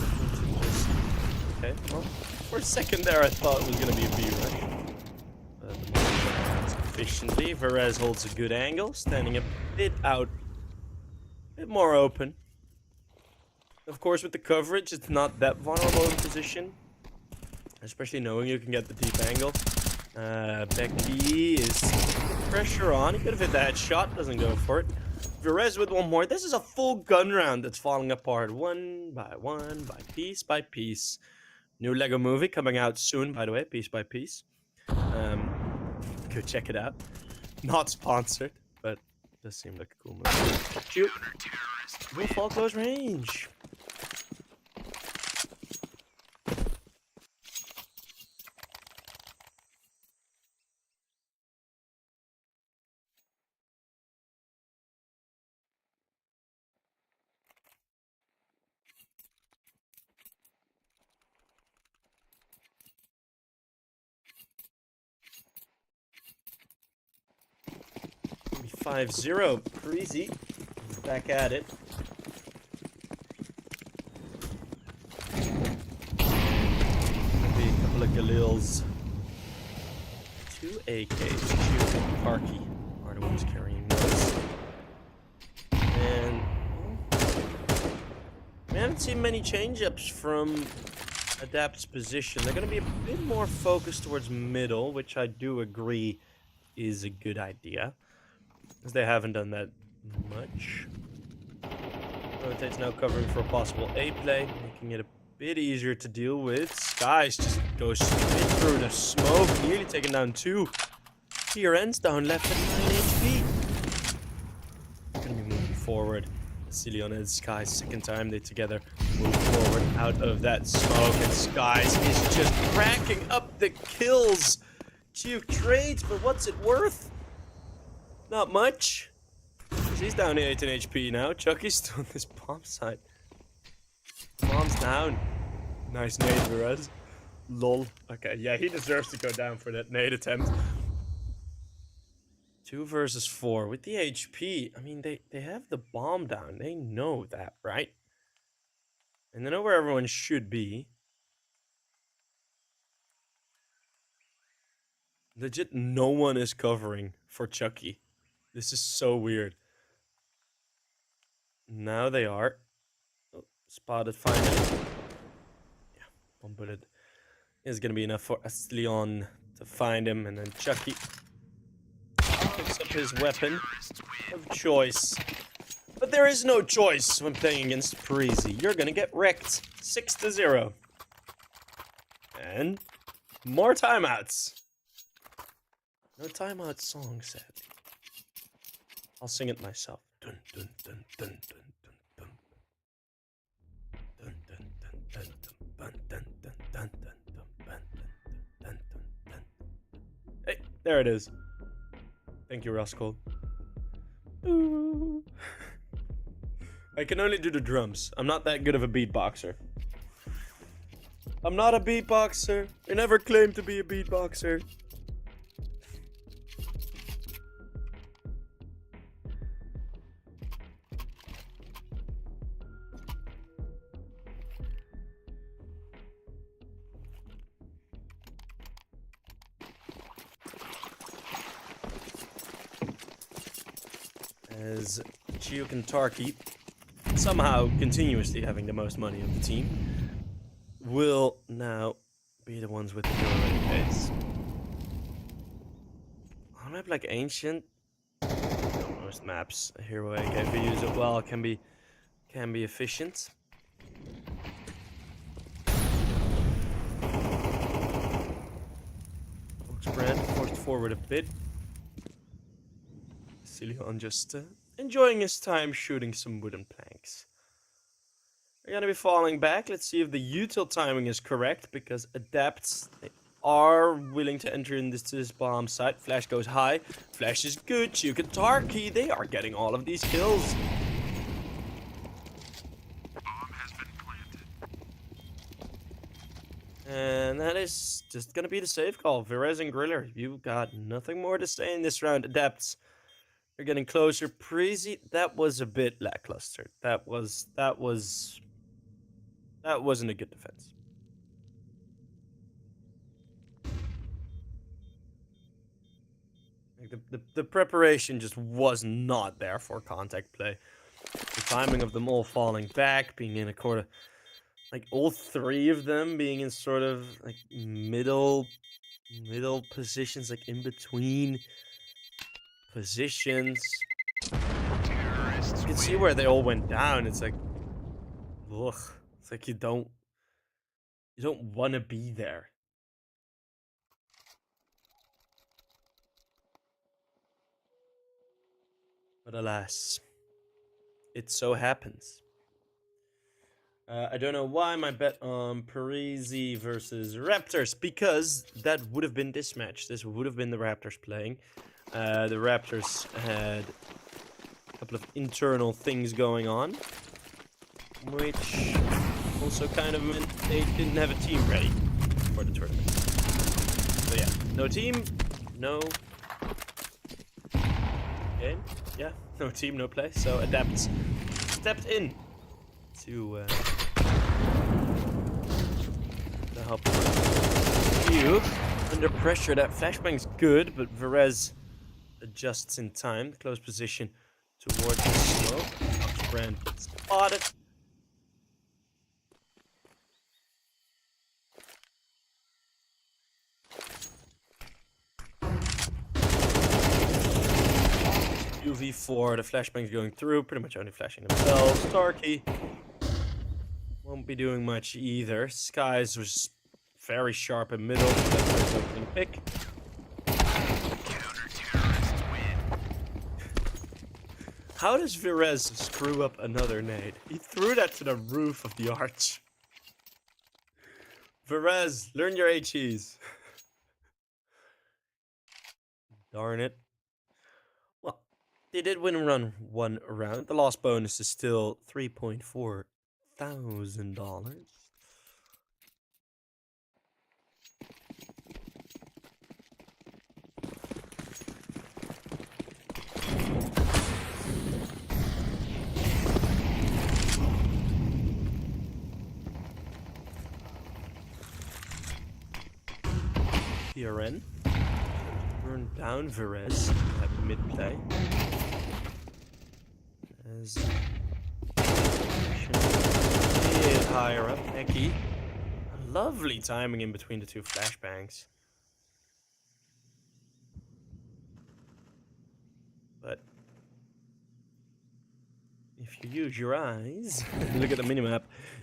okay, well, for a second there I thought it was going to be a B-rush. But efficiently, Verez holds a good angle, standing a bit out, a bit more open. Of course, with the coverage, it's not that vulnerable in position, especially knowing you can get the deep angle. Becky is pressure on. He could have hit that shot, doesn't go for it. Verez with one more. This is a full gun round that's falling apart one by one, by piece. New Lego movie coming out soon, by the way, piece by piece. Go check it out. Not sponsored, but does seem like a cool movie. Shoot. Will fall close range. Maybe 5-0. Preasy back at it. Maybe a couple of Galils. 2 AKs. 2 Parky are the ones carrying those. And we haven't seen many change-ups from Adept's position. They're going to be a bit more focused towards middle, which I do agree is a good idea, as they haven't done that much. Rotate's now covering for a possible A play, making it a bit easier to deal with. Skies just goes straight through the smoke, nearly taking down 2. Here ends down left at 9 HP. Gonna be moving forward. Asilion and Skies, second time they together move forward out of that smoke, and Skies is just racking up the kills. Duke trades, but what's it worth? Not much. He's down to 18 HP now. Chucky's still on this bomb site. Bomb's down. Nice nade, Verez. Lol. Okay, yeah, he deserves to go down for that nade attempt. 2 versus 4 with the HP. I mean, they have the bomb down. They know that, right? And they know where everyone should be. Legit, no one is covering for Chucky. This is so weird. Now they are. Oh, spotted finally. Yeah, 1 bullet is gonna be enough for Asleon to find him, and then Chucky picks up his weapon of choice. But there is no choice when playing against Preasy. You're gonna get wrecked. 6-0. And more timeouts. No timeout song, sadly. I'll sing it myself. Dun dun dun dun dun dun dun. Dun dun dun dun dun dun dun dun dun dun dun dun. Hey, there it is. Thank you, Rascal. I can only do the drums. I'm not that good of a beatboxer. I'm not a beatboxer. I never claimed to be a beatboxer. As Chiuk and Tarky, somehow continuously having the most money of the team, will now be the ones with the already pace. On a map like Ancient, most maps here where if you use it well can be efficient. Brand forced forward a bit. Leon just enjoying his time shooting some wooden planks. They're gonna be falling back. Let's see if the util timing is correct, because ADEPTS, they are willing to enter into this bomb site. Flash goes high. Flash is good. Chiuk and Tarky, they are getting all of these kills. Bomb has been planted. And that is just gonna be the safe call. Virez and Griller, you got nothing more to say in this round. ADEPTS, they're getting closer. Preasy, that was a bit lackluster. That wasn't a good defense. Like the preparation just was not there for contact play. The timing of them all falling back, being in a quarter, like all 3 of them being in sort of like middle positions, like in between positions. Terrorists You can see where they all went down. It's like, ugh. It's like you don't want to be there. But alas, it so happens. I don't know why my bet on Preasy versus Raptors, because that would have been this match. This would have been the Raptors playing. The Raptors had a couple of internal things going on, which also kind of meant they didn't have a team ready for the tournament. So yeah, no team, no game. Yeah, no team, no play. So ADEPTS stepped in to help you. Under pressure, that flashbang's good, but Virez adjusts in time. Close position towards the smoke. Brand spotted. UV4, the flashbang's going through, pretty much only flashing themselves. Starkey won't be doing much either. Skies was very sharp in middle. That's his opening pick. Counter-terrorists win. How does Virez screw up another nade? He threw that to the roof of the arch. Virez, learn your HEs. Darn it. Well, they did win one round. The lost bonus is still $3,400. PRN. Burn down Verez at mid-play. As bit higher up, Becky. Lovely timing in between the two flashbangs. But if you use your eyes and look at the minimap,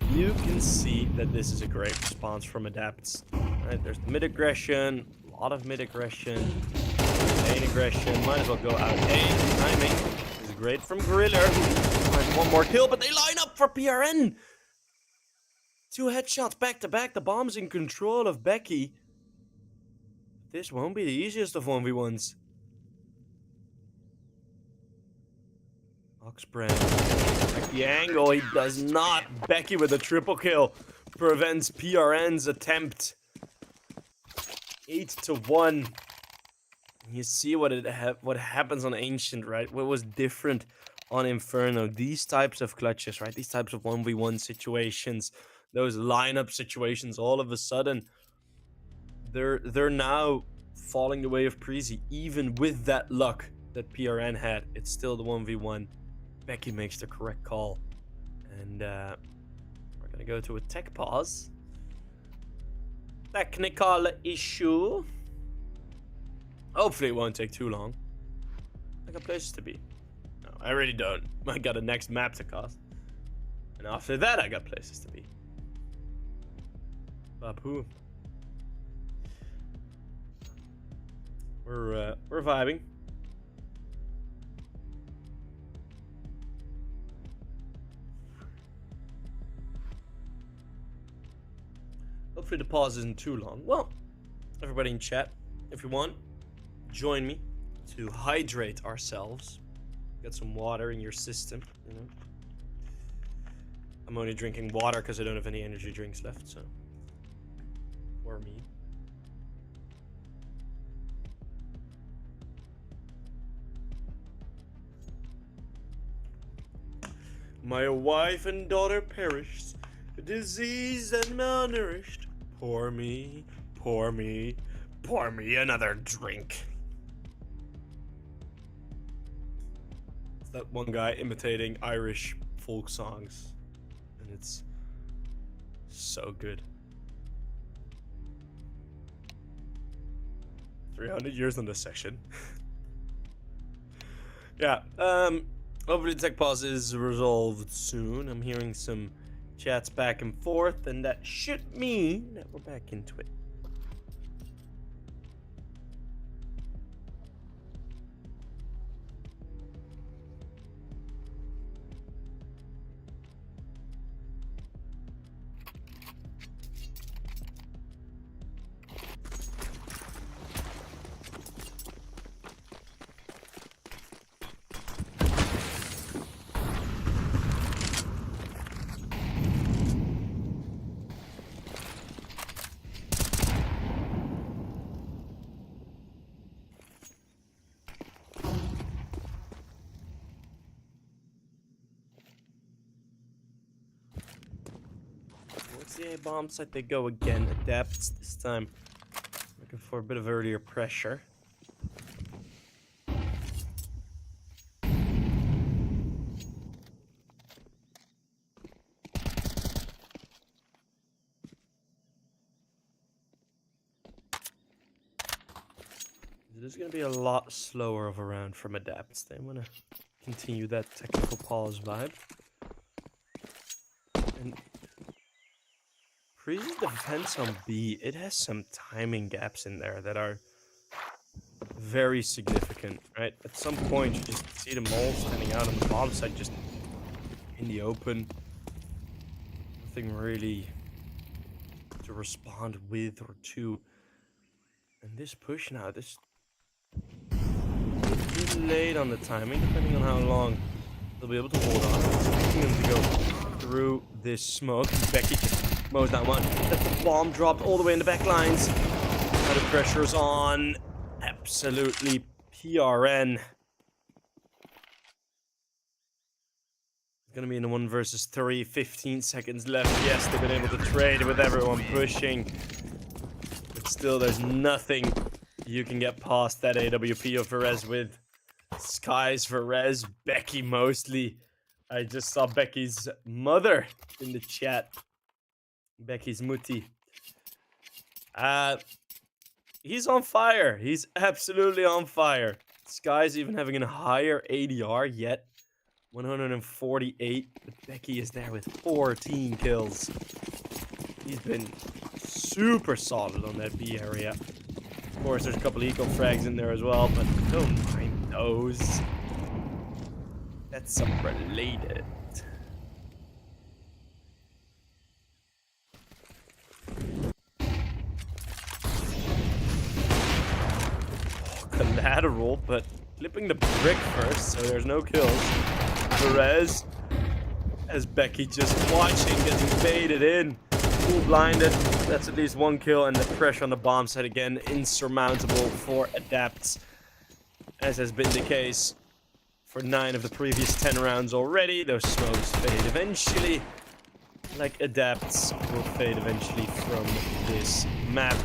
you can see that this is a great response from ADEPTS. Right, there's the mid-aggression, a lot of mid-aggression, main aggression, might as well go out. Timing is great from Griller. Finds one more kill, but they line up for PRN. 2 headshots back-to-back, the bomb's in control of Becky. This won't be the easiest of 1v1s. Oxbrand, like the angle, he does not. Becky with a triple kill prevents PRN's attempt. 8-1. You see what happens on Ancient, right? What was different on Inferno? These types of clutches, right? These types of 1v1 situations, those lineup situations, all of a sudden, they're now falling the way of Preasy. Even with that luck that PRN had, it's still the 1v1. Becky makes the correct call. And we're gonna go to a tech pause. Technical issue. Hopefully it won't take too long. I got places to be. No, I really don't. I got a next map to cast. And after that I got places to be. Babu. We're vibing. Hopefully the pause isn't too long. Well, everybody in chat, if you want, join me to hydrate ourselves. Get some water in your system, you know. I'm only drinking water because I don't have any energy drinks left, so. Or me. My wife and daughter perished, diseased and malnourished. Pour me, pour me, pour me another drink. It's that one guy imitating Irish folk songs, and it's so good. 300 years on this session. Yeah, hopefully the tech pause is resolved soon. I'm hearing some chats back and forth, and that should mean that we're back into it. What's the A-bomb site they go again? ADEPTS this time. Looking for a bit of earlier pressure. It is going to be a lot slower of a round from ADEPTS. They want to continue that technical pause vibe. And Preasy's defense on B, it has some timing gaps in there that are very significant, right? At some point, you just see them all standing out on the bomb site, just in the open. Nothing really to respond with or to. And this push now, this is late on the timing, depending on how long they'll be able to hold on. Expecting them to go through this smoke. Becky just mows that one. That's the bomb dropped all the way in the back lines. Now the pressure's on. Absolutely PRN. It's gonna be in the 1 versus 3. 15 seconds left. Yes, they've been able to trade with everyone pushing. But still, there's nothing you can get past that AWP of Varese with. Skies Varese, Becky mostly. I just saw Becky's mother in the chat. Becky's mutti. He's on fire. He's absolutely on fire. Sky's even having a higher ADR yet. 148. But Becky is there with 14 kills. He's been super solid on that B area. Of course, there's a couple eco frags in there as well, but don't mind those. That's unrelated. Collateral, but flipping the brick first, so there's no kills. Perez, as Becky just watching, getting baited in. Full blinded. That's at least one kill, and the pressure on the bomb site again, insurmountable for ADEPTS, as has been the case for 9 of the previous 10 rounds already. Those smokes fade eventually, like ADEPTS will fade eventually from this map.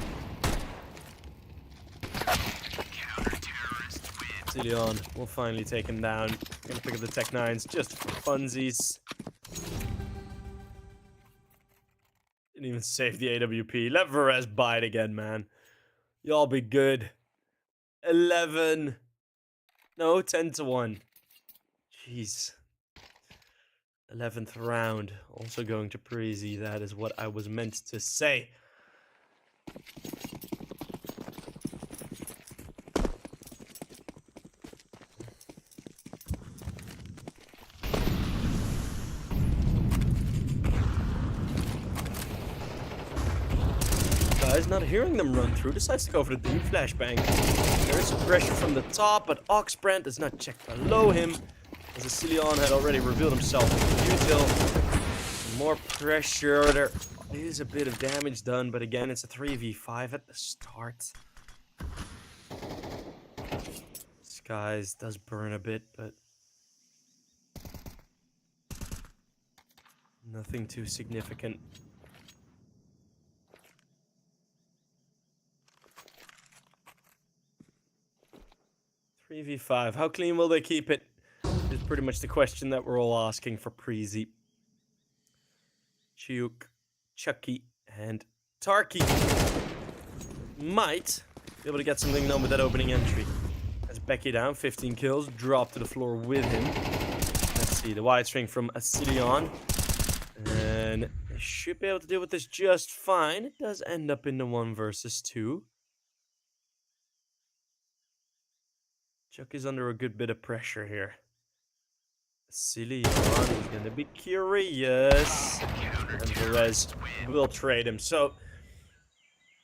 Leon will finally take him down. Gonna pick up the Tech 9s just for funsies. Didn't even save the AWP. Let Varese bite again, man. Y'all be good. 11. No, 10-1. Jeez. 11th round. Also going to Preasy. That is what I was meant to say. Guys, not hearing them run through, decides to go for the deep flashbang. There is some pressure from the top, but Oxbrand does not check below him, as Asilion had already revealed himself as util. More pressure. There is a bit of damage done, but again, it's a 3v5 at the start. Skies does burn a bit, but nothing too significant. 3v5. How clean will they keep it? Is pretty much the question that we're all asking for Preasy. Chiuk, Chucky, and Tarky might be able to get something done with that opening entry. As Becky down, 15 kills, drop to the floor with him. Let's see, the wide string from Asilion. And they should be able to deal with this just fine. It does end up in the 1 versus 2. Chuck is under a good bit of pressure here. Asilion is going to be curious. And Perez will trade him. So,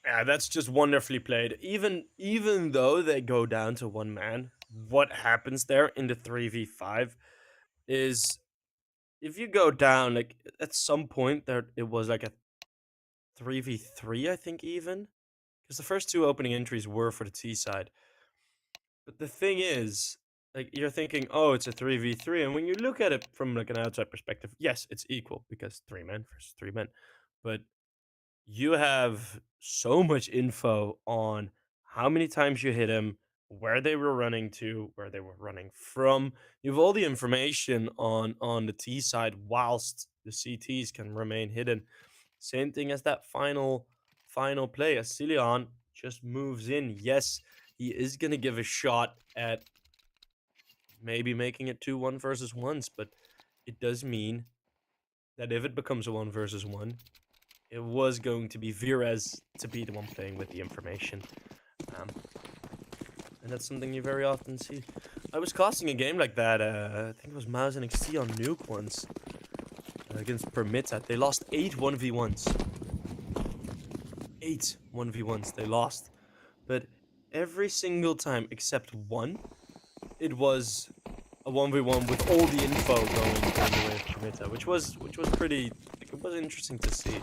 yeah, that's just wonderfully played. Even though they go down to 1 man, what happens there in the 3v5 is if you go down, like, at some point there it was like a 3v3, I think, even. Because the first 2 opening entries were for the T side. But the thing is, like, you're thinking, oh, it's a 3v3, and when you look at it from, like, an outside perspective, yes, it's equal, because 3 men versus 3 men. But you have so much info on how many times you hit him, where they were running to, where they were running from. You have all the information on the T side, whilst the CTs can remain hidden. Same thing as that final play. Asilion just moves in. Yes, he is going to give a shot at maybe making it 2 1 versus 1s, but it does mean that if it becomes a 1 versus 1, it was going to be Virez to be the one playing with the information. And that's something you very often see. I was casting a game like that, I think it was Mouse and XT on Nuke once, against Permita. They lost 8 1v1s. 8 1v1s they lost. But every single time except 1, it was a 1v1 with all the info going the way of Permita, which was pretty, like, it was interesting to see.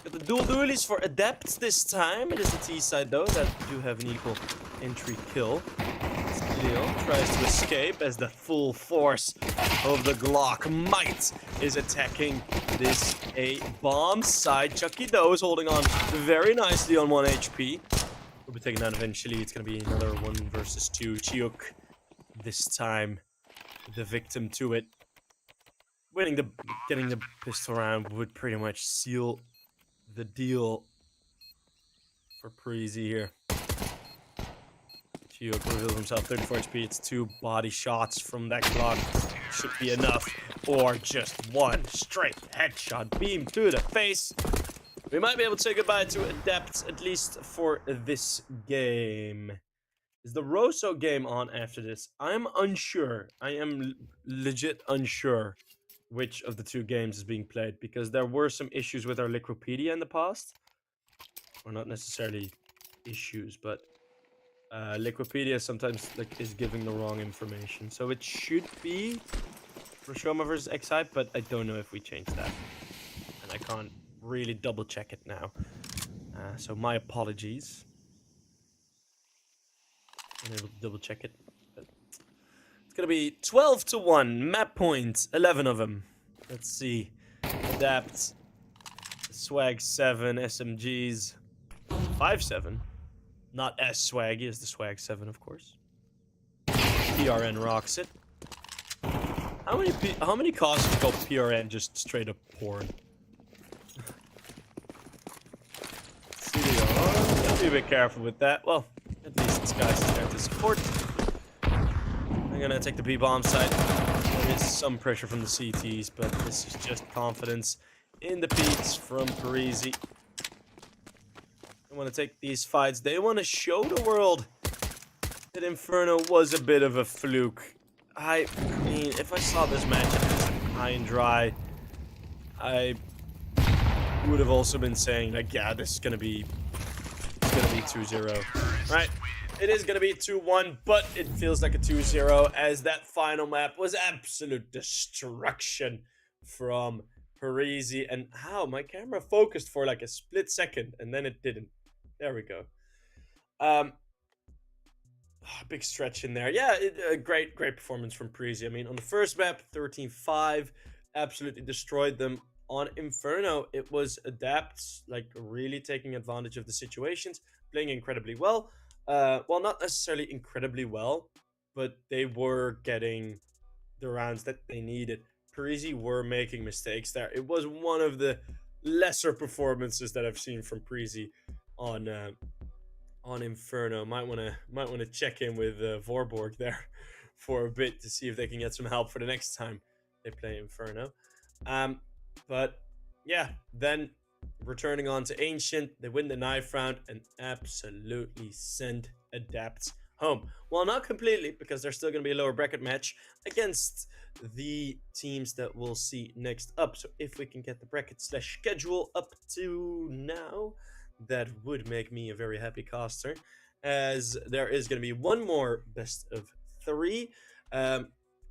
Got the dual dualies for ADEPTS this time. It is the T side though that do have an equal entry kill. Leo tries to escape as the full force of the Glock might is attacking this A-bomb side. Chucky, though, is holding on very nicely on 1 HP. Will be taken down eventually. It's going to be another 1 versus 2. Chiuk, this time, the victim to it. Getting the pistol round would pretty much seal the deal for Preasy here. Chiuk reveals himself 34 HP. It's 2 body shots from that Glock. Should be enough. Or just 1 straight headshot beam to the face. We might be able to say goodbye to ADEPTS, at least for this game. Is the Rosso game on after this? I'm unsure. I am legit unsure which of the 2 games is being played, because there were some issues with our Liquipedia in the past. Or not necessarily issues, but Liquipedia sometimes is giving the wrong information. So it should be Rashoma versus X-Hype, but I don't know if we change that. And I can't really double check it now. So my apologies. I'm able to double check it. But it's gonna be 12-1. Map points, 11 of them. Let's see. Adapts. Swag 7, SMGs 5-7. Not as swaggy as the Swag 7, of course. PRN rocks it. How many costs would call PRN just straight up porn? I'll be a bit careful with that. Well, at least this guy's there to support. I'm gonna take the B-bomb site. There is some pressure from the CTs, but this is just confidence in the peaks from Preasy. They want to take these fights. They want to show the world that Inferno was a bit of a fluke. I mean, if I saw this matchup high and dry, I would have also been saying, like, yeah, this is gonna be 2-0. Right? It is gonna be 2-1, but it feels like a 2-0 as that final map was absolute destruction from Preasy. And how my camera focused for like a split second and then it didn't. There we go. Big stretch in there. Yeah, great performance from Preasy. I mean, on the first map, 13-5, absolutely destroyed them. On Inferno, it was ADEPTS, like, really taking advantage of the situations, playing incredibly well. Well, not necessarily incredibly well, but they were getting the rounds that they needed. Preasy were making mistakes there. It was one of the lesser performances that I've seen from Preasy on Inferno. Might wanna check in with Vorborg there for a bit to see if they can get some help for the next time they play Inferno. But yeah, then returning on to Ancient, they win the knife round and absolutely send ADEPTS home. Well, not completely, because there's still going to be a lower bracket match against the teams that we'll see next up. So if we can get the bracket/schedule up to now, that would make me a very happy caster, as there is going to be one more best of 3.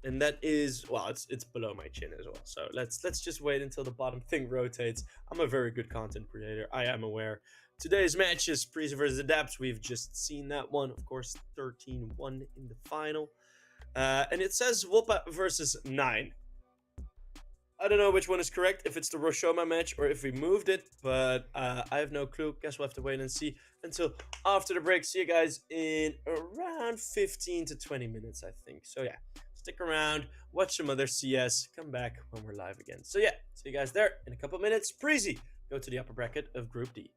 And that is, well, it's below my chin as well. So let's just wait until the bottom thing rotates. I'm a very good content creator, I am aware. Today's match is Preasy versus ADEPTS. We've just seen that one, of course, 13-1 in the final. And it says WOPA versus 9. I don't know which one is correct, if it's the Roshoma match or if we moved it, but I have no clue. Guess we'll have to wait and see until after the break. See you guys in around 15 to 20 minutes, I think. So yeah, stick around, watch some other CS, come back when we're live again. So yeah, see you guys there in a couple minutes. Preasy, go to the upper bracket of Group D.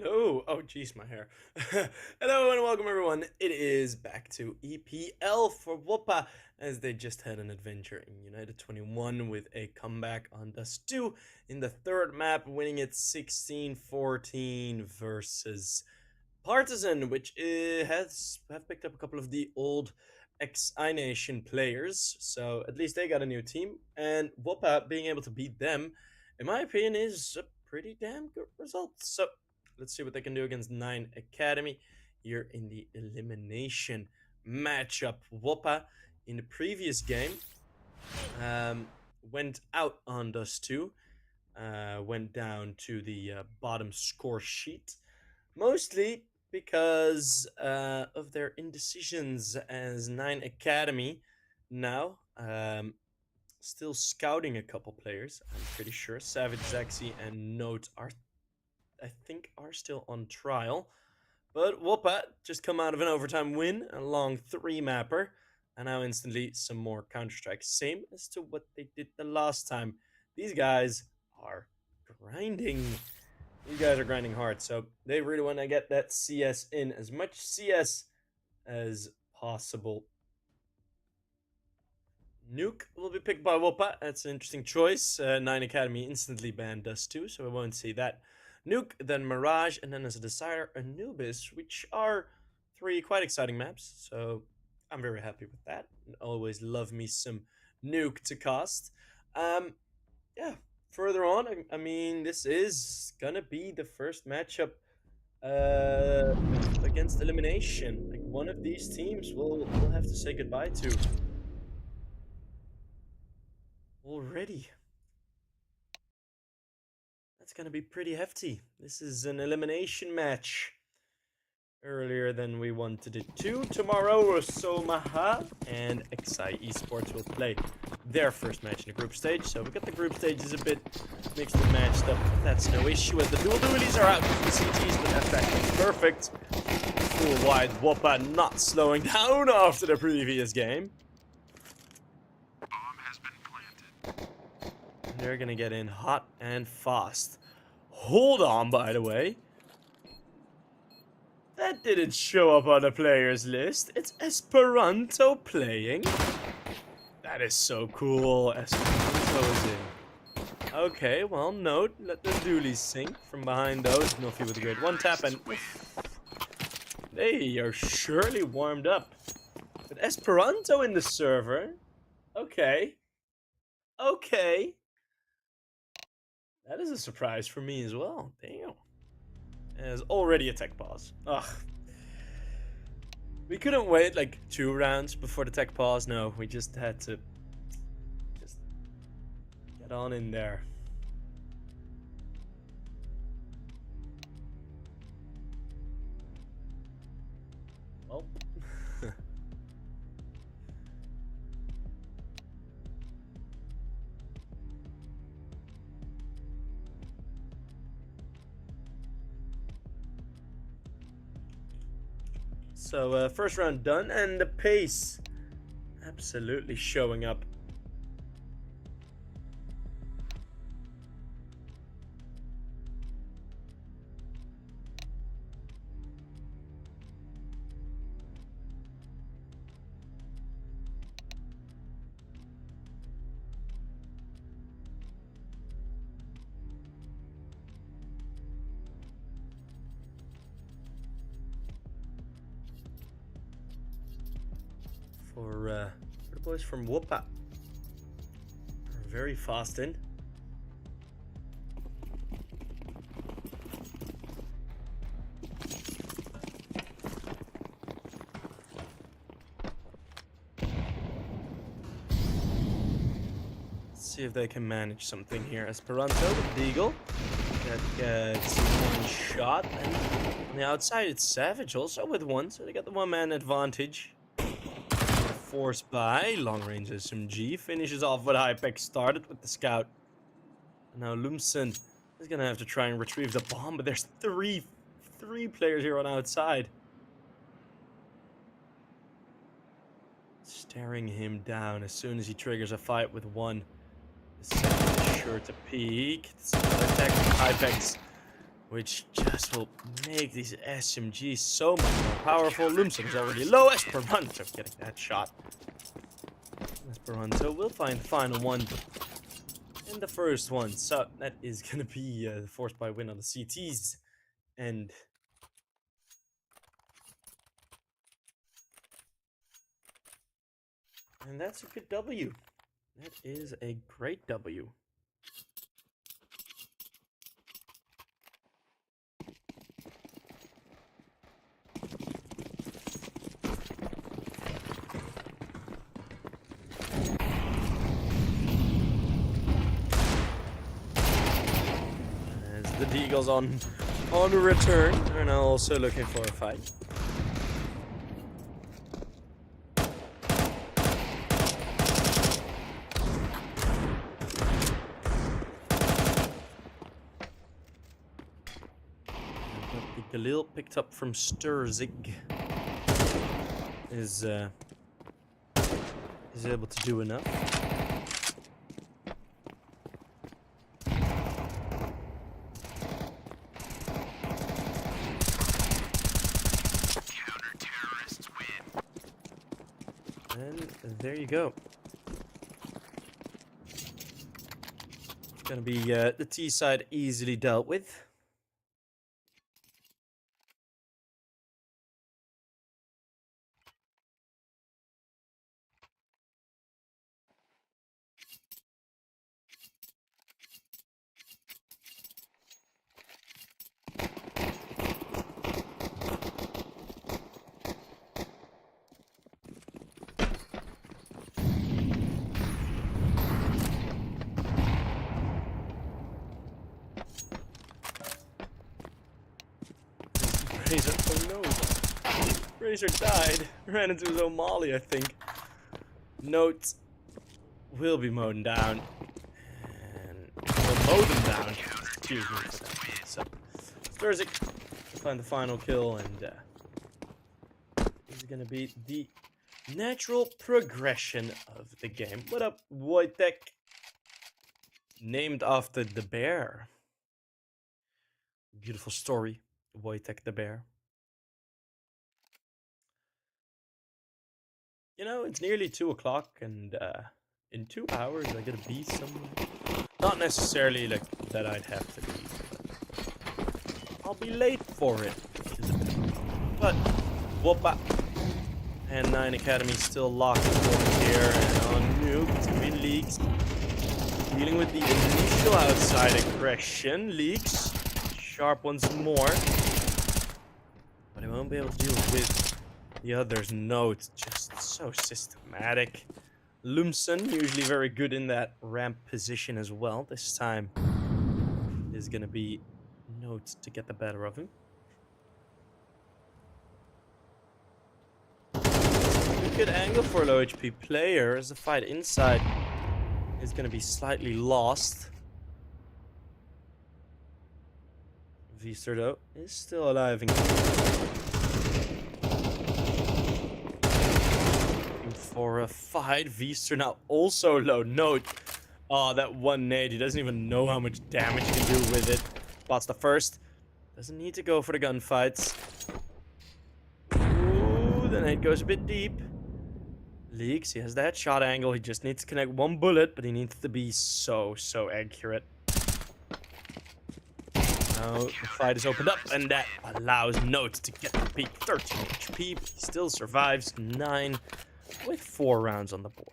Hello. Oh, jeez, my hair. Hello and welcome, everyone. It is back to EPL for WOPA as they just had an adventure in United 21 with a comeback on Dust 2 in the third map, winning it 16-14 versus Partizan, which have picked up a couple of the old ex-I-Nation players, so at least they got a new team. And WOPA being able to beat them, in my opinion, is a pretty damn good result. So let's see what they can do against 9 Academy here in the elimination matchup. WOPA in the previous game went out on Dust 2, went down to the bottom score sheet, mostly because of their indecisions, as 9 Academy now still scouting a couple players. I'm pretty sure Savage, Zaxi, and Note are, I think, are still on trial. But WOPA just come out of an overtime win, a long 3-mapper, and now instantly some more Counter-Strike. Same as to what they did the last time. These guys are grinding. These guys are grinding hard, so they really want to get that CS in, as much CS as possible. Nuke will be picked by WOPA. That's an interesting choice. 9 Academy instantly banned Dust 2, so we won't see that. Nuke, then Mirage, and then as a decider, Anubis, which are 3 quite exciting maps, so I'm very happy with that. Always love me some Nuke to cast. Yeah, further on, I mean, this is gonna be the first matchup against elimination. Like, one of these teams we'll have to say goodbye to already. That's gonna be pretty hefty. This is an elimination match. Earlier than we wanted it to. Tomorrow, Rosomaha and XI Esports will play their first match in the group stage. So we got the group stages a bit mixed and matched up. That's no issue, as the dual dualies are out. The CTs, but that back is perfect. Full wide WOPA not slowing down after the previous game. Bomb has been planted. And they're gonna get in hot and fast. Hold on, by the way. That didn't show up on the players list. It's Esperanto playing. That is so cool. Esperanto is in. Okay, well, Note, let the dualies sink from behind those. Nuffy with a great one tap, and they are surely warmed up. But Esperanto in the server? Okay. Okay. That is a surprise for me as well. Damn. There's already a tech pause. Ugh. We couldn't wait like 2 rounds before the tech pause. No, we just had to just get on in there. Well. So, first round done, and the pace absolutely showing up. For the boys from WOPA. Very fast in. Let's see if they can manage something here. Esperanto with Deagle. That gets 1 shot. And on the outside, it's Savage also with 1. So they got the 1-man advantage. Forced by long range SMG, finishes off what Hypex started with the scout. And now Lumsen is gonna have to try and retrieve the bomb, but there's three players here on outside, staring him down. As soon as he triggers a fight with 1, the second is sure to peek. It's another attack from Hypex which just will make these SMGs so much more powerful. Lumsen is already low. Esperanto getting that shot. Esperanto will find the final one and the first one. So that is going to be the forced by win on the CTs. And that's a good W. That is a great W. As the Deagle's on return, they're now also looking for a fight. Galil picked up from Sturzig is able to do enough. Counter-terrorists win. And there you go. It's gonna be the T side easily dealt with. Razor, oh no. Razor died. Ran into his own molly, I think. Note will be mowed down. And we'll mow them down. Excuse me. So Sturzik will find the final kill, and this is gonna be the natural progression of the game. What up, Wojtek? Named after the bear. Beautiful story. Wojtek the bear. You know, it's nearly 2 o'clock, and in 2 hours I gotta be somewhere. Not necessarily like that I'd have to be, but I'll be late for it. But WOPA and 9 Academy still locked over here, and on Nuke, it's gonna be Leaks. Dealing with the initial outside aggression. Leaks. Sharp once more. But I won't be able to deal with the others. Note, just so systematic. Lumsen, usually very good in that ramp position as well. This time is going to be Note to get the better of him. A good angle for a low HP player as the fight inside is going to be slightly lost. Vister, though, is still alive and looking for a fight. Vister now also low. Note. Oh, that 180. He doesn't even know how much damage he can do with it. Spots the first. Doesn't need to go for the gunfights. Ooh, the nade goes a bit deep. Leaks. He has that shot angle. He just needs to connect one bullet, but he needs to be so accurate. Now the fight is opened up, and that allows Note to get the peak. 13 HP, but he still survives 9 with 4 rounds on the board.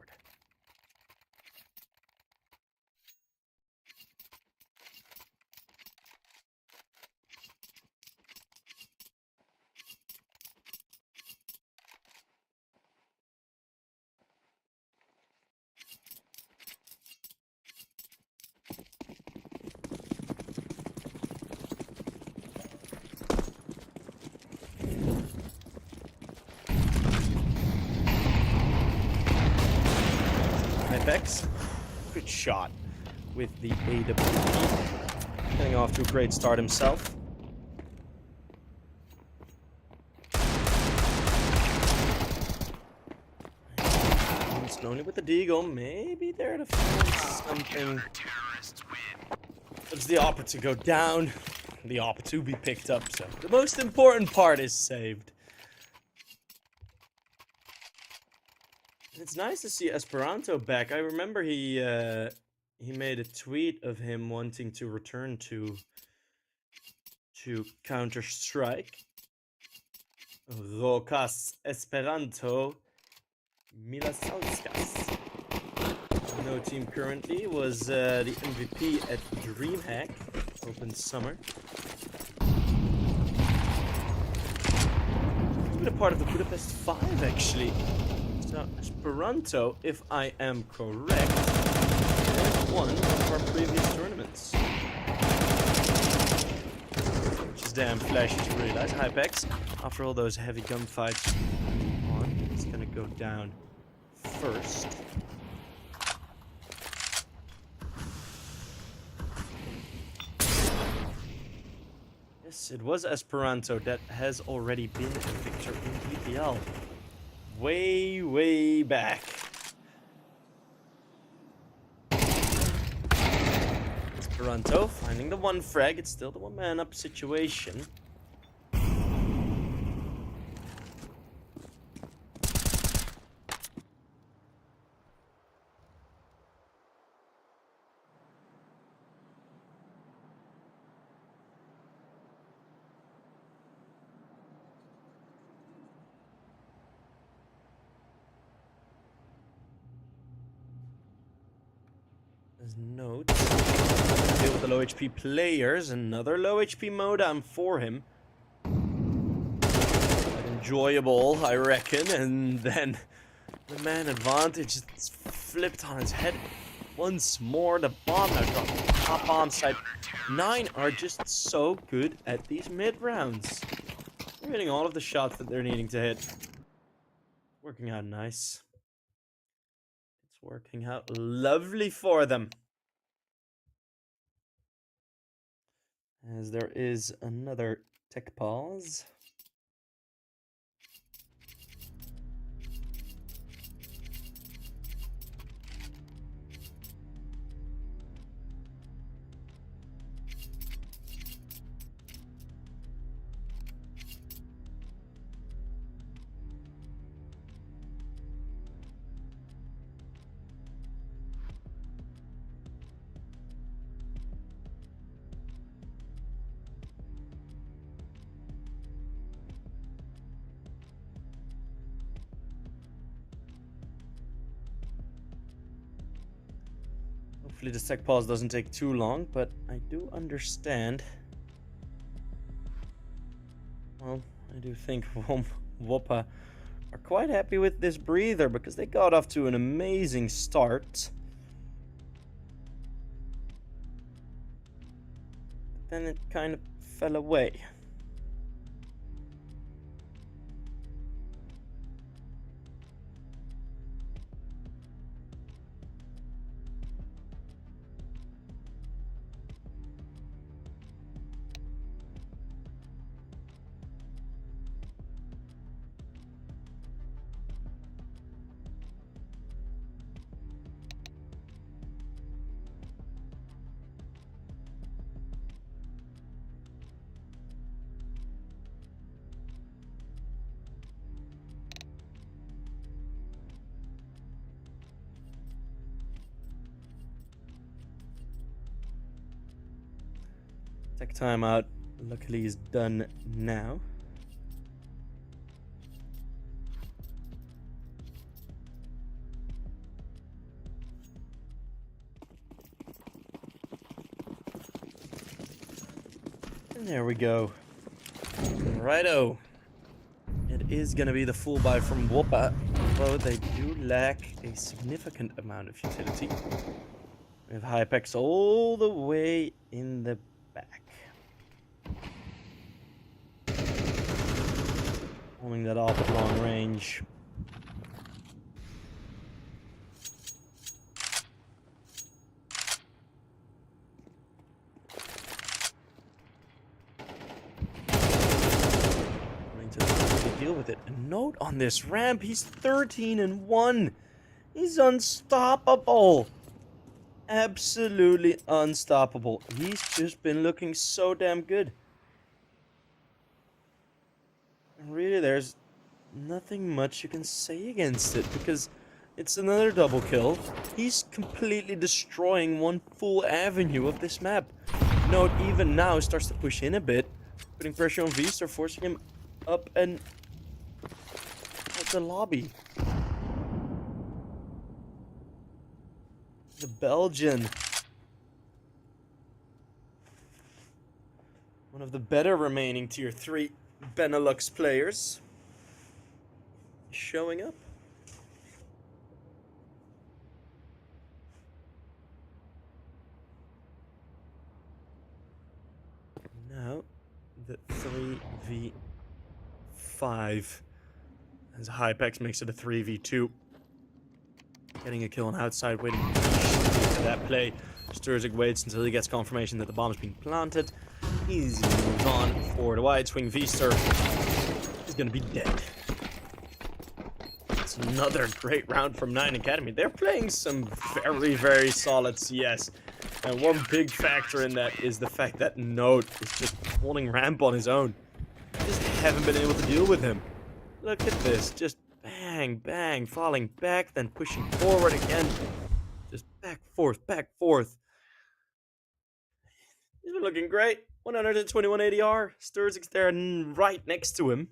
FX, good shot with the ADEPTS. Getting off to a great start himself. Slowly with the Deagle, maybe there to find something. There's the opera to go down. the AWP to be picked up, so the most important part is saved. It's nice to see Esperanto back. I remember he made a tweet of him wanting to return to Counter-Strike. Rokas Esperanto Milasauskas. No team currently, was the MVP at DreamHack Open Summer. He's been a part of the Budapest 5 actually. So Esperanto, if I am correct, has won one of our previous tournaments. Which is damn flashy to realize. Hypex, after all those heavy gunfights on, it's gonna go down first. Yes, it was Esperanto that has already been a victor in EPL. Way back. Esperanto finding the one frag. It's still the one man up situation. There's note. Deal with the low HP players. Another low HP modem for him. Quite enjoyable, I reckon. And then the man advantage is flipped on his head once more. The bomb has got top bomb side. 9 are just so good at these mid rounds. They're hitting all of the shots that they're needing to hit. Working out nice. Working out lovely for them. As there is another tech pause. Hopefully the tech pause doesn't take too long, but I do understand. Well, I do think WOPA are quite happy with this breather because they got off to an amazing start. But then it kind of fell away. Tech timeout, luckily, is done now. And there we go. Righto. It is going to be the full buy from WOPA, although they do lack a significant amount of utility. We have Hypex all the way in the back. Holding that off at long range. Going to deal with it. A note on this ramp. He's 13-1. He's unstoppable. absolutely unstoppable. He's just been looking so damn good. Really, there's nothing much you can say against it, because it's another double kill. He's completely destroying one full avenue of this map. Note even now starts to push in a bit, putting pressure on Vstar, forcing him up and out the lobby. The Belgian, one of the better remaining tier 3 Benelux players, showing up. Now, the 3v5. As Hypex makes it a 3v2. Getting a kill on outside, waiting for that play. Sturzik waits until he gets confirmation that the bomb is being planted. Easy moves on for the wide swing. Vstar is going to be dead. It's another great round from 9 Academy. They're playing some very, very solid CS. And one big factor in that is the fact that Note is just holding ramp on his own. Just haven't been able to deal with him. Look at this. Just bang, bang, falling back, then pushing forward again. Just back, forth, back, forth. He's been looking great. 121 ADR. Sturzik's there right next to him.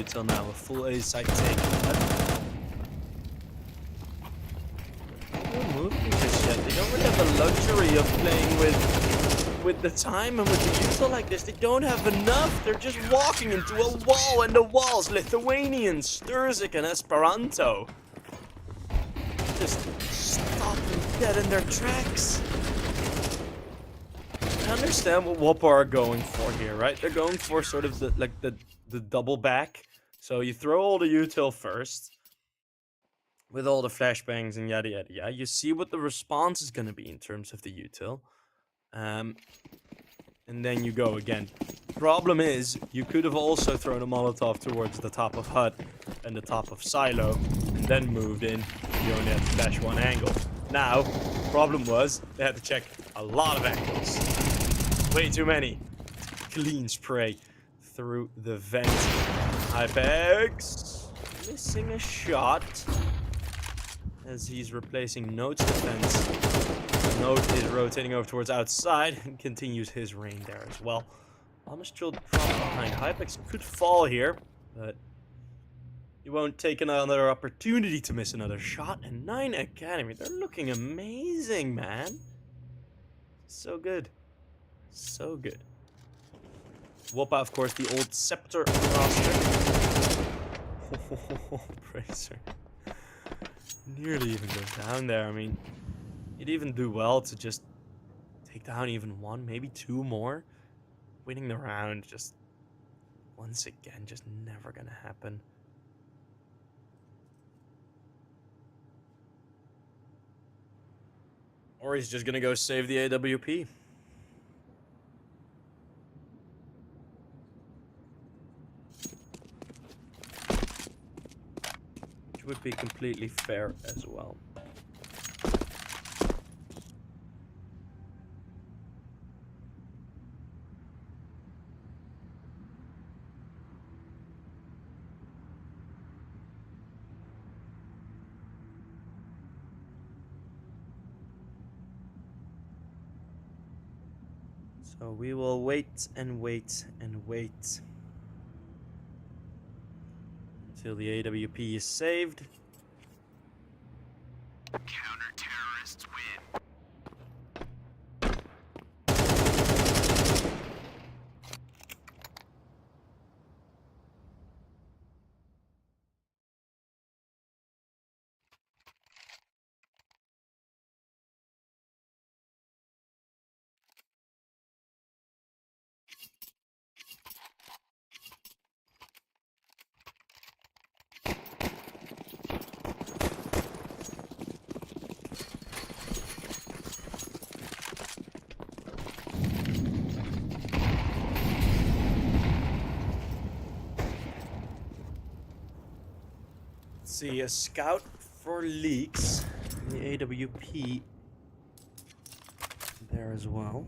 Till now, a full A site take. They're moving just yet. They don't really have the luxury of playing with the time and with the user like this. They don't have enough. They're just walking into a wall, and the wall's Lithuanians, Sturzik and Esperanto. Just stop them dead in their tracks. I understand what WOPA are going for here, right? They're going for sort of the double back. So you throw all the util first, with all the flashbangs and yada yada yada. You see what the response is going to be in terms of the util. And then you go again. Problem is, you could have also thrown a Molotov towards the top of hut and the top of silo, and then moved in. You only had to flash one angle. Now, problem was, they had to check a lot of angles. Way too many. Clean spray through the vent. Hypex missing a shot as he's replacing Note's defense. Note is rotating over towards outside and continues his reign there as well. Almost drilled drop behind. Hypex could fall here, but he won't take another opportunity to miss another shot. And 9 Academy, they're looking amazing, man. So good. So good. WOPA, of course, the old Scepter roster. Oh, Preasy. Nearly even goes down there. I mean, you'd even do well to just take down even one, maybe two more. Winning the round, just once again, just never gonna happen. Or he's just gonna go save the AWP. Which would be completely fair as well. So we will wait and wait and wait until the AWP is saved. Counter-terrorists win. see, a scout for leaks. The AWP there as well.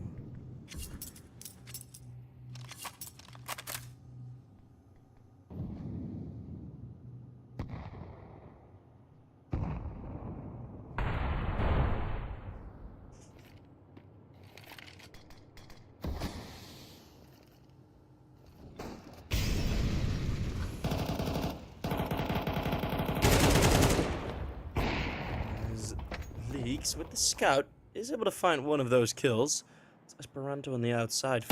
Leaks with the scout is able to find one of those kills. It's Esperanto on the outside.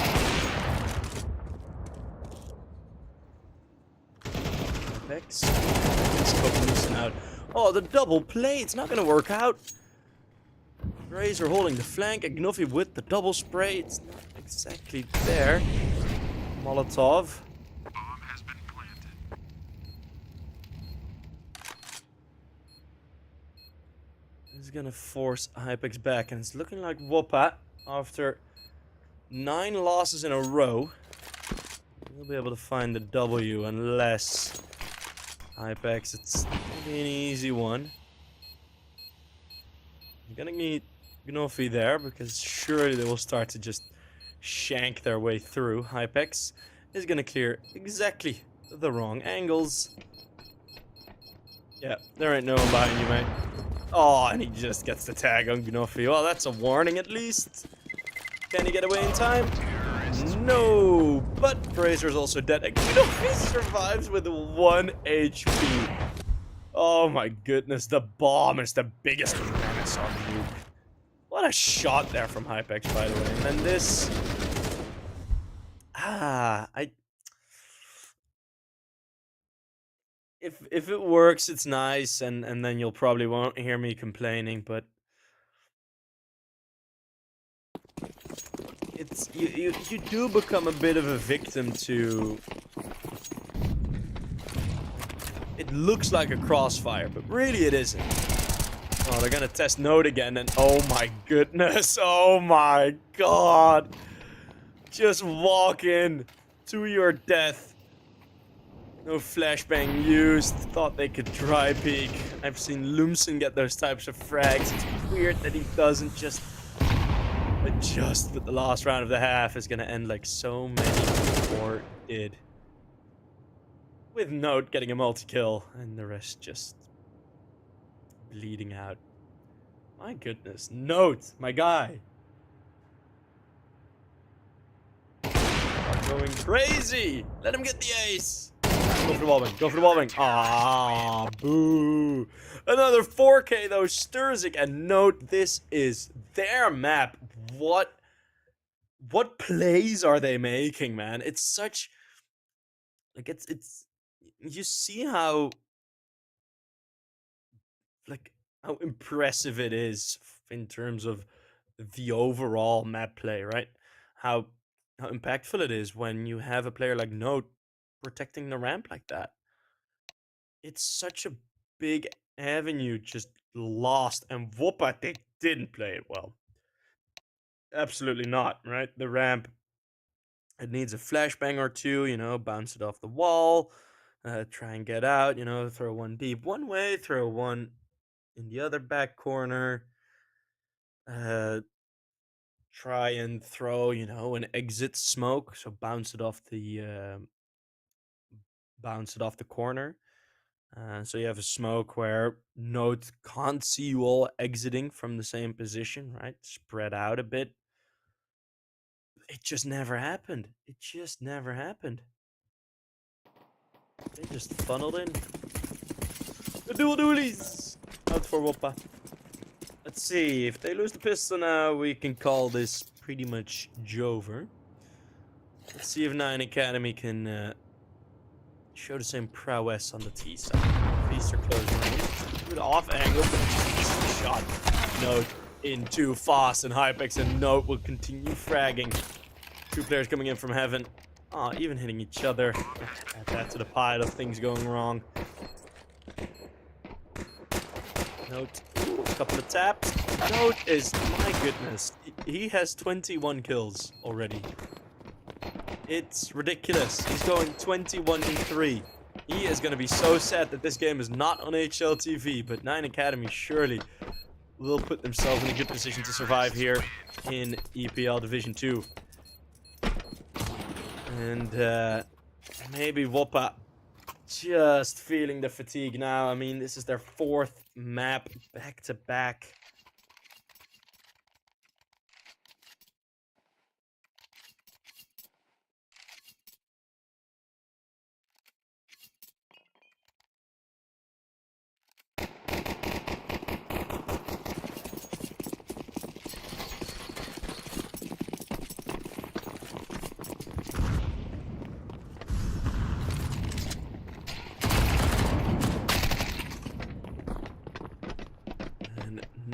Apex. Out. Oh, the double play. It's not going to work out. Razor holding the flank. Ignofi with the double spray. It's not exactly there. Molotov. Bomb has been planted. This is going to force Hypex back. And it's looking like WOPA, after 9 losses in a row, we'll be able to find the W unless Hypex, it's gonna be an easy one. You're gonna need Gnofi there because surely they will start to just shank their way through. Hypex is gonna clear exactly the wrong angles. Yeah, there ain't no one behind you, mate. Oh, and he just gets the tag on Gnofi. Well, that's a warning at least. Can he get away in time? No, but Fraser's also dead. Gnofi survives with 1 HP. Oh my goodness, the bomb is the biggest menace on you. What a shot there from Hypex, by the way. And then this... If it works, it's nice, and then you'll probably won't hear me complaining, but... It's you do become a bit of a victim to... It looks like a crossfire, but really it isn't. Oh, they're gonna test node again, and oh my goodness, oh my god. Just walk in to your death. No flashbang used. Thought they could dry peek. I've seen Lumsen get those types of frags. It's weird that he doesn't just adjust, but the last round of the half is gonna end like so many before it did. With Note getting a multi-kill, and the rest just bleeding out. My goodness. Note, my guy. Going crazy. Let him get the ace. Go for the wall wing. Go for the wall wing. Ah, boo. Another 4K though. Sturzik, and Note, this is their map. What plays are they making, man? It's such... Like, it's... You see how... Like, how impressive it is in terms of the overall map play, right? How impactful it is when you have a player like Note protecting the ramp like that. It's such a big avenue just lost, and WOPA, they didn't play it well. Absolutely not, right? The ramp, it needs a flashbang or two, you know, bounce it off the wall, try and get out, you know, throw one deep one way, throw one in the other back corner, try and throw, you know, an exit smoke, so bounce it off the corner. So you have a smoke where Note can't see you all exiting from the same position, right? Spread out a bit. It just never happened. It just never happened. They just funneled in. The dualies out for WOPA. Let's see, if they lose the pistol now, we can call this pretty much Jover. Let's see if 9 Academy can show the same prowess on the T side. Feast are closing range. Good off angle, but shot. Note in too fast, and Hypex and Note will continue fragging. 2 players coming in from heaven. Ah, even hitting each other. Add that to the pile of things going wrong. Note, ooh, a couple of taps. Note is, my goodness, he has 21 kills already. It's ridiculous. He's going 21 in 3. He is going to be so sad that this game is not on HLTV, but 9 Academy surely will put themselves in a good position to survive here in EPL Division 2. And maybe WOPA just feeling the fatigue now. I mean, this is their 4th map back-to-back.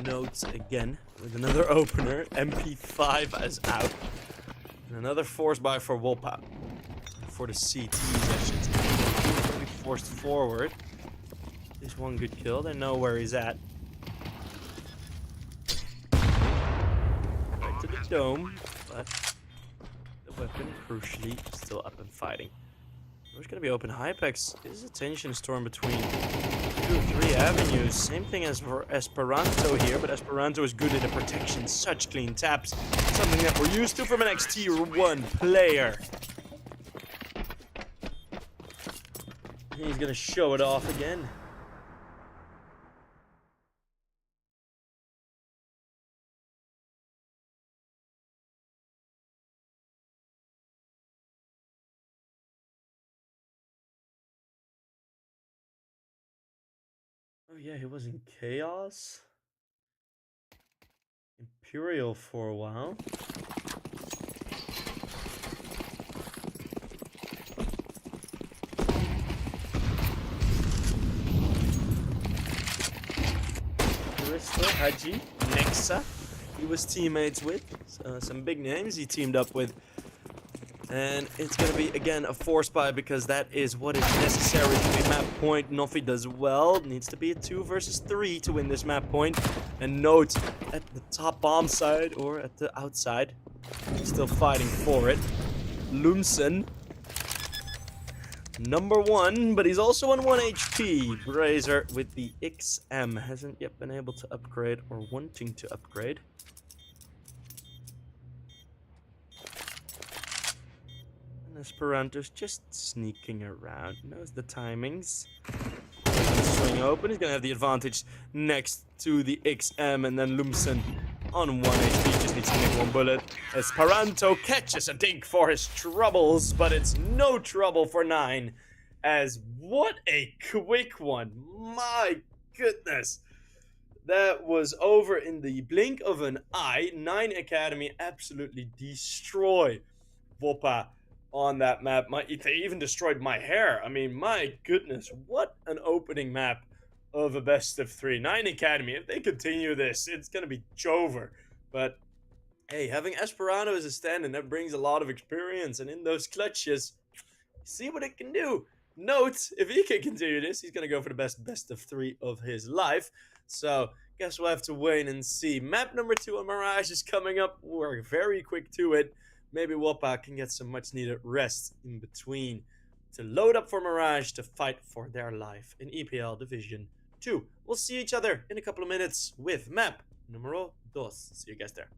Notes again with another opener. MP5 is out. And another force buy for WOPA. For the CT sessions. He's going to be forced forward. At least one good kill. They know where he's at. Back to the dome. But the weapon, crucially, still up and fighting. There's going to be open Hypex. This is a tension storm between 2 or 3 avenues. Same thing as for Esperanto here, but Esperanto is good at the protection. Such clean taps. Something that we're used to from an Tier 1 player. He's going to show it off again. Oh yeah, he was in Chaos. Imperial for a while. Crystal, Haji, Nexa, he was teammates with. Some big names he teamed up with. And it's going to be, again, a force buy because that is what is necessary to be map point. Nofi does well. Needs to be a 2 versus 3 to win this map point. And note, at the top bomb side, or at the outside, still fighting for it. Lumsen, number 1, but he's also on 1 HP. Brazer with the XM hasn't yet been able to upgrade or wanting to upgrade. Esperanto's just sneaking around. Knows the timings. He's gonna swing open. He's gonna have the advantage next to the XM, and then Lumsen on 1 HP just needs to make 1 bullet. Esperanto catches a dink for his troubles, but it's no trouble for 9. As what a quick one. My goodness. That was over in the blink of an eye. 9 Academy absolutely destroy WOPA on that map. They even destroyed my hair. I mean, my goodness, what an opening map of a best of 3. 9 Academy, if they continue this, it's going to be over. But, hey, having Esperanto as a stand-in, that brings a lot of experience. And in those clutches, see what it can do. Note, if he can continue this, he's going to go for the best of 3 of his life. So, guess we'll have to wait and see. Map number 2 on Mirage is coming up. We're very quick to it. Maybe WOPA can get some much-needed rest in between to load up for Mirage to fight for their life in EPL Division 2. We'll see each other in a couple of minutes with map numero 2. See you guys there.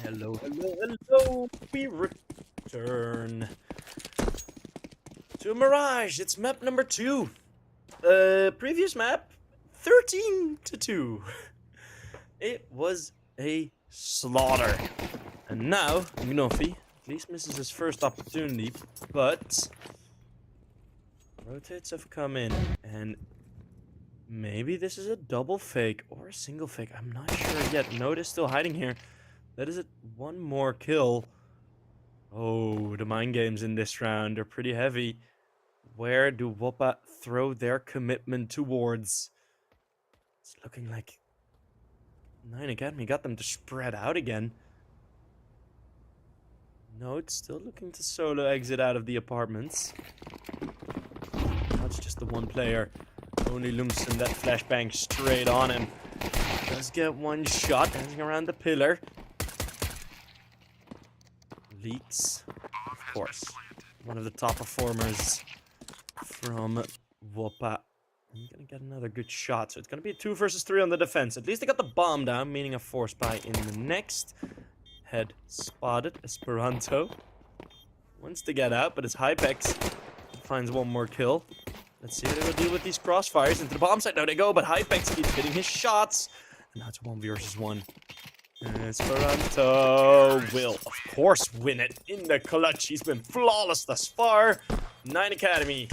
Hello, hello, hello. We return to Mirage. It's map number 2. Previous map, 13-2. It was a slaughter. And now, Gnofi at least misses his first opportunity, but rotates have come in, and maybe this is a double fake or a single fake. I'm not sure yet. Note is still hiding here. That is it. One more kill. Oh, the mind games in this round are pretty heavy. Where do WOPA throw their commitment towards? It's looking like 9 Academy got them to spread out again. No, it's still looking to solo exit out of the apartments. Now it's just the one player. Only Lumsen, that flashbang straight on him. Does get one shot, dancing around the pillar. Leaks, of course. One of the top performers from WOPA. I'm gonna get another good shot, so it's gonna be a 2 versus 3 on the defense. At least they got the bomb down, meaning a force buy in the next. Head spotted. Esperanto wants to get out, but it's Hypex finds one more kill. Let's see how they will deal with these crossfires into the bomb site. Now they go, but Hypex keeps hitting his shots. And now it's 1 versus 1. Esperanto will, of course, win it in the clutch. He's been flawless thus far. 9 Academy,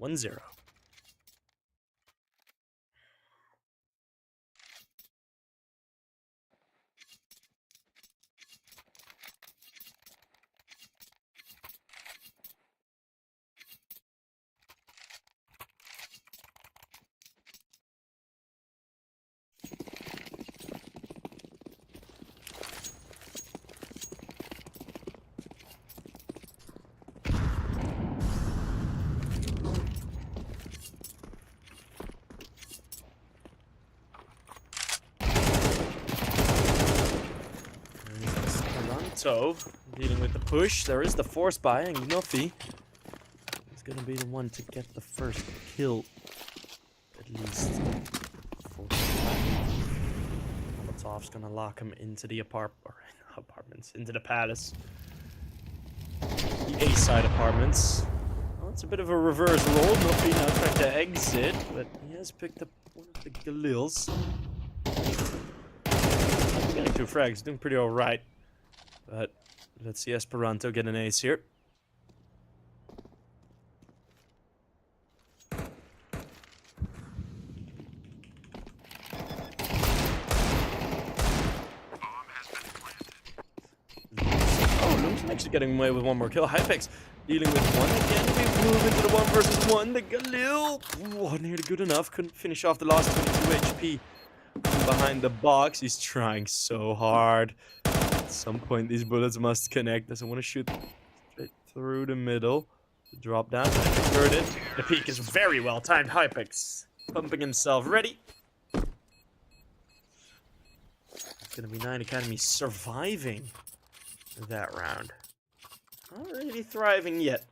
1-0. So, dealing with the push, there is the force buy, and Gnofi is gonna be the one to get the first kill. At least. Molotov's gonna lock him into the apartments, into the palace. The A-side apartments. Well, it's a bit of a reverse roll. Gnofi now trying to exit, but he has picked up one of the Galils. He's getting 2 frags, doing pretty alright. But let's see Esperanto get an ace here. Oh, Lumsen actually getting away with one more kill. Hypex dealing with one again. We move into the 1 versus 1. The Galil. Ooh, nearly good enough. Couldn't finish off the last 22 HP. Behind the box, he's trying so hard. At some point, these bullets must connect. Doesn't want to shoot straight through the middle. The drop down, heard it. The peak is very well timed. Hypex pumping himself ready. It's gonna be 9 Academy surviving that round. Not really thriving yet.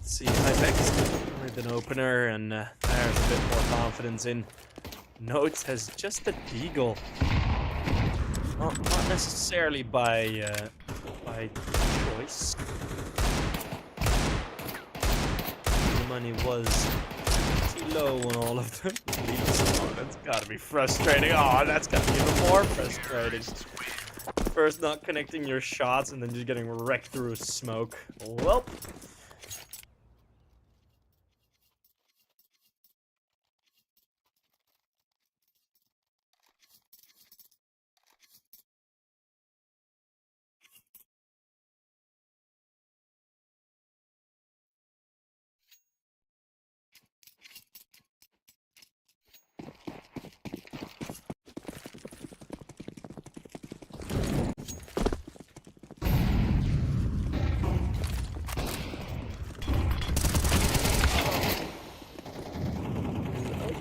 See, Hypex with an opener, and there's a bit more confidence in. Notes has just a deagle. Well, not necessarily by choice. The money was pretty low on all of them. Oh, that's gotta be frustrating. Oh, that's gotta be even more frustrating. First not connecting your shots and then just getting wrecked through smoke. Well.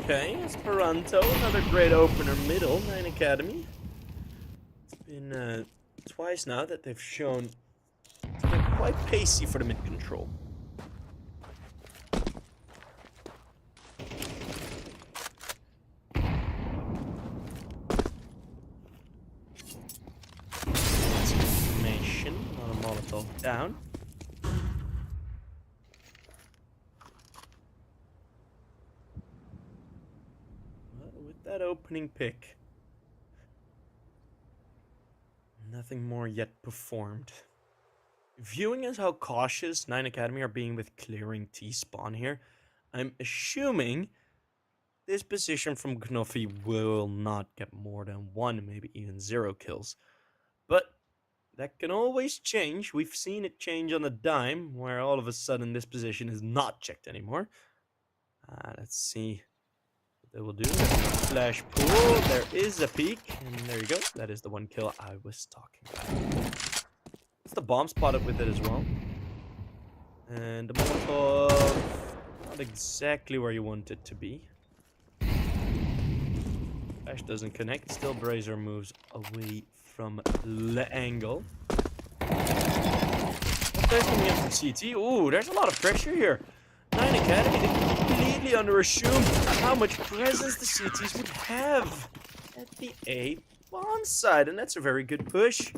Okay, Esperanto, another great opener middle, 9 Academy. It's been twice now that they've shown to get quite pacey for the mid control. Information, not a Molotov down. With that opening pick, nothing more yet performed. Viewing as how cautious 9 Academy are being with clearing T-spawn here, I'm assuming this position from Gnofi will not get more than 1, maybe even 0 kills. But that can always change. We've seen it change on a dime, where all of a sudden this position is not checked anymore. Let's see what they will do. Flash pool, there is a peek, and there you go. That is the 1 kill I was talking about. It's the bomb spotted with it as well. And the Molotov, not exactly where you want it to be. Flash doesn't connect, still Brazier moves away from the angle. There's coming in from CT. Ooh, there's a lot of pressure here. 9 Academy, they completely underassumed how much presence the CTs would have at the A bomb side, and that's a very good push.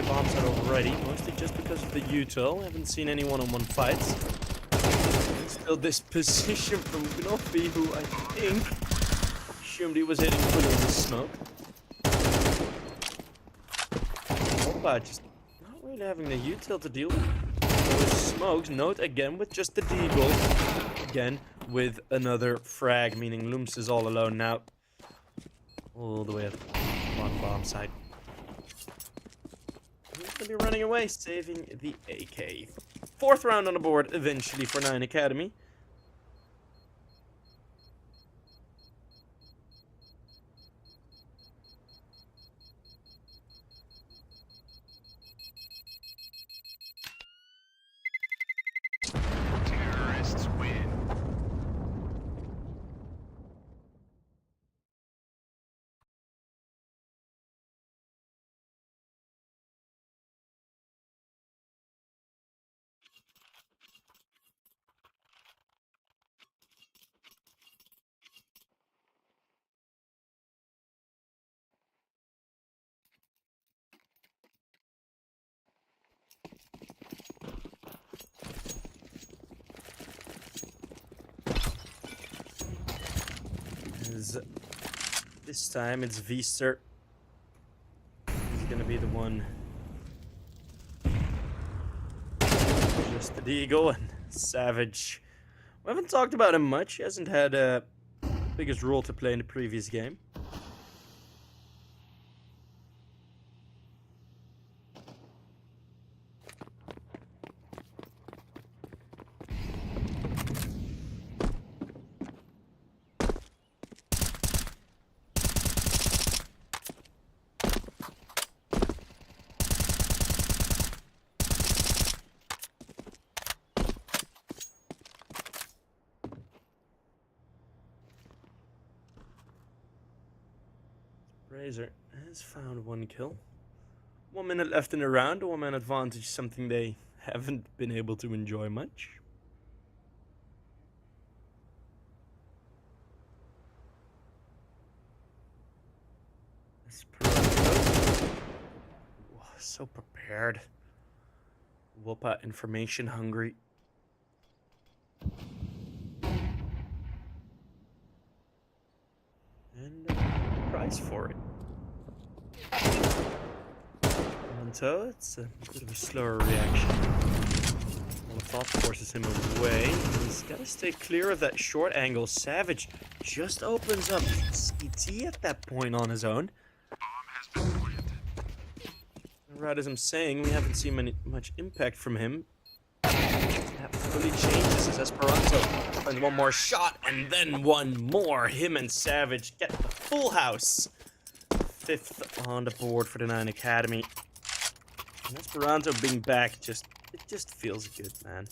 Bombs out already, mostly just because of the util. I haven't seen any one-on-one fights. Still this position from Gnofi, who I think assumed he was hitting fully in the smoke. WOPA just not really having the util to deal with smokes. Note again with just the deagle. Again with another frag, meaning Looms is all alone now. All the way up on bomb side. He's going to be running away, saving the AK. 4th round on the board, eventually, for 9 Academy. Terrorists win. This time it's Vster. He's gonna be the one. Just the Deagle and Savage. We haven't talked about him much. He hasn't had a biggest role to play in the previous game. Razor has found 1 kill. 1 minute left in the round, a 1-man advantage, something they haven't been able to enjoy much. So prepared. WOPA information hungry. And price for it. And so it's a bit of a slower reaction. Molotov forces him away. He's got to stay clear of that short angle. Savage just opens up CT at that point on his own. Bomb has been planted. Right as I'm saying, we haven't seen much impact from him. That fully changes as Esperanto finds one more shot and then one more. Him and Savage get the full house. 5th on the board for the 9 Academy. And Esperanto being back it just feels good, man.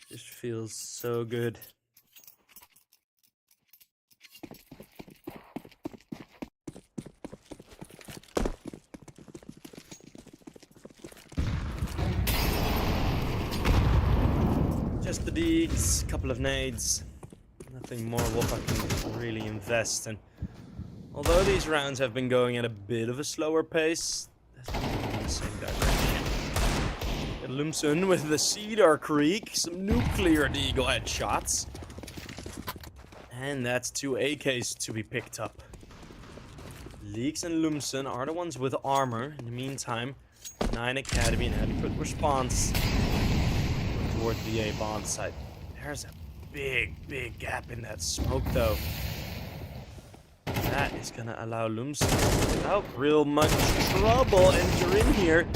Just feels so good. Just the deeds, couple of nades. Nothing more WOPA can really invest in. Although these rounds have been going at a bit of a slower pace, that's been in the same direction. And Lumsen with the Cedar Creek, some nuclear deagle headshots. And that's 2 AKs to be picked up. Leaks and Lumsen are the ones with armor. In the meantime, 9 Academy and adequate response toward the A bomb site. There's a big gap in that smoke, though. That is gonna allow Lumsen, without real much trouble, enter in here.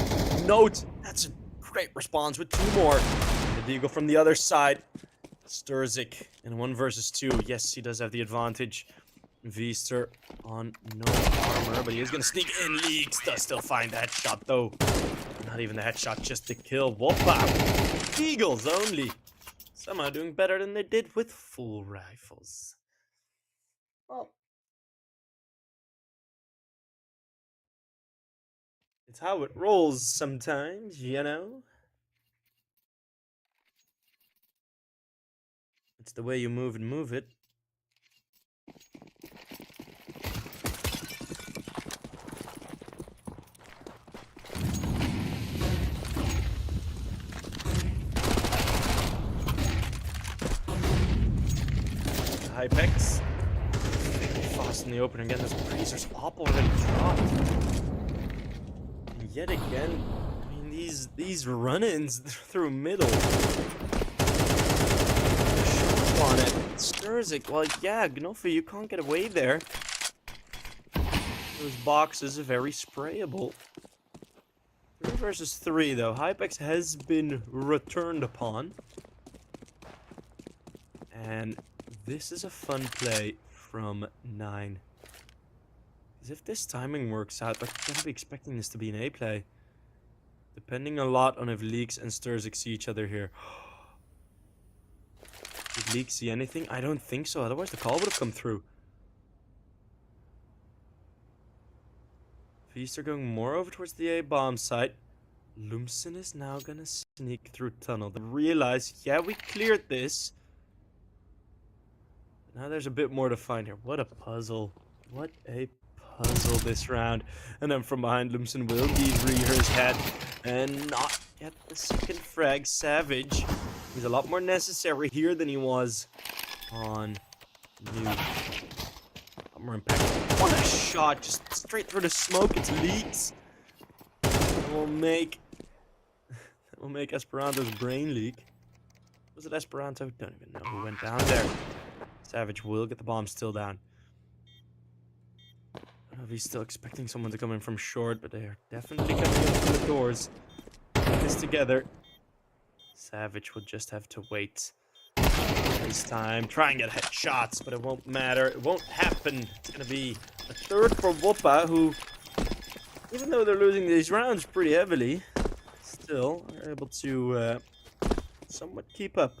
Note, that's a great response with 2 more. And the deagle from the other side. Sturzik in 1 versus 2. Yes, he does have the advantage. Vester on no armor, but he is gonna sneak in. Leaks does still find the headshot, though. Not even the headshot, just the kill. WOPA! Eagles only. Somehow doing better than they did with full rifles. Well, it's how it rolls sometimes, you know? It's the way you move and move it. Hypex. Fast in the open again. This Preasy's op already dropped. And yet again, I mean, these run-ins through middle. Shots on it. Sturzik, well, yeah, Gnofa, you can't get away there. Those boxes are very sprayable. 3 versus 3, though. Hypex has been returned upon. And this is a fun play from 9. Because if this timing works out, they're going to be expecting this to be an A play. Depending a lot on if Leaks and Sturzik see each other here. Did Leaks see anything? I don't think so, otherwise the call would have come through. Feast are going more over towards the A bomb site. Lumsen is now going to sneak through tunnel. They realize, yeah, we cleared this. Now there's a bit more to find here. What a puzzle. What a puzzle this round. And then from behind, Lumsen will give his head. And not yet the second frag. Savage. He's a lot more necessary here than he was on New. A lot more impactful. What a shot. Just straight through the smoke. It's Leaks. That will make Esperanto's brain leak. Was it Esperanto? Don't even know who went down there. Savage will get the bomb still down. I don't know if he's still expecting someone to come in from short, but they are definitely coming in through the doors. Put this together. Savage will just have to wait. This time, try and get headshots, but it won't matter. It won't happen. It's gonna be a 3rd for WOPA, who, even though they're losing these rounds pretty heavily, still are able to somewhat keep up.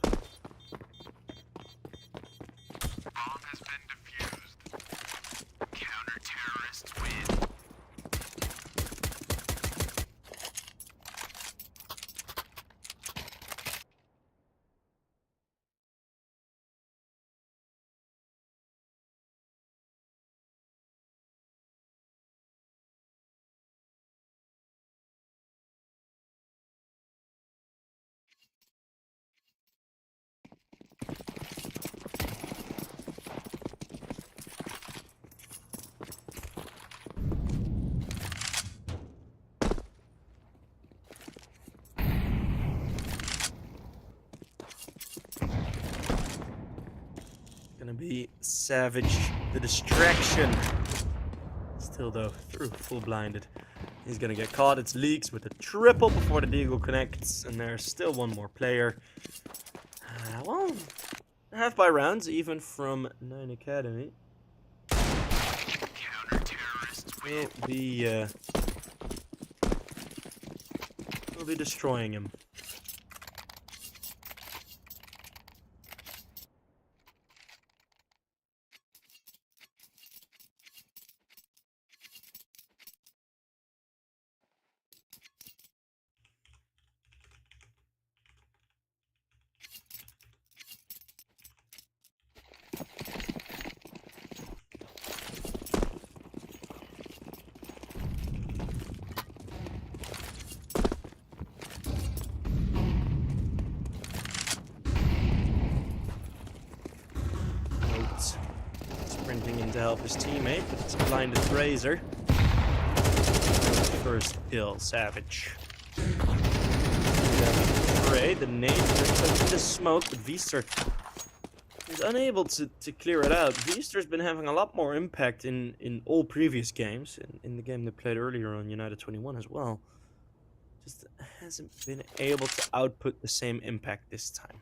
be Savage, the distraction. Still though, through full blinded. He's gonna get caught. It's Leaks with a triple before the deagle connects, and there's still one more player. Well, half by rounds, even from 9 Academy. We'll be destroying him. Sprinting in to help his teammate, but it's a blinded Razor. First kill, Savage. Afraid the nade into the smoke, but Vester is unable to clear it out. Vester's been having a lot more impact in all previous games, in the game they played earlier on United 21 as well. Just hasn't been able to output the same impact this time.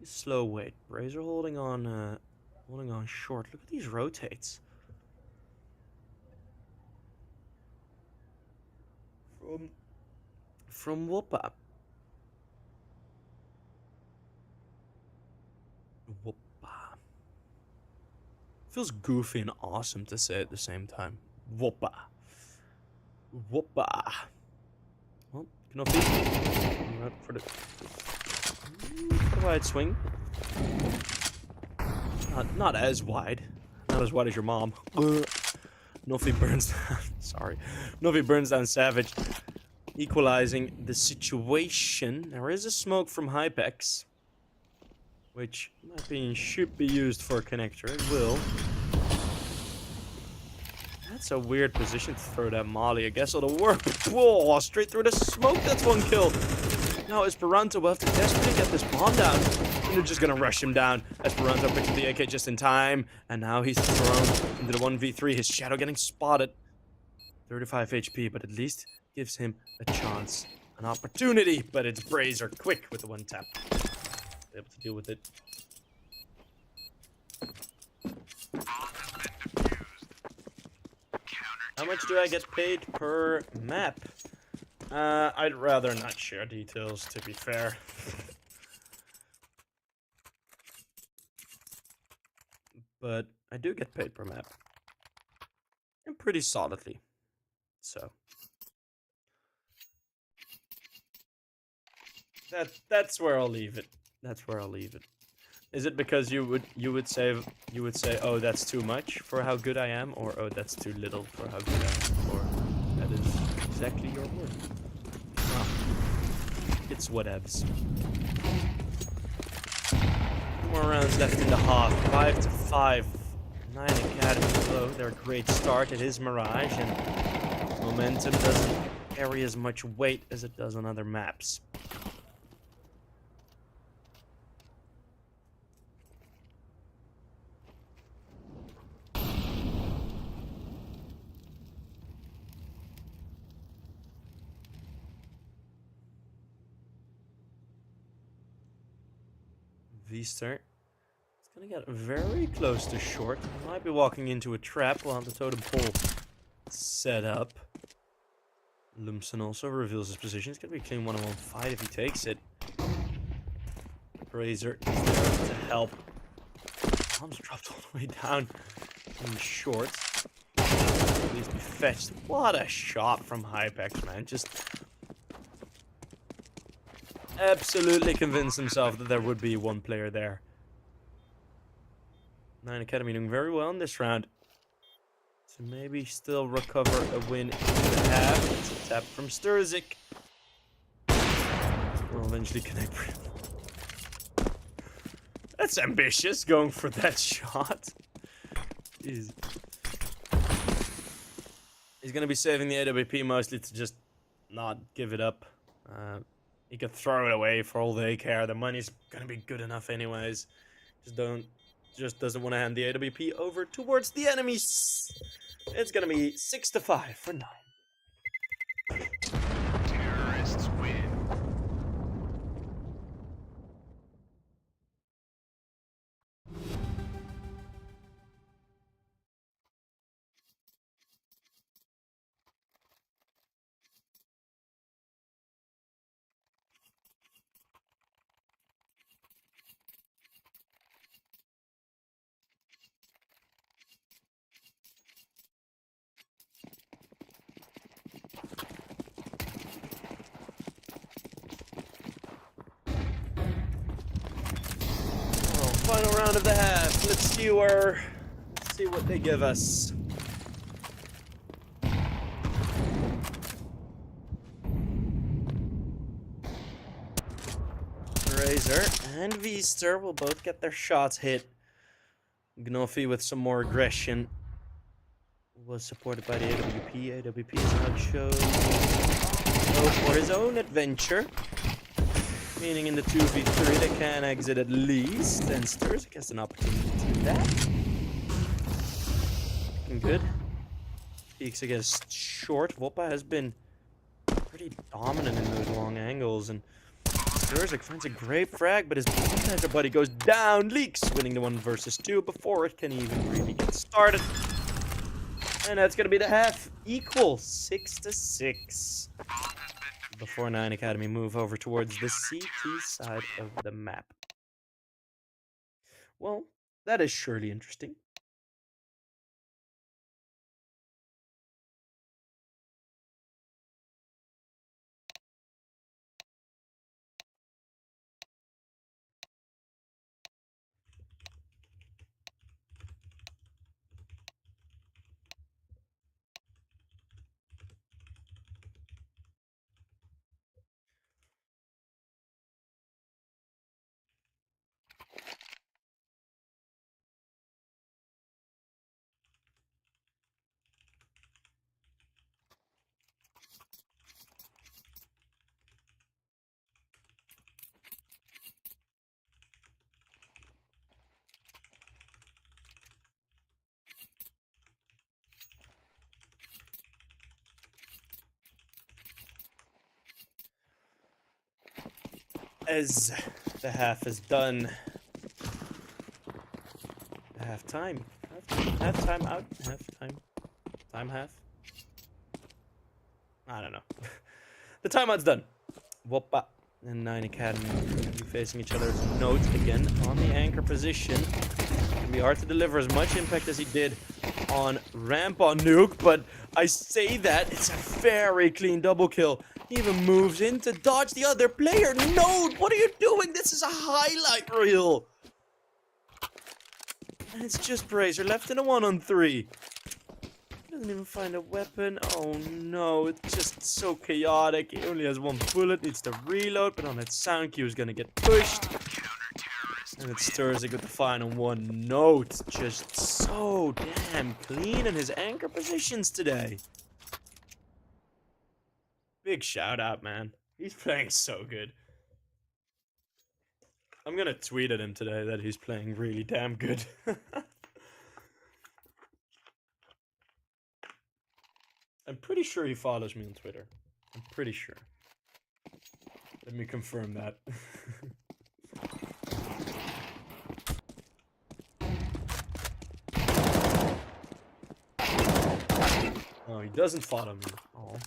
Slow wait. Razor holding on short. Look at these rotates. From WOPA. Feels goofy and awesome to say at the same time. WOPA. Well, Knoppi. For the wide swing. Not as wide. Not as wide as your mom. Knoppi burns down. Sorry. Knoppi burns down Savage. Equalizing the situation. There is a smoke from Hypex, which, in my opinion, should be used for a connector. It will. That's a weird position to throw that molly. I guess it'll work. Whoa, straight through the smoke. That's one kill. Now Esperanto will have to desperately get this bomb down. And they're just gonna rush him down. Esperanto picks up the AK just in time. And now he's thrown into the 1v3. His shadow getting spotted. 35 HP, but at least gives him a chance. An opportunity, but it's Brazier quick with the one tap. Able to deal with it. How much do I get paid per map? I'd rather not share details, to be fair. But I do get paid per map. And pretty solidly. So. That's where I'll leave it. That's where I'll leave it. Is it because you would say, oh, that's too much for how good I am, or oh, that's too little for how good I am, or that is exactly your word? Oh, it's whatevs. 2 more rounds left in the half. 5-5. 9 Academy below. Their great start. It is Mirage, and momentum doesn't carry as much weight as it does on other maps. Vester is gonna get very close to short. He might be walking into a trap while the totem pole set up. Lumsen also reveals his position. It's gonna be a clean 1-on-1 fight if he takes it. Razor is there to help. Bomb's dropped all the way down in short. Needs to be fetched. What a shot from Hypex, man. Just absolutely convinced himself that there would be one player there. 9 Academy doing very well in this round. To maybe still recover a win in the half. It's a tap from Sturzik. We'll eventually connect. That's ambitious, going for that shot. Jeez. He's gonna be saving the AWP mostly to just not give it up. He could throw it away for all they care. The money's gonna be good enough anyways. Just doesn't want to hand the AWP over towards the enemies. It's gonna be 6-5 for 9. Terrorists win. Final round of the half. Let's see what they give us. Razor and Vester will both get their shots hit. Gnofi with some more aggression was supported by the AWP. AWP is now chose to go for his own adventure. Meaning in the 2v3 they can exit at least, and Sturzik gets an opportunity to do that. Looking good. Peeks against short. WOPA has been pretty dominant in those long angles, and Sturzik finds a great frag, but his defender buddy goes down. Leaks winning the 1 versus 2 before it can even really get started. And that's gonna be the half equal, 6-6. Before 9 Academy move over towards the CT side of the map. Well, that is surely interesting. As the half is done. Halftime. Halftime out. Halftime. Time half. I don't know. The timeout's done. WOPA and 9 Academy will be facing each other. Note again on the anchor position. It can be hard to deliver as much impact as he did on ramp on Nuke, but I say that it's a very clean double kill. He even moves in to dodge the other player. Note, what are you doing? This is a highlight reel. And it's just Brazier left in a 1-on-3. Doesn't even find a weapon. Oh no, it's just so chaotic. He only has 1 bullet, needs to reload, but on that sound cue is gonna get pushed. And it's Sturzik with the final 1. Note, just so damn clean in his anchor positions today. Big shout out, man. He's playing so good. I'm gonna tweet at him today that he's playing really damn good. I'm pretty sure he follows me on Twitter. I'm pretty sure. Let me confirm that. Oh, he doesn't follow me. Oh.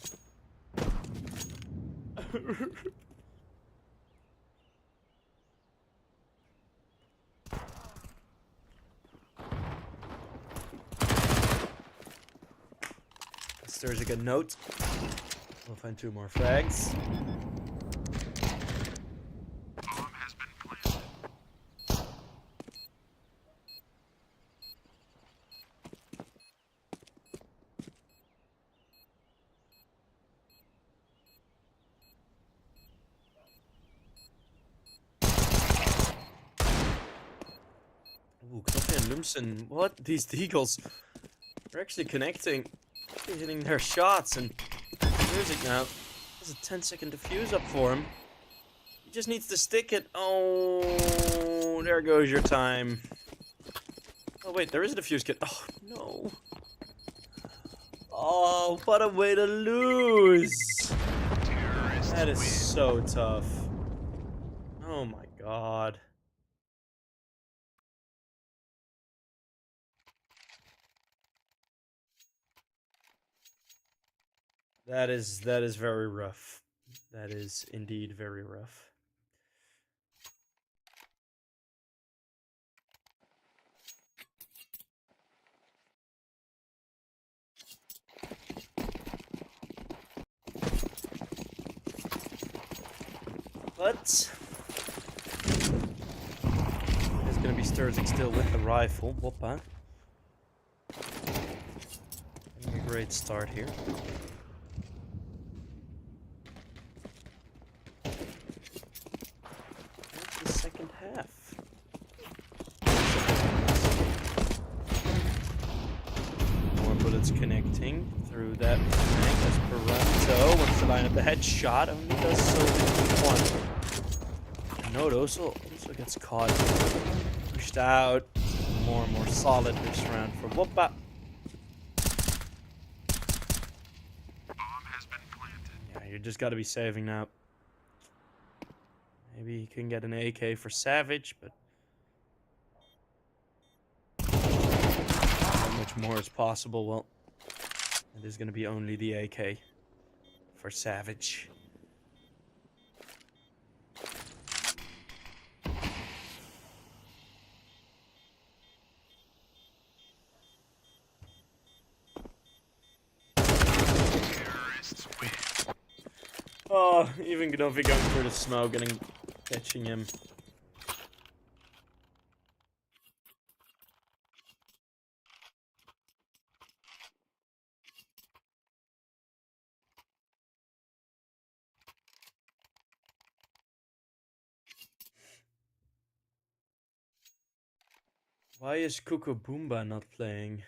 There's a good note. We'll find 2 more frags. Bomb has been planted. Ooh, Knoppy and Lumsen. What? These deagles are actually connecting actually hitting their shots, and music now. There's a 10-second defuse up for him. He just needs to stick it. Oh, there goes your time. Oh wait, there is a defuse kit. Oh no. Oh, what a way to lose. That is so tough. Oh my god. That is very rough. That is indeed very rough. But there's gonna be Sturzik still with the rifle. WOPA. A great start here. That's the second half. More bullets connecting through that tank. Esperanto wants to line up the headshot. Only does so with one. Note also gets caught. Pushed out. More and more solid this round for WOPA. Yeah, you just gotta be saving now. Maybe you can get an AK for Savage, but how much more is possible? Well, it is gonna be only the AK for Savage. Oh, even Gnovi going through the smoke and catching him. Why is Kukuboomba not playing?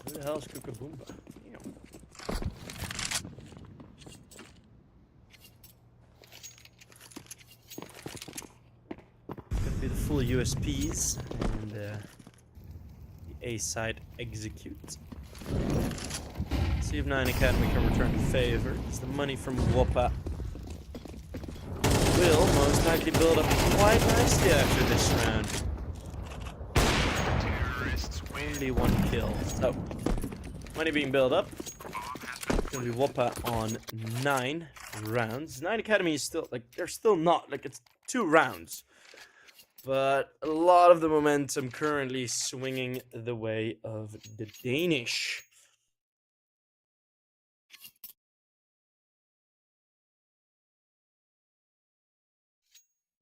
Who the hell is Kukuboomba? Gonna be the full USPs and the A side execute. See if 9 Academy can return the favor. It's the money from WOPA. Will most likely build up quite nicely after this round. Only one kill. So, money being built up. It's gonna be WOPA on 9 rounds. 9 Academy is still, like, they're still not, like, it's 2 rounds. But a lot of the momentum currently swinging the way of the Danish.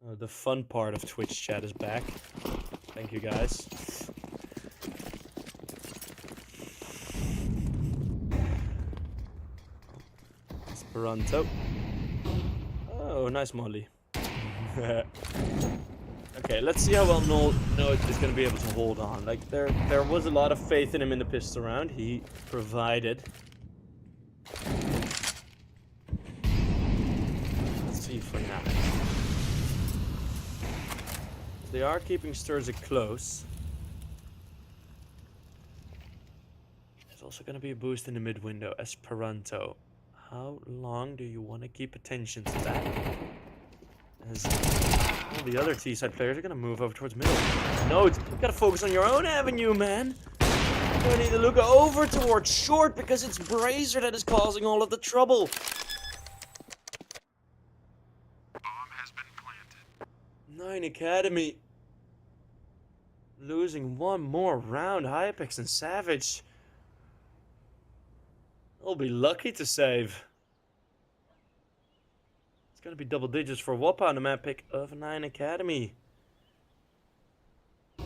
The fun part of Twitch chat is back. Thank you, guys. Esperanto. Oh, nice molly. Okay, let's see how well Note is going to be able to hold on. Like, there was a lot of faith in him in the pistol round. He provided. Let's see for now. They are keeping Sturzik close. There's also going to be a boost in the mid window. Esperanto. How long do you want to keep attention to that? As all the other T-side players are going to move over towards middle. No, you got to focus on your own avenue, man. You need to look over towards short because it's Brazier that is causing all of the trouble. Bomb has been planted. 9 Academy. Losing one more round. Hypex and Savage. They'll be lucky to save. It's going to be double digits for WOPA on the map pick of 9 Academy. I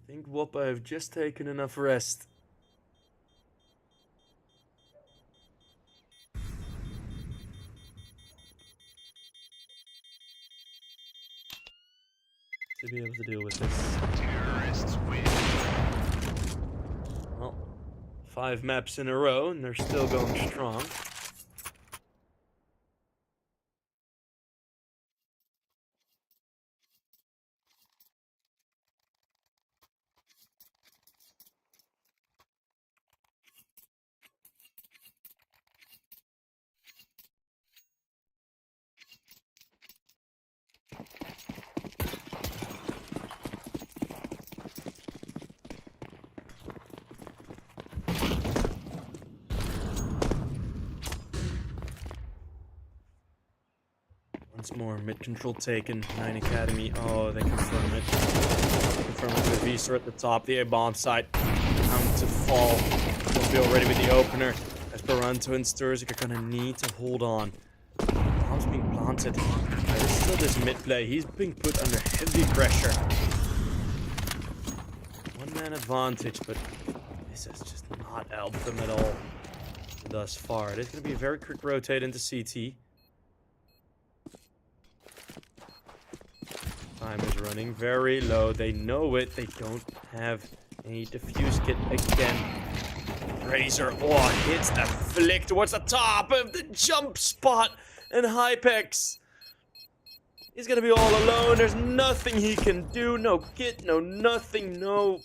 think WOPA have just taken enough rest. to be able to deal with this. Terrorists win. Well, 5 maps in a row, and they're still going strong. Once more, mid control taken. 9 Academy. Oh, they confirm it. Confirm it with Visa at the top. The A-bomb site. Time to fall. They'll be already with the opener. Esperanto and Sturzik are gonna need to hold on. Bomb's being planted. There's still this mid play. He's being put under heavy pressure. 1-man advantage, but this has just not helped them at all thus far. It is gonna be a very quick rotate into CT. Time is running very low. They know it. They don't have a defuse kit again. Razor, oh, hits that flick towards the top of the jump spot. And Hypex is gonna be all alone. There's nothing he can do. No kit, no nothing, no...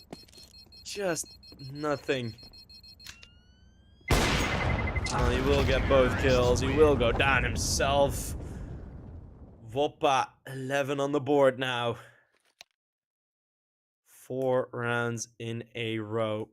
Just nothing. Oh, he will get both kills. He will go down himself. WOPA, 11 on the board now. 4 rounds in a row.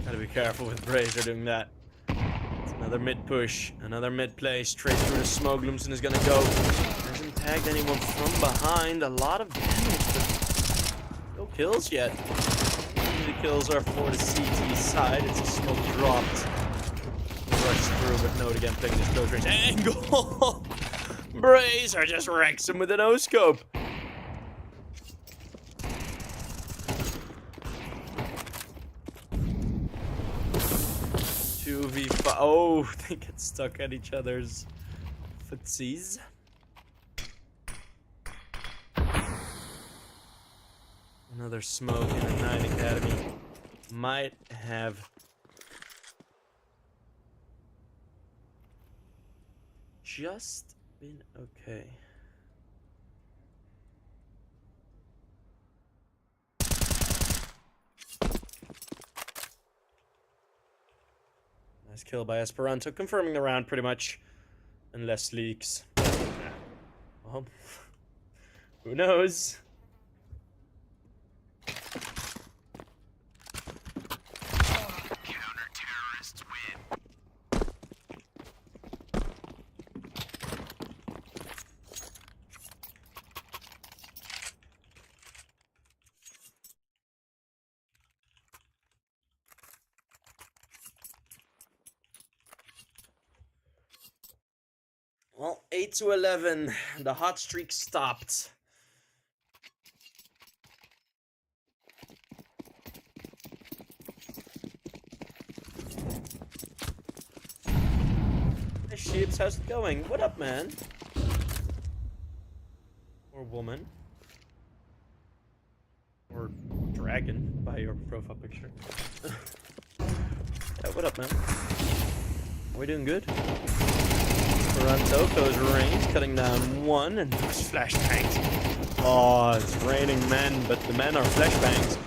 Gotta be careful with Razor doing that. It's another mid push, another mid play, straight through the smoke. Lumsen is gonna go. Hasn't tagged anyone from behind. A lot of damage, but no kills yet. The kills are for the CT side. It's a smoke dropped. Rush through, but Note again picking his close range angle. Razor just wrecks him with an O-scope. 2v5. Oh, they get stuck at each other's footsies. Another smoke in a 9 Academy. Might have just been okay. Nice kill by Esperanto, confirming the round pretty much. Unless leaks. Well, who knows? Counter-terrorists win. Well, 8-11. The hot streak stopped. Hey, Sheeps, how's it going? What up, man? Or woman. Or dragon, by your profile picture. Yeah, what up, man? Are we doing good? Esperanto goes range, cutting down one, and there's flashbangs. Oh, it's raining men, but the men are flashbangs.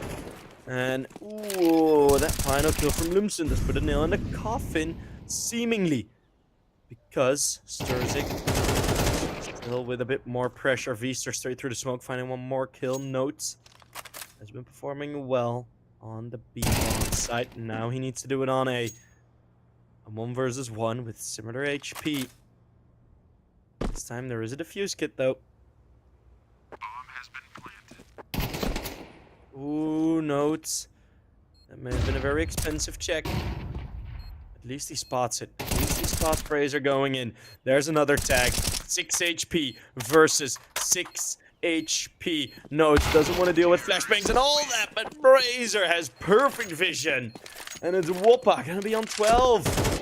And, ooh, that final kill from Lumsen just put a nail in the coffin, seemingly. Because Sturzik still with a bit more pressure. Vster straight through the smoke, finding one more kill. Notes has been performing well on the B side. Now he needs to do it on a 1 versus 1 with similar HP. This time there is a defuse kit though. Ooh, notes. That may have been a very expensive check. At least he spots it. At least he spots Brazier going in. There's another tag. 6 HP versus 6 HP. Notes doesn't want to deal with flashbangs and all that, but Brazier has perfect vision. And it's WOPA gonna be on 12.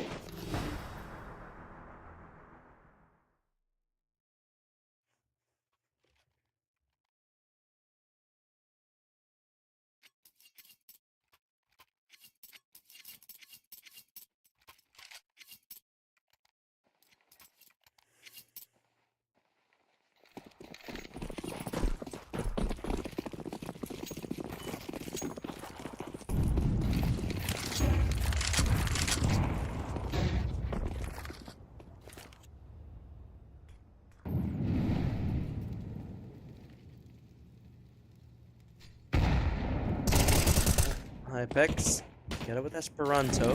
Hypex, get it with Esperanto.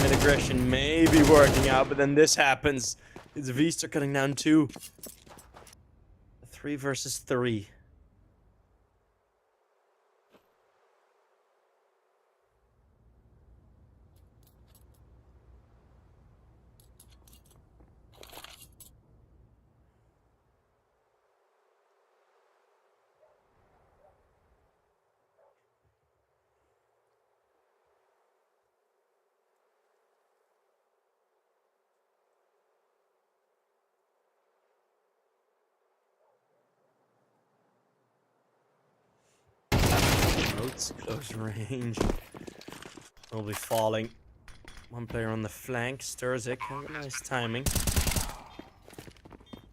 Mid-aggression may be working out, but then this happens. It's Vista cutting down 2. 3 versus 3. Notes, close range. Will be falling. One player on the flank. Sturzik, have a nice timing.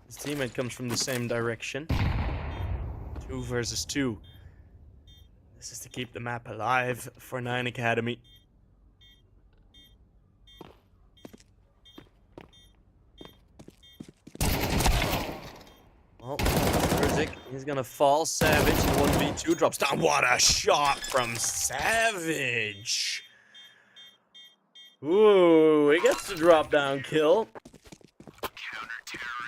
His teammate comes from the same direction. 2 versus 2. This is to keep the map alive for 9 Academy. Well, Sturzik, he's gonna fall. Savage, 1v2 drops down. What a shot from Savage! Ooh, he gets the drop down kill.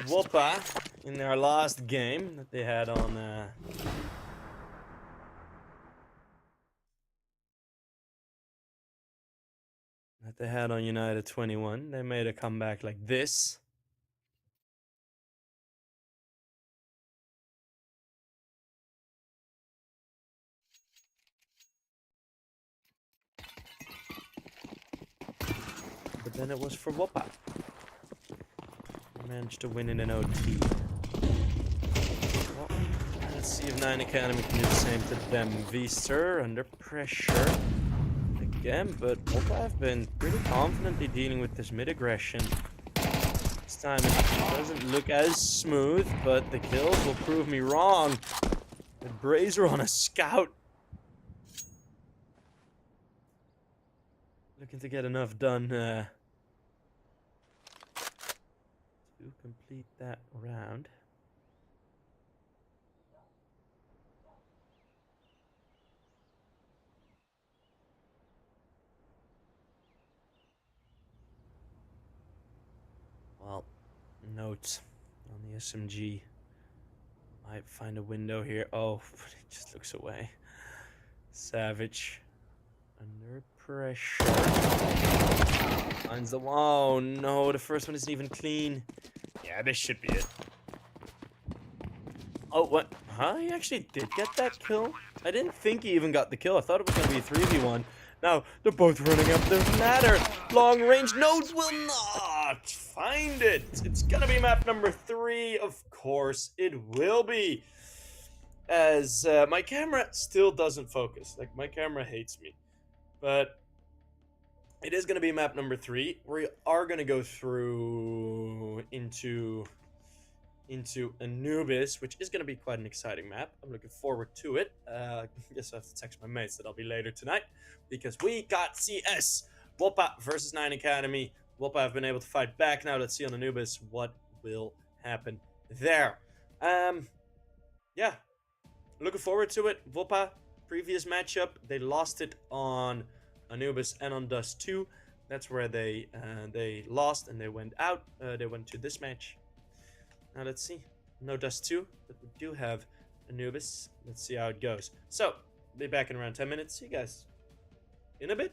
WOPA in their last game that they had on United 21. They made a comeback like this. But then it was for WOPA. They managed to win in an OT. Well, let's see if 9 Academy can do the same to them. Vster under pressure again, but WOPA have been pretty confidently dealing with this mid-aggression. This time it doesn't look as smooth, but the kills will prove me wrong. The Brazier on a scout. Looking to get enough done to complete that round. Well, notes on the SMG. Might find a window here. Oh, but it just looks away. Savage under pressure. Finds the wall. Oh no, the first one isn't even clean. Yeah, this should be it. Oh, what? Huh? He actually did get that kill? I didn't think he even got the kill. I thought it was going to be a 3v1. Now, they're both running up the ladder. Long range. Nodes will not find it. It's going to be map number 3. Of course, it will be. As my camera still doesn't focus. Like, my camera hates me. But it is going to be map number 3. We are going to go through into Anubis, which is going to be quite an exciting map. I'm looking forward to it. I guess I have to text my mates that I'll be later tonight, because we got CS. WOPA versus 9 Academy. WOPA have been able to fight back. Now let's see on Anubis what will happen there. Yeah, looking forward to it. WOPA, previous matchup, they lost it on Anubis and on Dust 2. That's where they lost and they went out. They went to this match. Now let's see. no Dust 2, but we do have Anubis. Let's see how it goes. So, be back in around 10 minutes. See you guys in a bit.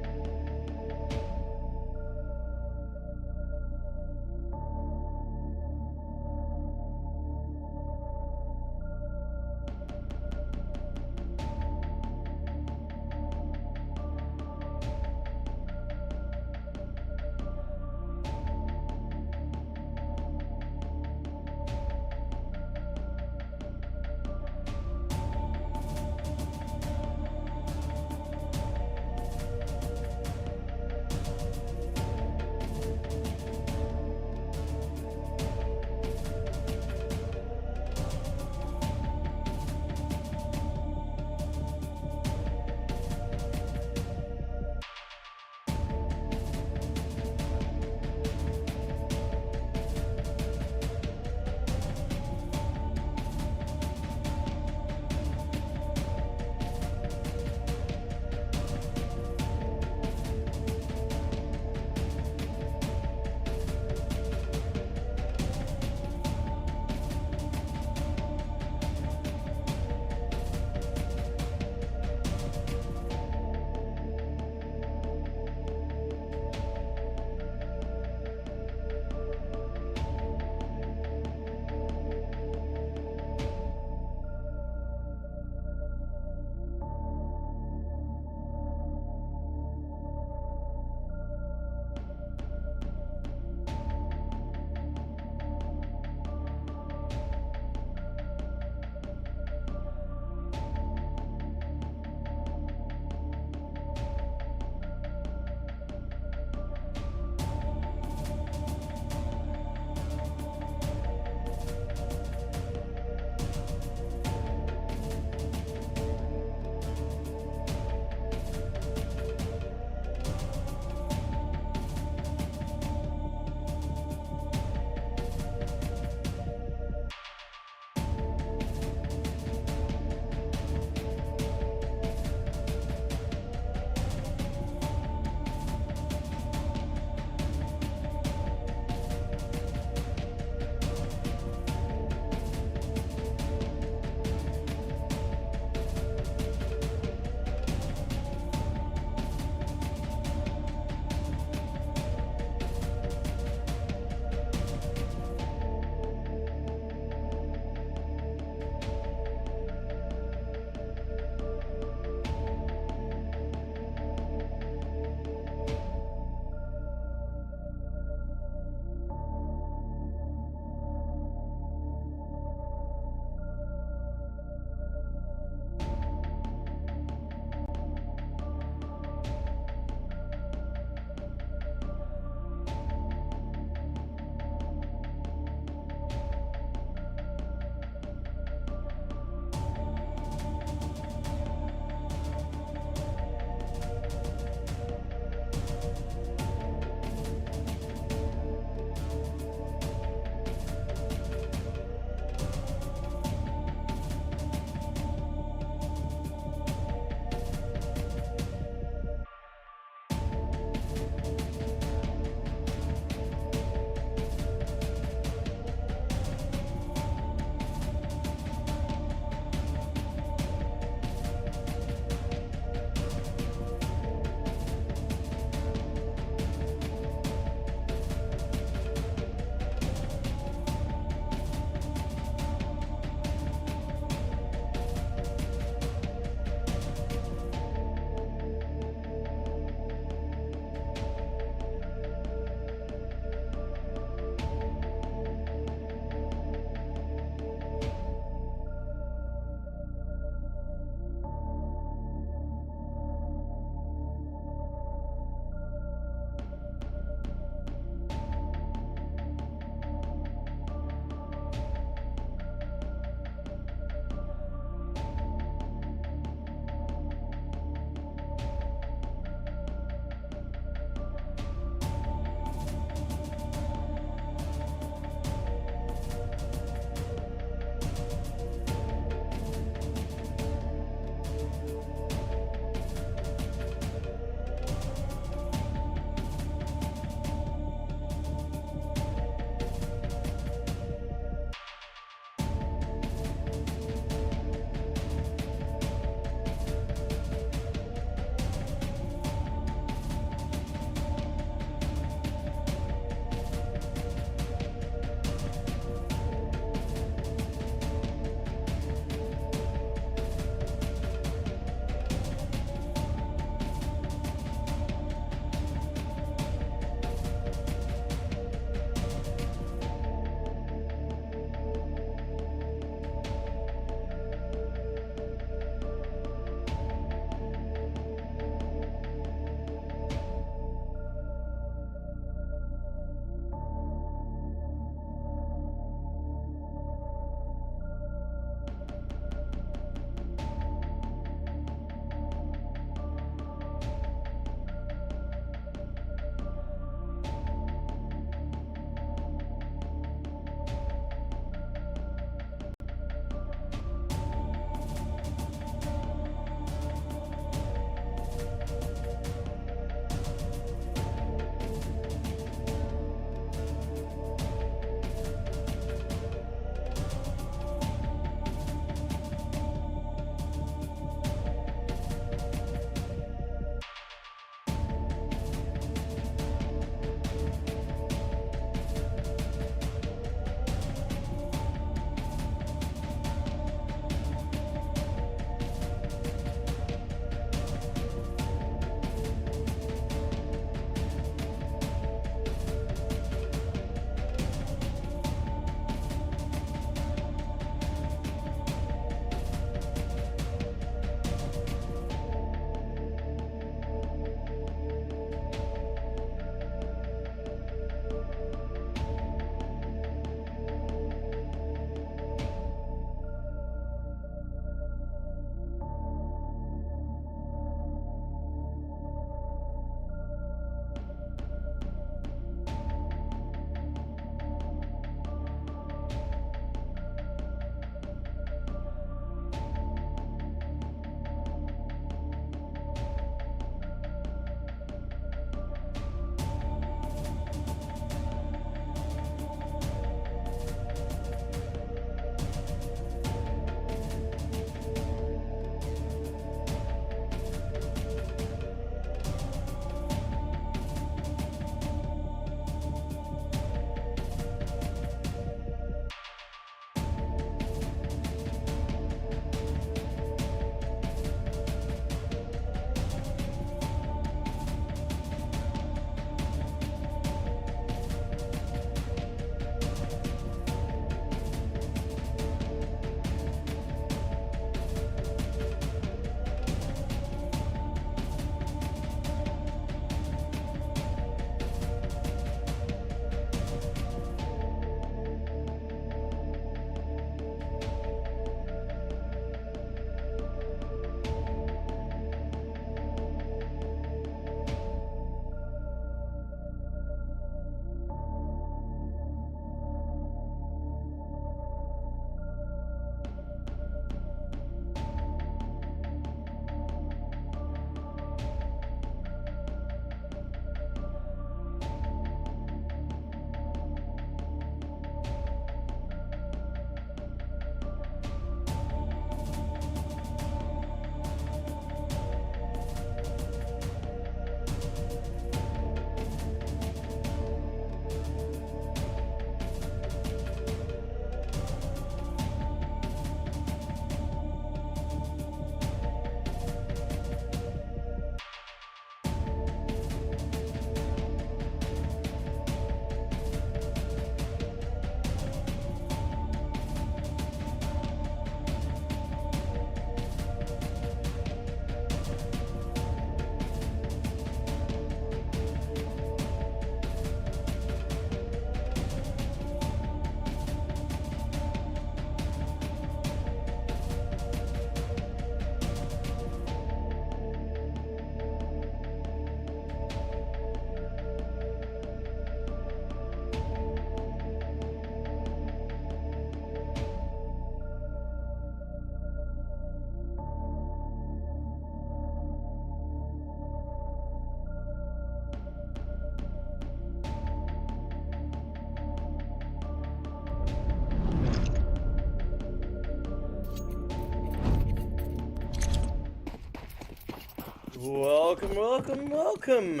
Welcome, welcome, welcome.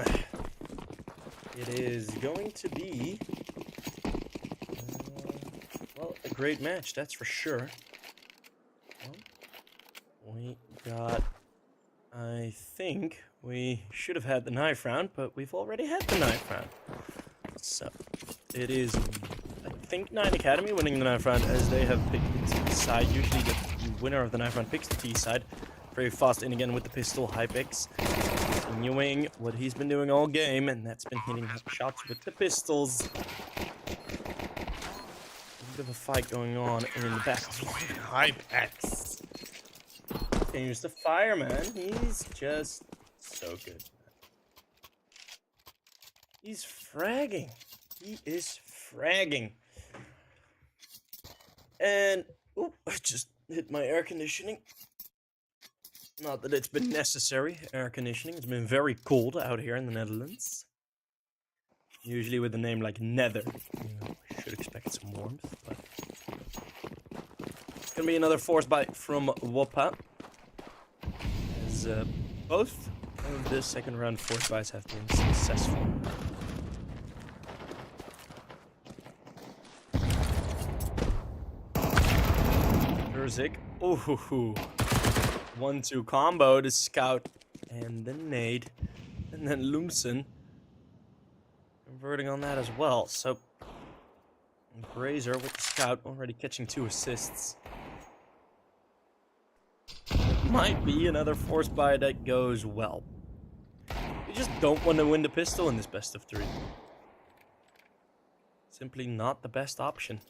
It is going to be, well, a great match, that's for sure. Well, we got, I think we should have had the knife round, but we've already had the knife round. So, it is, I think, 9 Academy winning the knife round as they have picked the T side. Usually the winner of the knife round picks the T side. Very fast in again with the pistol, Hypex. Continuing what he's been doing all game, and that's been hitting shots with the pistols. A bit of a fight going on in the back. Hypex continues to fire, man. He's just so good. He's fragging. He is fragging. And oh, I just hit my air conditioning. Not that it's been necessary, air conditioning. It's been very cold out here in the Netherlands. Usually with a name like Nether, you should expect some warmth, but... It's gonna be another force bite from WOPA. As both of the second round force bites have been successful. Urzik. Ooh. 1-2 combo, the scout and the nade, and then Lumsen converting on that as well. So Brazier with the scout already catching 2 assists. It might be another force buy that goes well. You just don't want to win the pistol in this best of 3. Simply not the best option.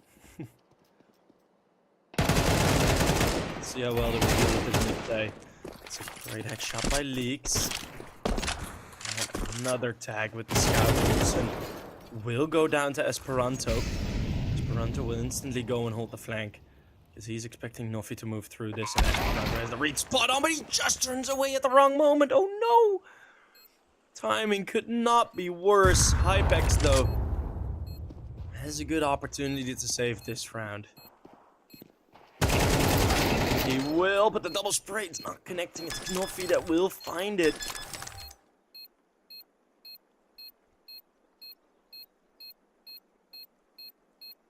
See how well they will deal with it midday. It's a great headshot by Leaks. And another tag with the scout. Wilson will go down to Esperanto. Esperanto will instantly go and hold the flank. Because he's expecting Nofi to move through this. And Esperanto has the read spot on, but he just turns away at the wrong moment. Oh no! Timing could not be worse. Hypex, though, has a good opportunity to save this round. He will, but the double spray is not connecting. It's Knoffi that will find it.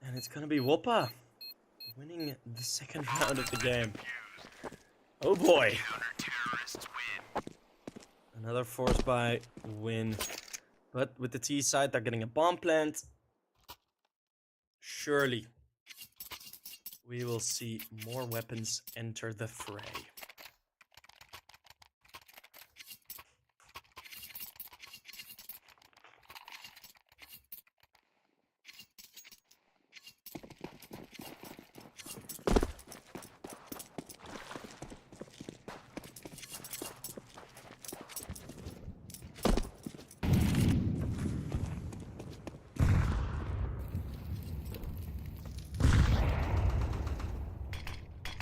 And it's gonna be WOPA winning the second round of the game. Oh boy. Another force by win. But with the T side, they're getting a bomb plant. Surely we will see more weapons enter the fray.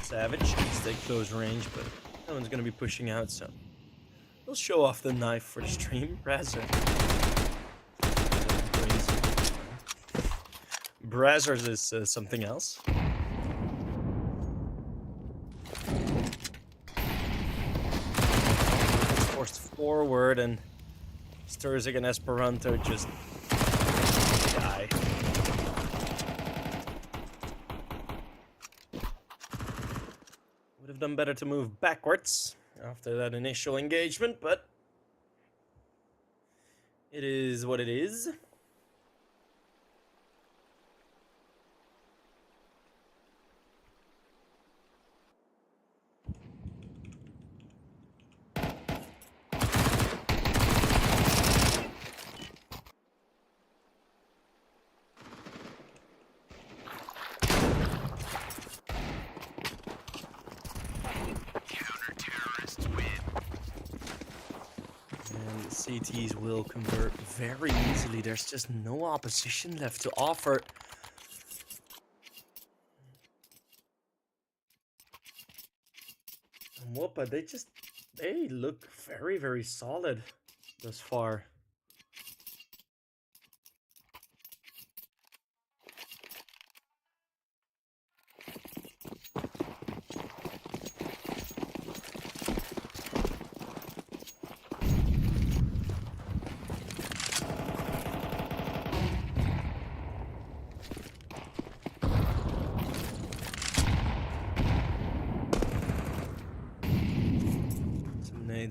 Savage, stay close range, but no one's gonna be pushing out, so we'll show off the knife for the stream. Brazzers is something else. Forced forward, and Sturzik and Esperanto just die. Would have done better to move backwards after that initial engagement, but it is what it is. CTs will convert very easily. There's just no opposition left to offer. And WOPA, they look very, very solid thus far.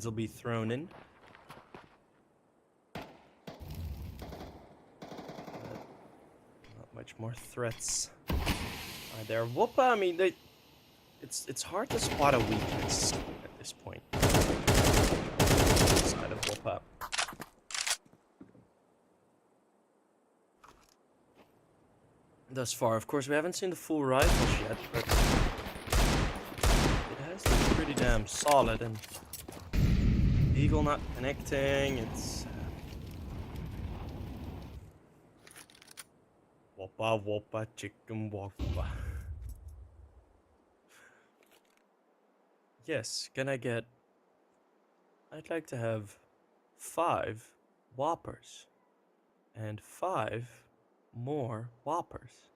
will be thrown in. Not much more threats are there. WOPA, I mean, it's hard to spot a weakness at this point. Side of WOPA. Thus far, of course, we haven't seen the full rifles yet, but it has looked pretty damn solid. And Eagle not connecting. It's WOPA, WOPA, chicken WOPA. Yes, can I get... I'd like to have 5 Whoppers and 5 more Whoppers.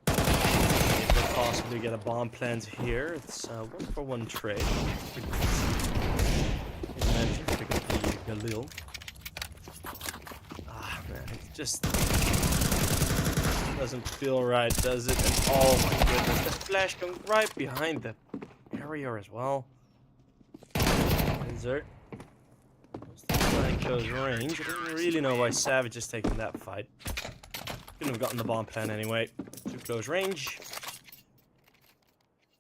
Could possibly get a bomb plant here. It's 1-for-1 trade. Imagine pick up the Galil. Ah man, it just doesn't feel right, does it? And oh my goodness, the flash comes right behind the barrier as well. Insert. Playing close range. I don't really know why Savage is taking that fight. Couldn't have gotten the bomb plan anyway. Too close range.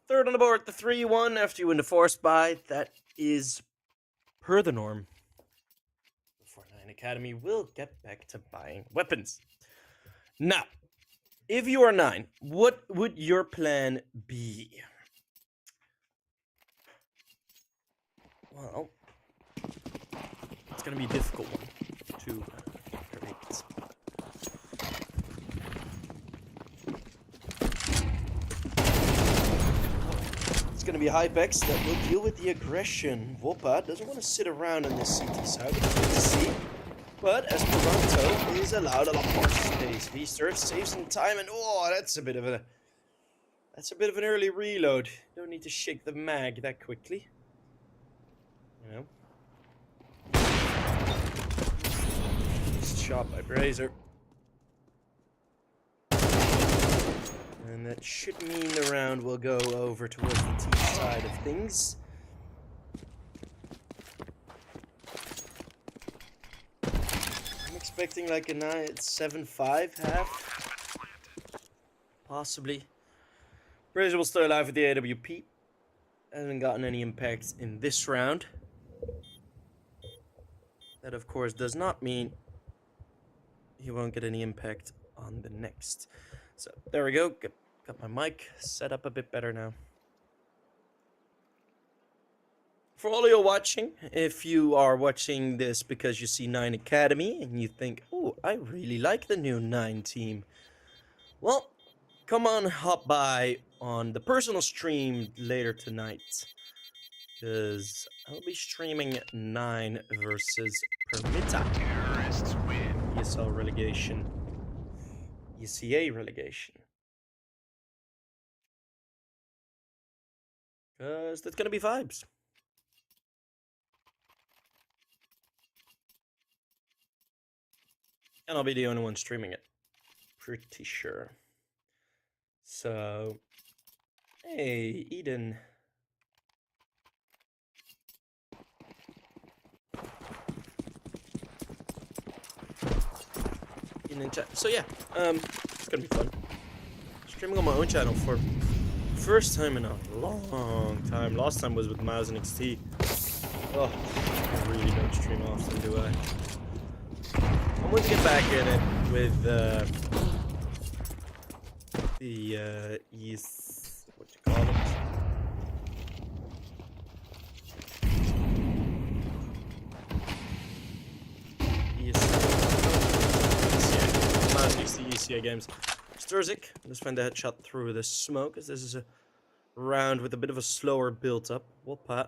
Third on the board, the 3-1 after you win the force buy. That is per the norm. Before 9 Academy will get back to buying weapons. Now, if you are 9, what would your plan be? Well, it's going to be a difficult one to predict. It's going to be Hypex that will deal with the aggression. WOPA doesn't want to sit around on this CT side, which is good to see. But Esperanto is allowed a lot more space. V-Surf saves some time, and oh, that's a bit of an early reload. Don't need to shake the mag that quickly. You know. Just shot by Brazier. And that should mean the round will go over towards the T side of things. I'm expecting like a 7-5 half. Possibly. Brazier will stay alive with the AWP. Hasn't gotten any impacts in this round. That, of course, does not mean he won't get any impact on the next. So, there we go. Got my mic set up a bit better now. For all of you watching, if you are watching this because you see 9 Academy and you think, oh, I really like the new 9 team. Well, come on, hop by on the personal stream later tonight. Because I'll be streaming 9 versus Permita. Terrorists win. ESL relegation. ECA relegation. Because that's going to be vibes. And I'll be the only one streaming it. Pretty sure. So, hey, Eden. In chat. So yeah, it's gonna be fun. Streaming on my own channel for first time in a long time. Last time was with Mouse and XT. Oh, I really don't stream often, do I? I'm going to get back in it with the what you call it? ECA games. Sturzik, let's find the headshot through the smoke, as this is a round with a bit of a slower build-up. WOPA,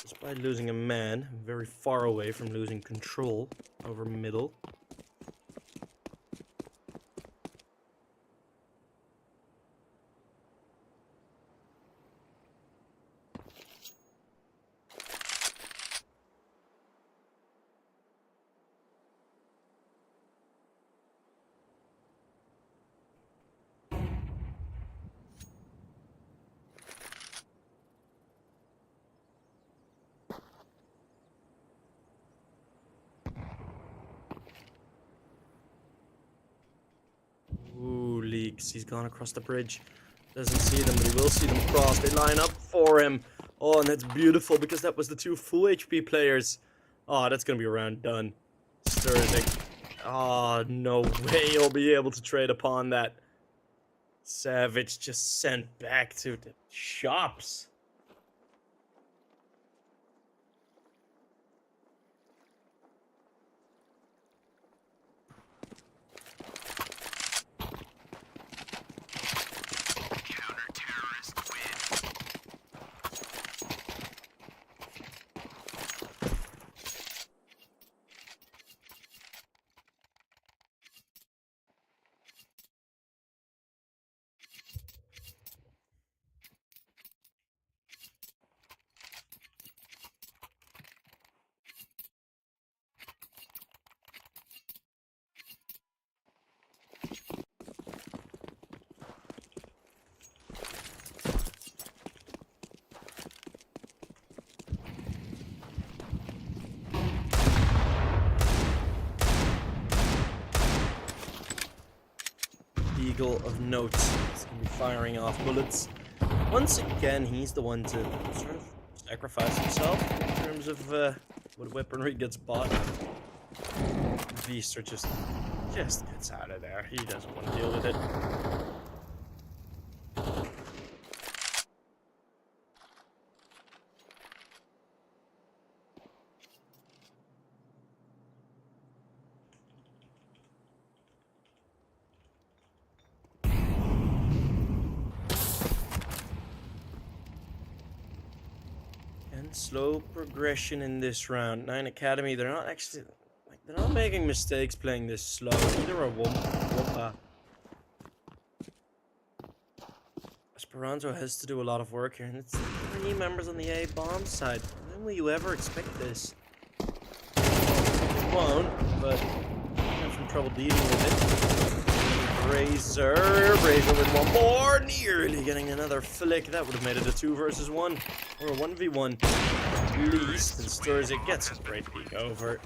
despite losing a man, very far away from losing control over middle. because he's gone across the bridge. Doesn't see them, but he will see them cross. They line up for him. Oh, and that's beautiful because that was the 2 full HP players. Oh, that's gonna be a round done. Sturzik. Oh, no way he'll be able to trade upon that. Savage just sent back to the shops. Counter-terrorists win. Eagle of note. He's gonna be firing off bullets. Once again, he's the one to sort of sacrifice himself in terms of what weaponry gets bought. Beaster just gets out of there. He doesn't want to deal with it. And slow progression in this round. 9 Academy, they're not actually, like, they're not making mistakes playing this slow. Neither are WOPA. Esperanto has to do a lot of work here, and it's 3 members on the A bomb side. When will you ever expect this? You won't, but you have some trouble dealing with it. Razor with one more, nearly getting another flick. That would have made it a 2 versus 1, or a 1v1 at least. And Sturzik gets a great peek over.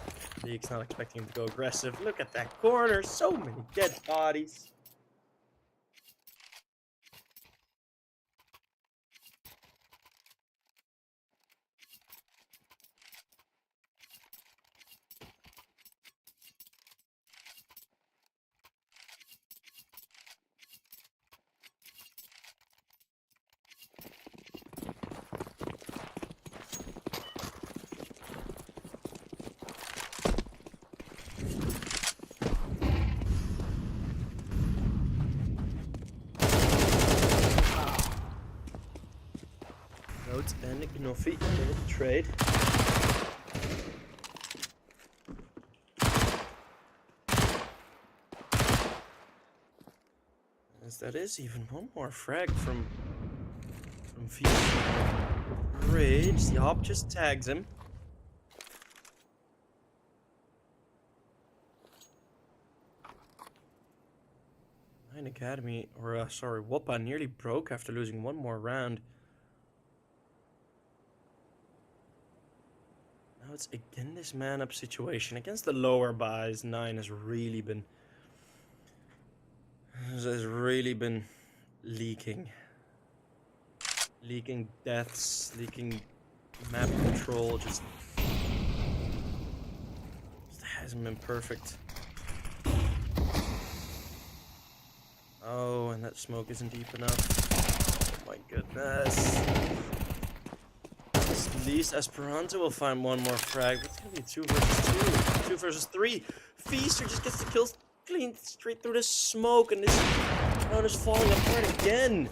League's not expecting him to go aggressive. Look at that corner, so many dead bodies. Notes and Gnoffi able to trade. As that is even one more frag from Feast. Rage. The op just tags him. Nine Academy, or sorry, WOPA nearly broke after losing one more round. Now it's again this man-up situation. Against the lower buys, 9 has really been leaking. Leaking deaths, leaking map control, just hasn't been perfect. Oh, and that smoke isn't deep enough. Oh my goodness. At least Esperanto will find one more frag. It's gonna be 2 versus 2. 2 versus 3. Feaster just gets the kills clean straight through the smoke, and this round is falling apart again.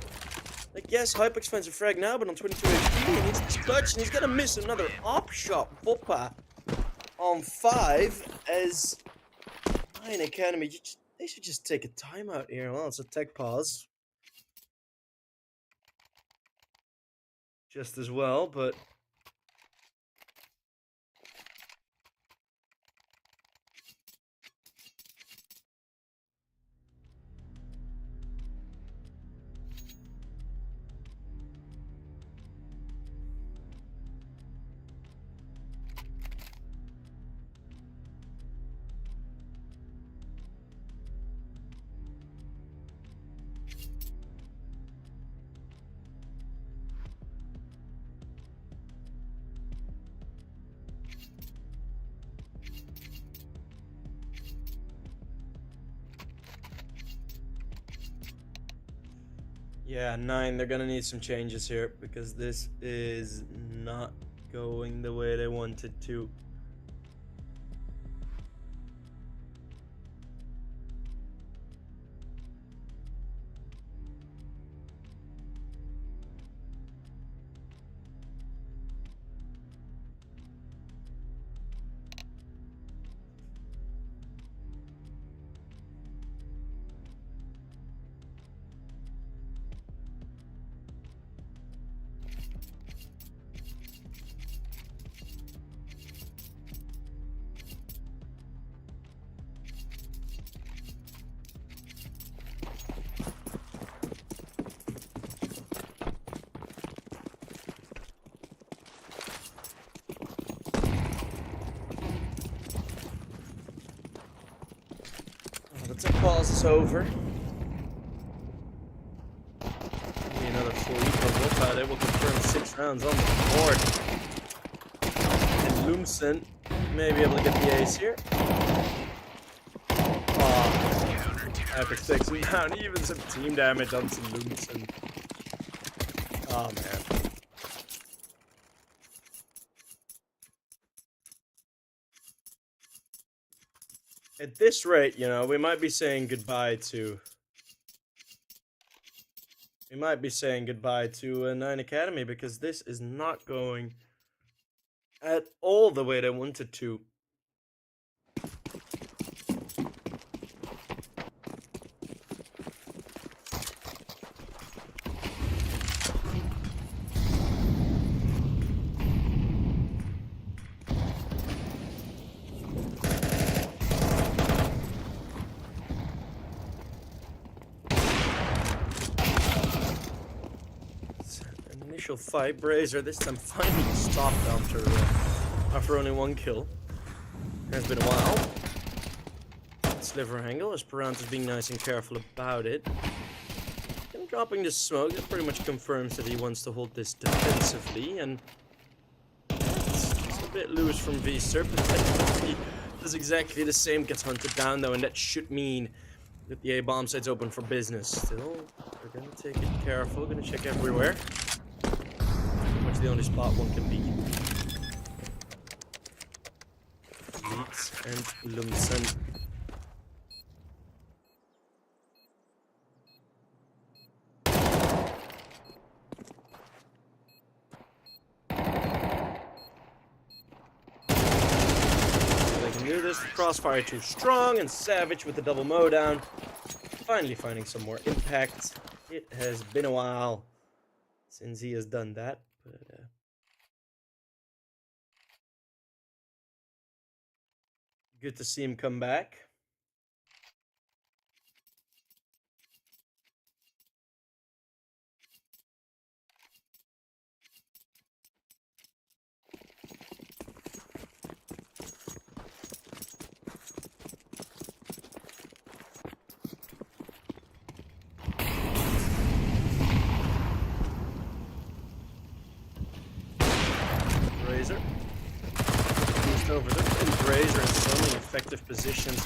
Like, yes, Hypex finds a frag now, but on 22 HP, he needs to clutch, and he's gonna miss another op shot. WOPA on 5 as 9 Academy. They should just take a timeout here. Well, it's a tech pause. Just as well, but Yeah, 9, they're gonna need some changes here because this is not going the way they wanted to. The tech pause is over. Maybe another full eco WOPA. They will confirm 6 rounds on the board. And Loomson may be able to get the ace here. Oh, epic takes him down. Even some team damage on some Loomson. Oh man. At this rate, you know, we might be saying goodbye to... We might be saying goodbye to 9 Academy because this is not going at all the way they wanted to. Initial fight, Brazier this time finally stopped after only 1 kill. Has been a while. Sliver angle as Perant is being nice and careful about it. And dropping the smoke, that pretty much confirms that he wants to hold this defensively, and it's a bit loose from V-Serp, but he does exactly the same, gets hunted down though, and that should mean that the A-bomb site's open for business. Still, they're gonna take it careful, gonna check everywhere. The only spot one can be. Leeds and Lumsen. They can do this. The crossfire too strong, and Savage with the double mow down. Finally finding some more impact. It has been a while since he has done that. But, good to see him come back. Razor. Boost over the Razor in so many effective positions.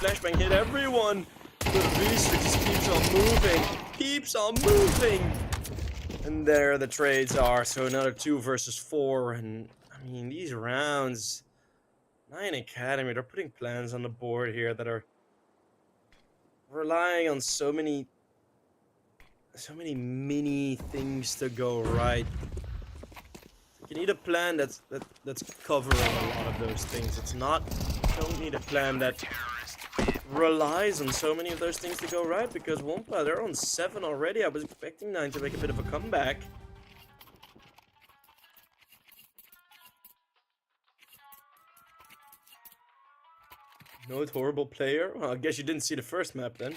Flashbang hit everyone, but Beast just keeps on moving. Keeps on moving! And there the trades are. So another 2 versus 4. And I mean, these rounds, 9 Academy, they're putting plans on the board here that are relying on so many mini things to go right. You need a plan that's covering a lot of those things. It's not, you don't need a plan that relies on so many of those things to go right, because WOPA, they're on 7 already. I was expecting 9 to make a bit of a comeback. No horrible player? Well, I guess you didn't see the first map then.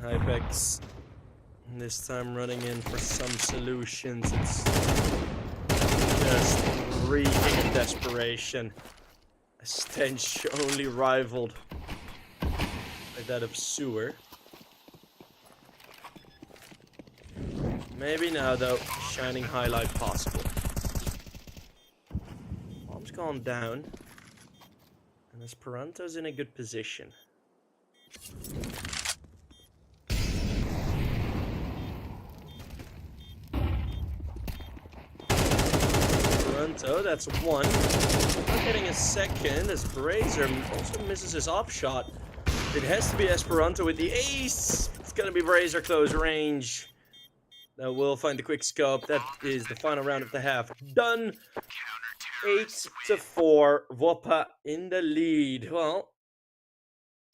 Hypex this time running in for some solutions. It's just reeking in desperation. A stench only rivaled by that of sewer. Maybe now, though, shining highlight possible. Bomb's gone down. And Esperanto's in a good position. Esperanto, that's one. Not getting a second as Brazier also misses his off shot. It has to be Esperanto with the ace. It's gonna be Brazier close range. Now we'll find the quick scope. That is the final round of the half. Done. 8-4. WOPA in the lead. Well,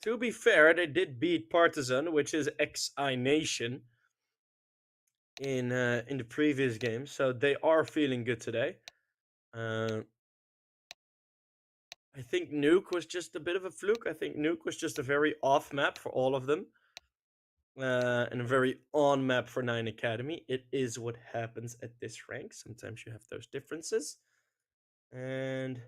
to be fair, they did beat Partizan, which is XI Nation, in the previous game, so they are feeling good today. I think Nuke was just a bit of a fluke. I think Nuke was just a very off map for all of them. And a very on map for 9 Academy. It is what happens at this rank. Sometimes you have those differences. And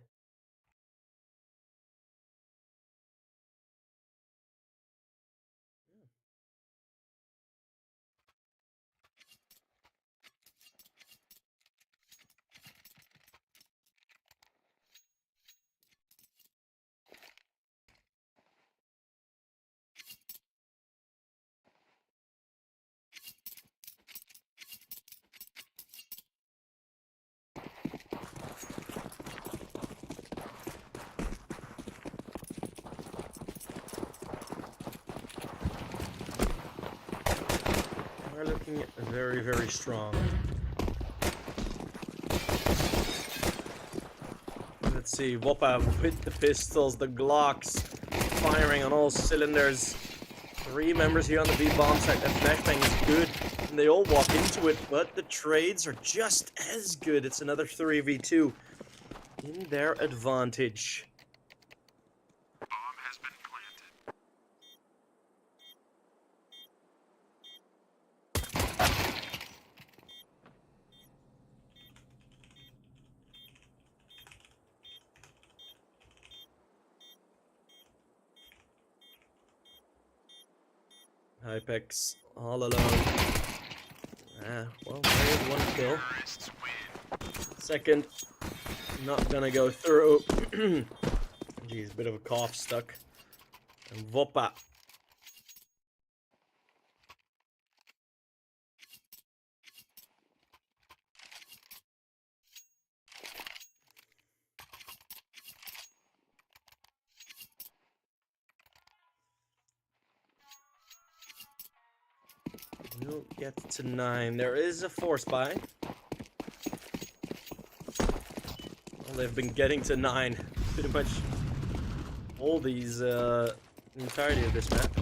we're looking very, very strong. Let's see, WOPA with the pistols, the Glocks, firing on all cylinders. 3 members here on the B bomb site. That flashbang is good, and they all walk into it, but the trades are just as good. It's another 3v2 in their advantage. Bomb has been planted. Hypex all alone. Well, there's 1 kill. Terrorists win. Second, not gonna go through. Jeez, bit of a cough stuck. And WOPA. We'll get to 9. There is a force buy. Well, they've been getting to 9 pretty much all these, the entirety of this map.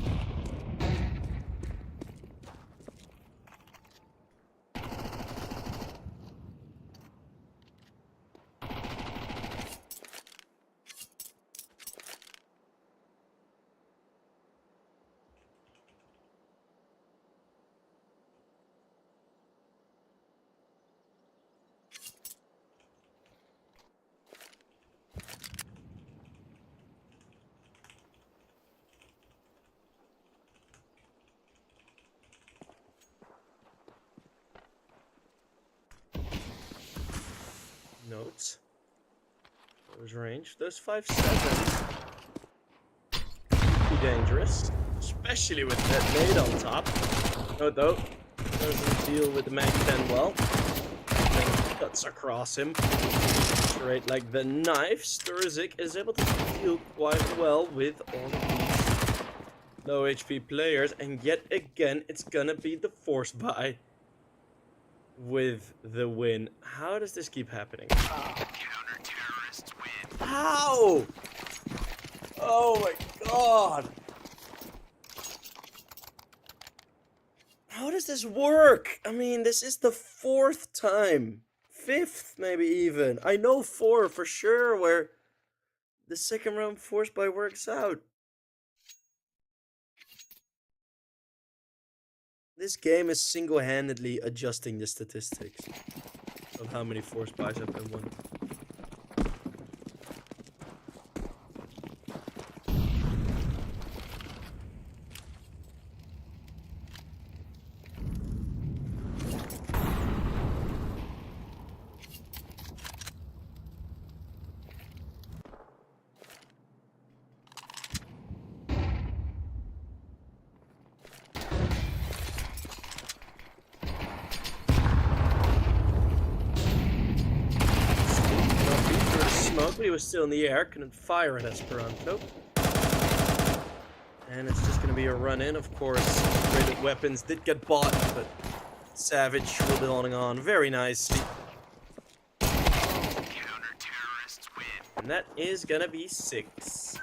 Notes. Those range. Those 5.7. Be dangerous. Especially with that nade on top. No, though. Doesn't deal with the Mag 10 well. Then cuts across him. Straight like the knife. Sturzik is able to deal quite well with all of these low HP players. And yet again, it's gonna be the force buy with the win. How does this keep happening? Counter-terrorists win. How? Oh my god. How does this work? I mean, this is the 4th time. 5th, maybe even. I know 4 for sure where the second round force buy works out. This game is single-handedly adjusting the statistics of how many force buys have been won. was still in the air, couldn't fire at Esperanto. And it's just going to be a run-in, of course. Upgraded weapons did get bought, but Savage holding on very nicely. Counter-terrorists win. And that is going to be 6.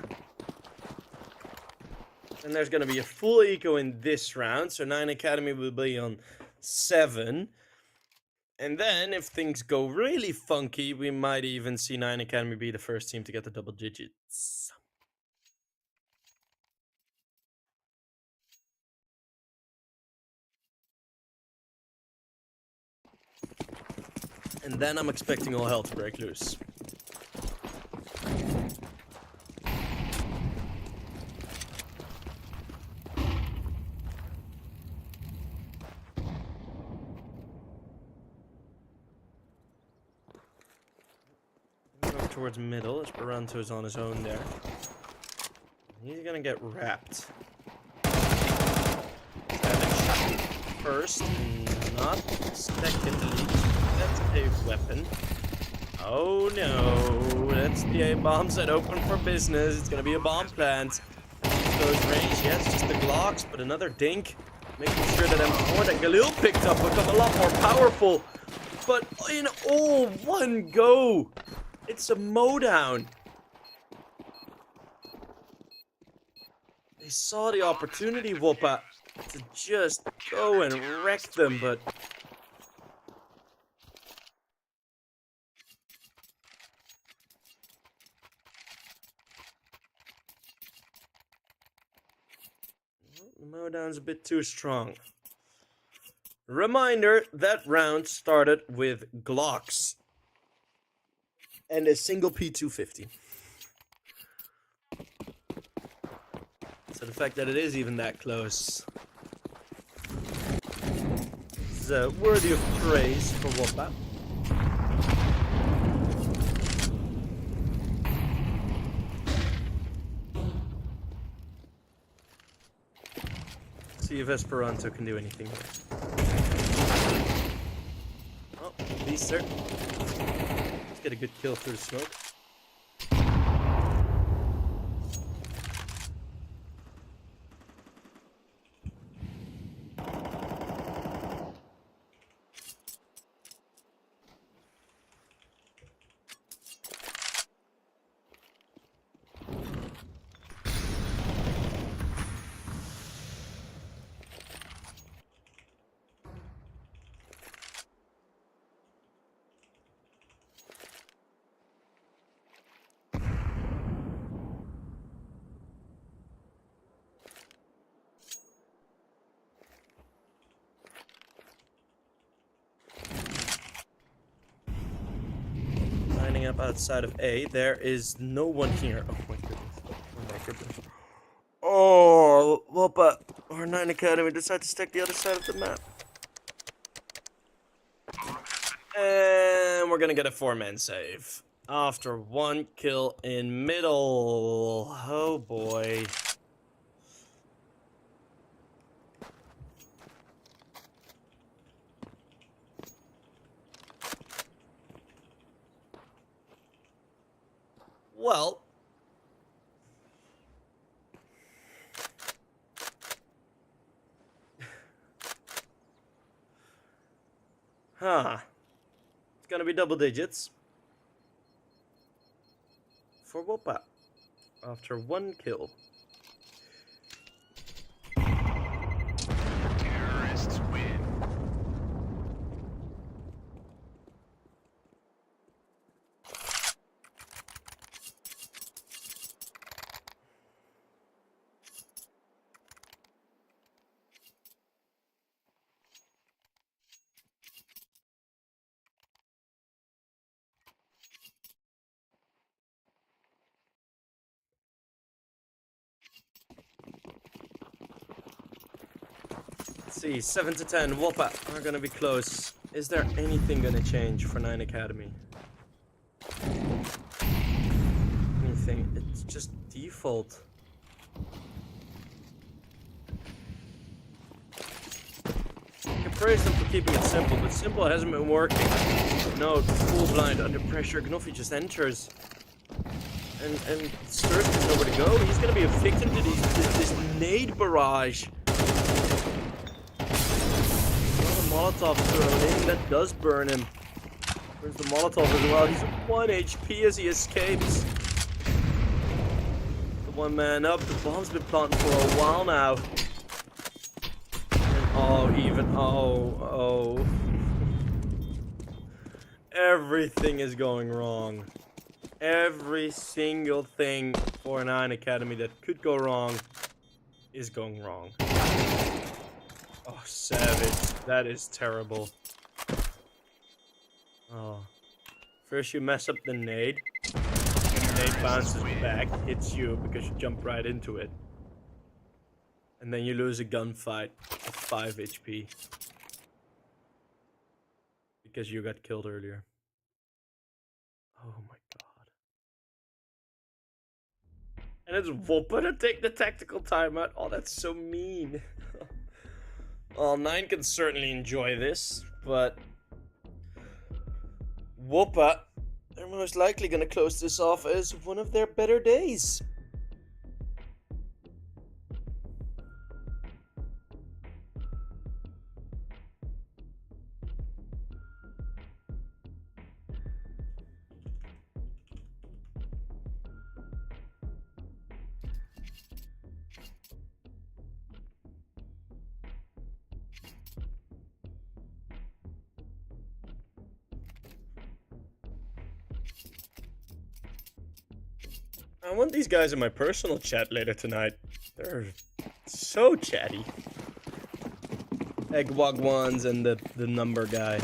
And there's going to be a full eco in this round, so 9 Academy will be on 7. And then, if things go really funky, we might even see 9 Academy be the first team to get the double digits. And then I'm expecting all hell to break loose. Move towards middle. Esperanto's on his own there. He's gonna get wrapped. Savage first, not secondly. That's a weapon. Oh no, that's the A-bombs that open for business. It's gonna be a bomb plant. Those range, yes, just the Glocks, but another dink. Making sure that M4 that Galil picked up will become a lot more powerful. But in all one go, it's a mowdown. They saw the opportunity, WOPA, to just go and wreck them, but the mowdown's a bit too strong. Reminder, that round started with Glocks and a single P250. So the fact that it is even that close is worthy of praise for WOPA. See if Esperanto can do anything here. Oh, Beaster. Let's get a good kill through the smoke. Up outside of A, there is no one here. Oh my goodness. Oh my goodness. Oh, WOPA or 9 Academy decide to stick the other side of the map. And we're gonna get a 4-man save. After 1 kill in middle. Oh boy. Well, it's gonna be double digits for WOPA after 1 kill. Terrorists win. Let's see, 7 to 10, WOPA are gonna be close. Is there anything gonna change for 9 Academy? Anything? It's just default. I can praise them for keeping it simple, but simple hasn't been working. No, full blind under pressure. Gnoffi just enters. And Sturz has nowhere to go. He's gonna be a victim to this nade barrage. Another Molotov thrown in. That does burn him. Burns the Molotov as well. He's at 1 HP as he escapes. The one man up. The bomb's been planted for a while now. And oh. Everything is going wrong. Every single thing for an Iron Academy that could go wrong is going wrong. Oh, savage. That is terrible. Oh. First you mess up the nade. And the nade bounces back, hits you because you jump right into it. And then you lose a gunfight of 5 HP. Because you got killed earlier. Oh my god. And it's WOPA to take the tactical timeout. Oh, that's so mean. Well, 9 can certainly enjoy this, but WOPA, they're most likely gonna close this off as one of their better days. I want these guys in my personal chat later tonight. They're so chatty. Eggwog1s and the number guy.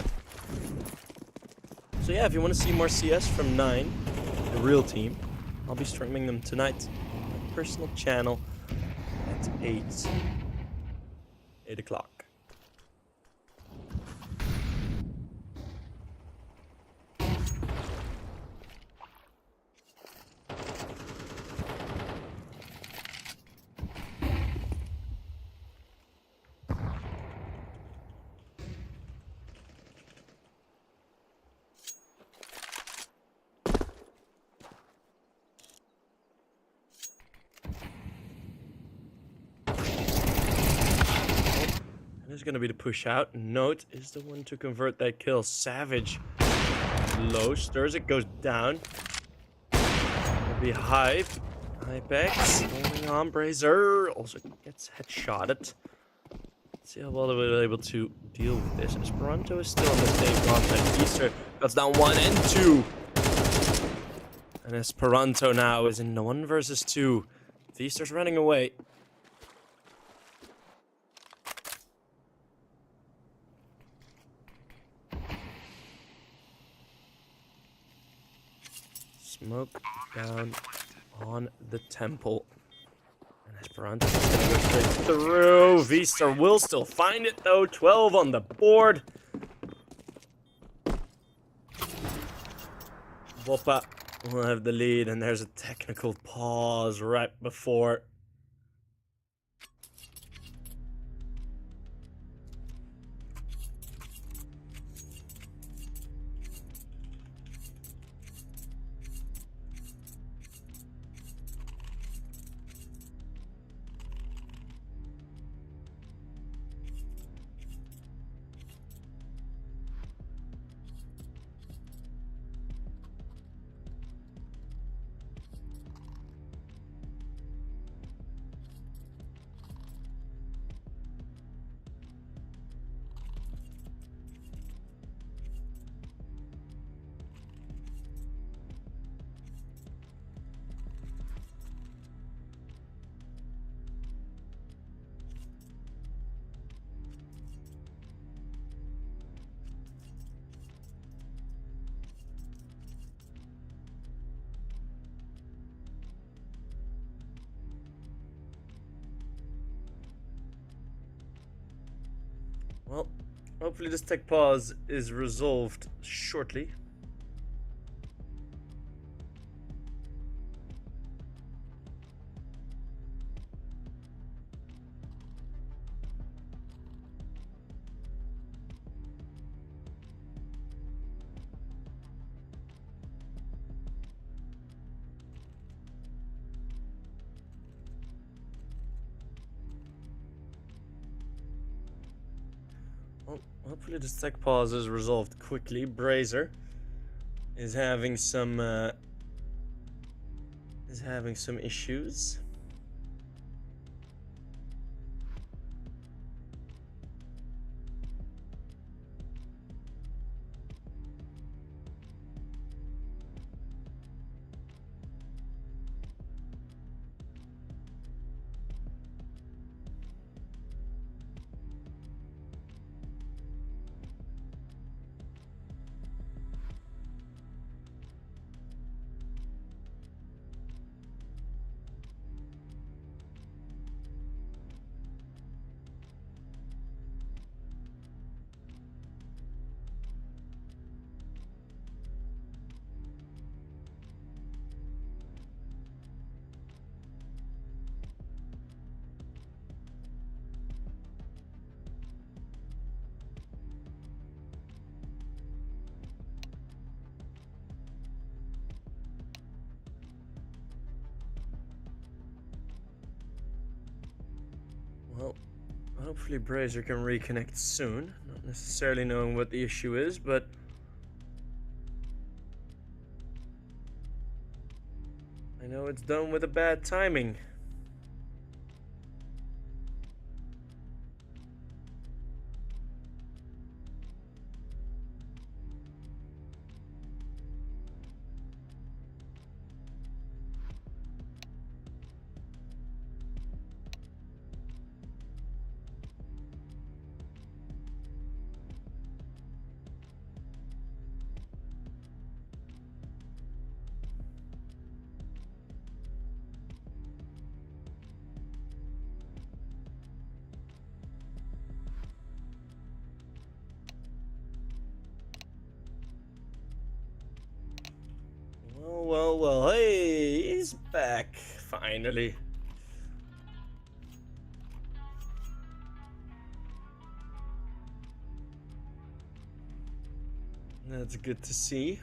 So yeah, if you want to see more CS from 9, the real team, I'll be streaming them tonight on my personal channel at 8 o'clock. Is going to be the push out. Note is the one to convert that kill. Savage. Low. Sturz it goes down. It'll be Hive. Hypex. Holding on. Brazer. Also gets headshotted. Let's see how well they were able to deal with this. Esperanto is still on the same contact. Easter cuts down 1 and 2. And Esperanto now is in 1 versus 2. Easter's running away. Smoke down on the temple. And Esperanto's gonna go straight through. Vista will still find it though. 12 on the board. WOPA will have the lead, and there's a technical pause right before. Well, hopefully this tech pause is resolved shortly. Well, hopefully this tech pause is resolved quickly. Brazier is having some issues. Well, hopefully Brazier can reconnect soon. Not necessarily knowing what the issue is, but I know it's done with a bad timing. Well, hey, he's back, finally. That's good to see.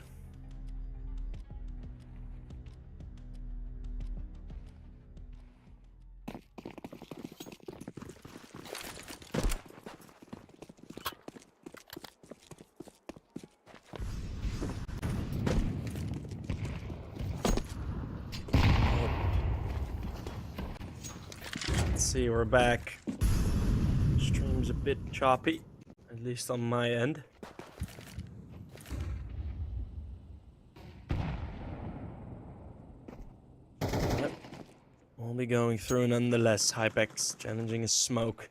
Let's see, we're back. Stream's a bit choppy, at least on my end. Yep. We'll be going through nonetheless. Hypex challenging his smoke.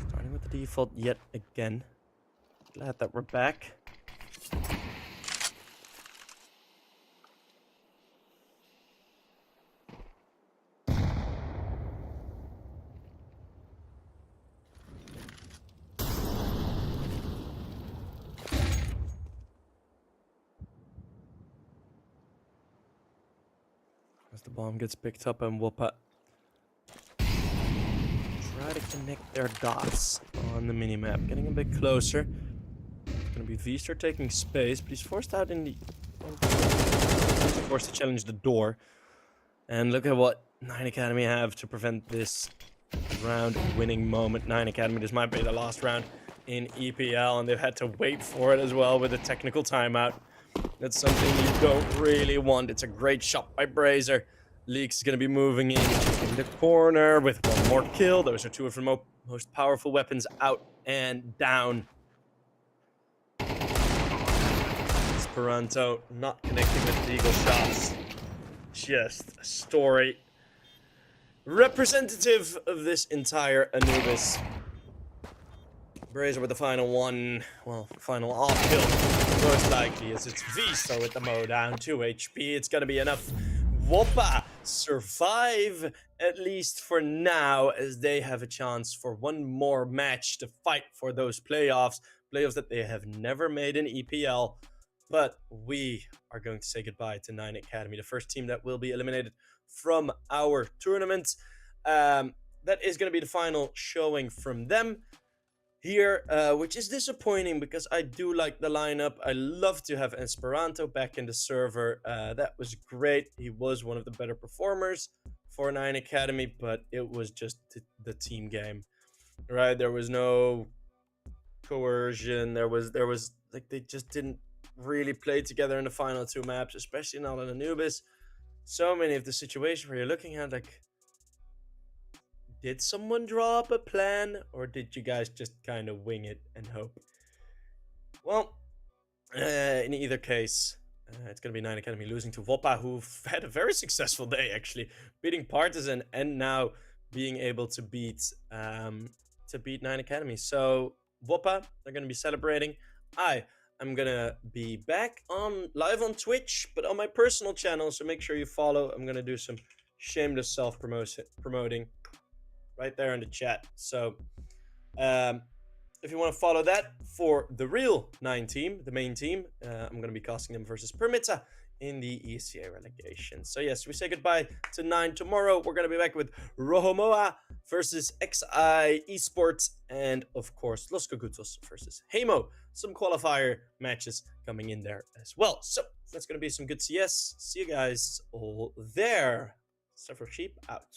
Starting with the default yet again. Glad that we're back. As the bomb gets picked up and WOPA try to connect their dots on the minimap. Getting a bit closer. It's gonna be Vster taking space, but he's forced out in the... forced to challenge the door. And look at what 9 Academy have to prevent this round-winning moment. 9 Academy, this might be the last round in EPL, and they've had to wait for it as well with a technical timeout. That's something you don't really want. It's a great shot by Brazier. Leaks is going to be moving in the corner with one more kill. Those are two of the most powerful weapons out and down. Esperanto not connecting with the eagle shots. Just a story representative of this entire Anubis. Brazier with the final one. Well, final off kill. Most likely, as it's Vista with the Mo down 2 HP. It's going to be enough. WOPA survive, at least for now, as they have a chance for one more match to fight for those playoffs. Playoffs that they have never made in EPL. But we are going to say goodbye to 9 Academy, the first team that will be eliminated from our tournament. That is going to be the final showing from them here, which is disappointing because I do like the lineup. I love to have Esperanto back in the server. That was great. He was one of the better performers for 9 Academy, but it was just the team game, right? There was no coercion. There was like they just didn't really play together in the final two maps, especially not in Anubis. So many of the situations where you're looking at like, did someone draw up a plan, or did you guys just kind of wing it and hope? Well, in either case, it's going to be Nine Academy losing to WOPA, who've had a very successful day, actually, beating Partisan and now being able to beat Nine Academy. So WOPA, they're going to be celebrating. I'm going to be back live on Twitch, but on my personal channel, so make sure you follow. I'm going to do some shameless self-promoting right there in the chat. So if you want to follow that for the real 9 team, the main team, I'm going to be casting them versus Permita in the ECA relegation. So yes, we say goodbye to 9 tomorrow. We're going to be back with Rohomoa versus XI Esports, and of course Los Cogutos versus Hamo. Some qualifier matches coming in there as well. So that's going to be some good CS. See you guys all there. Suffer Sheep out.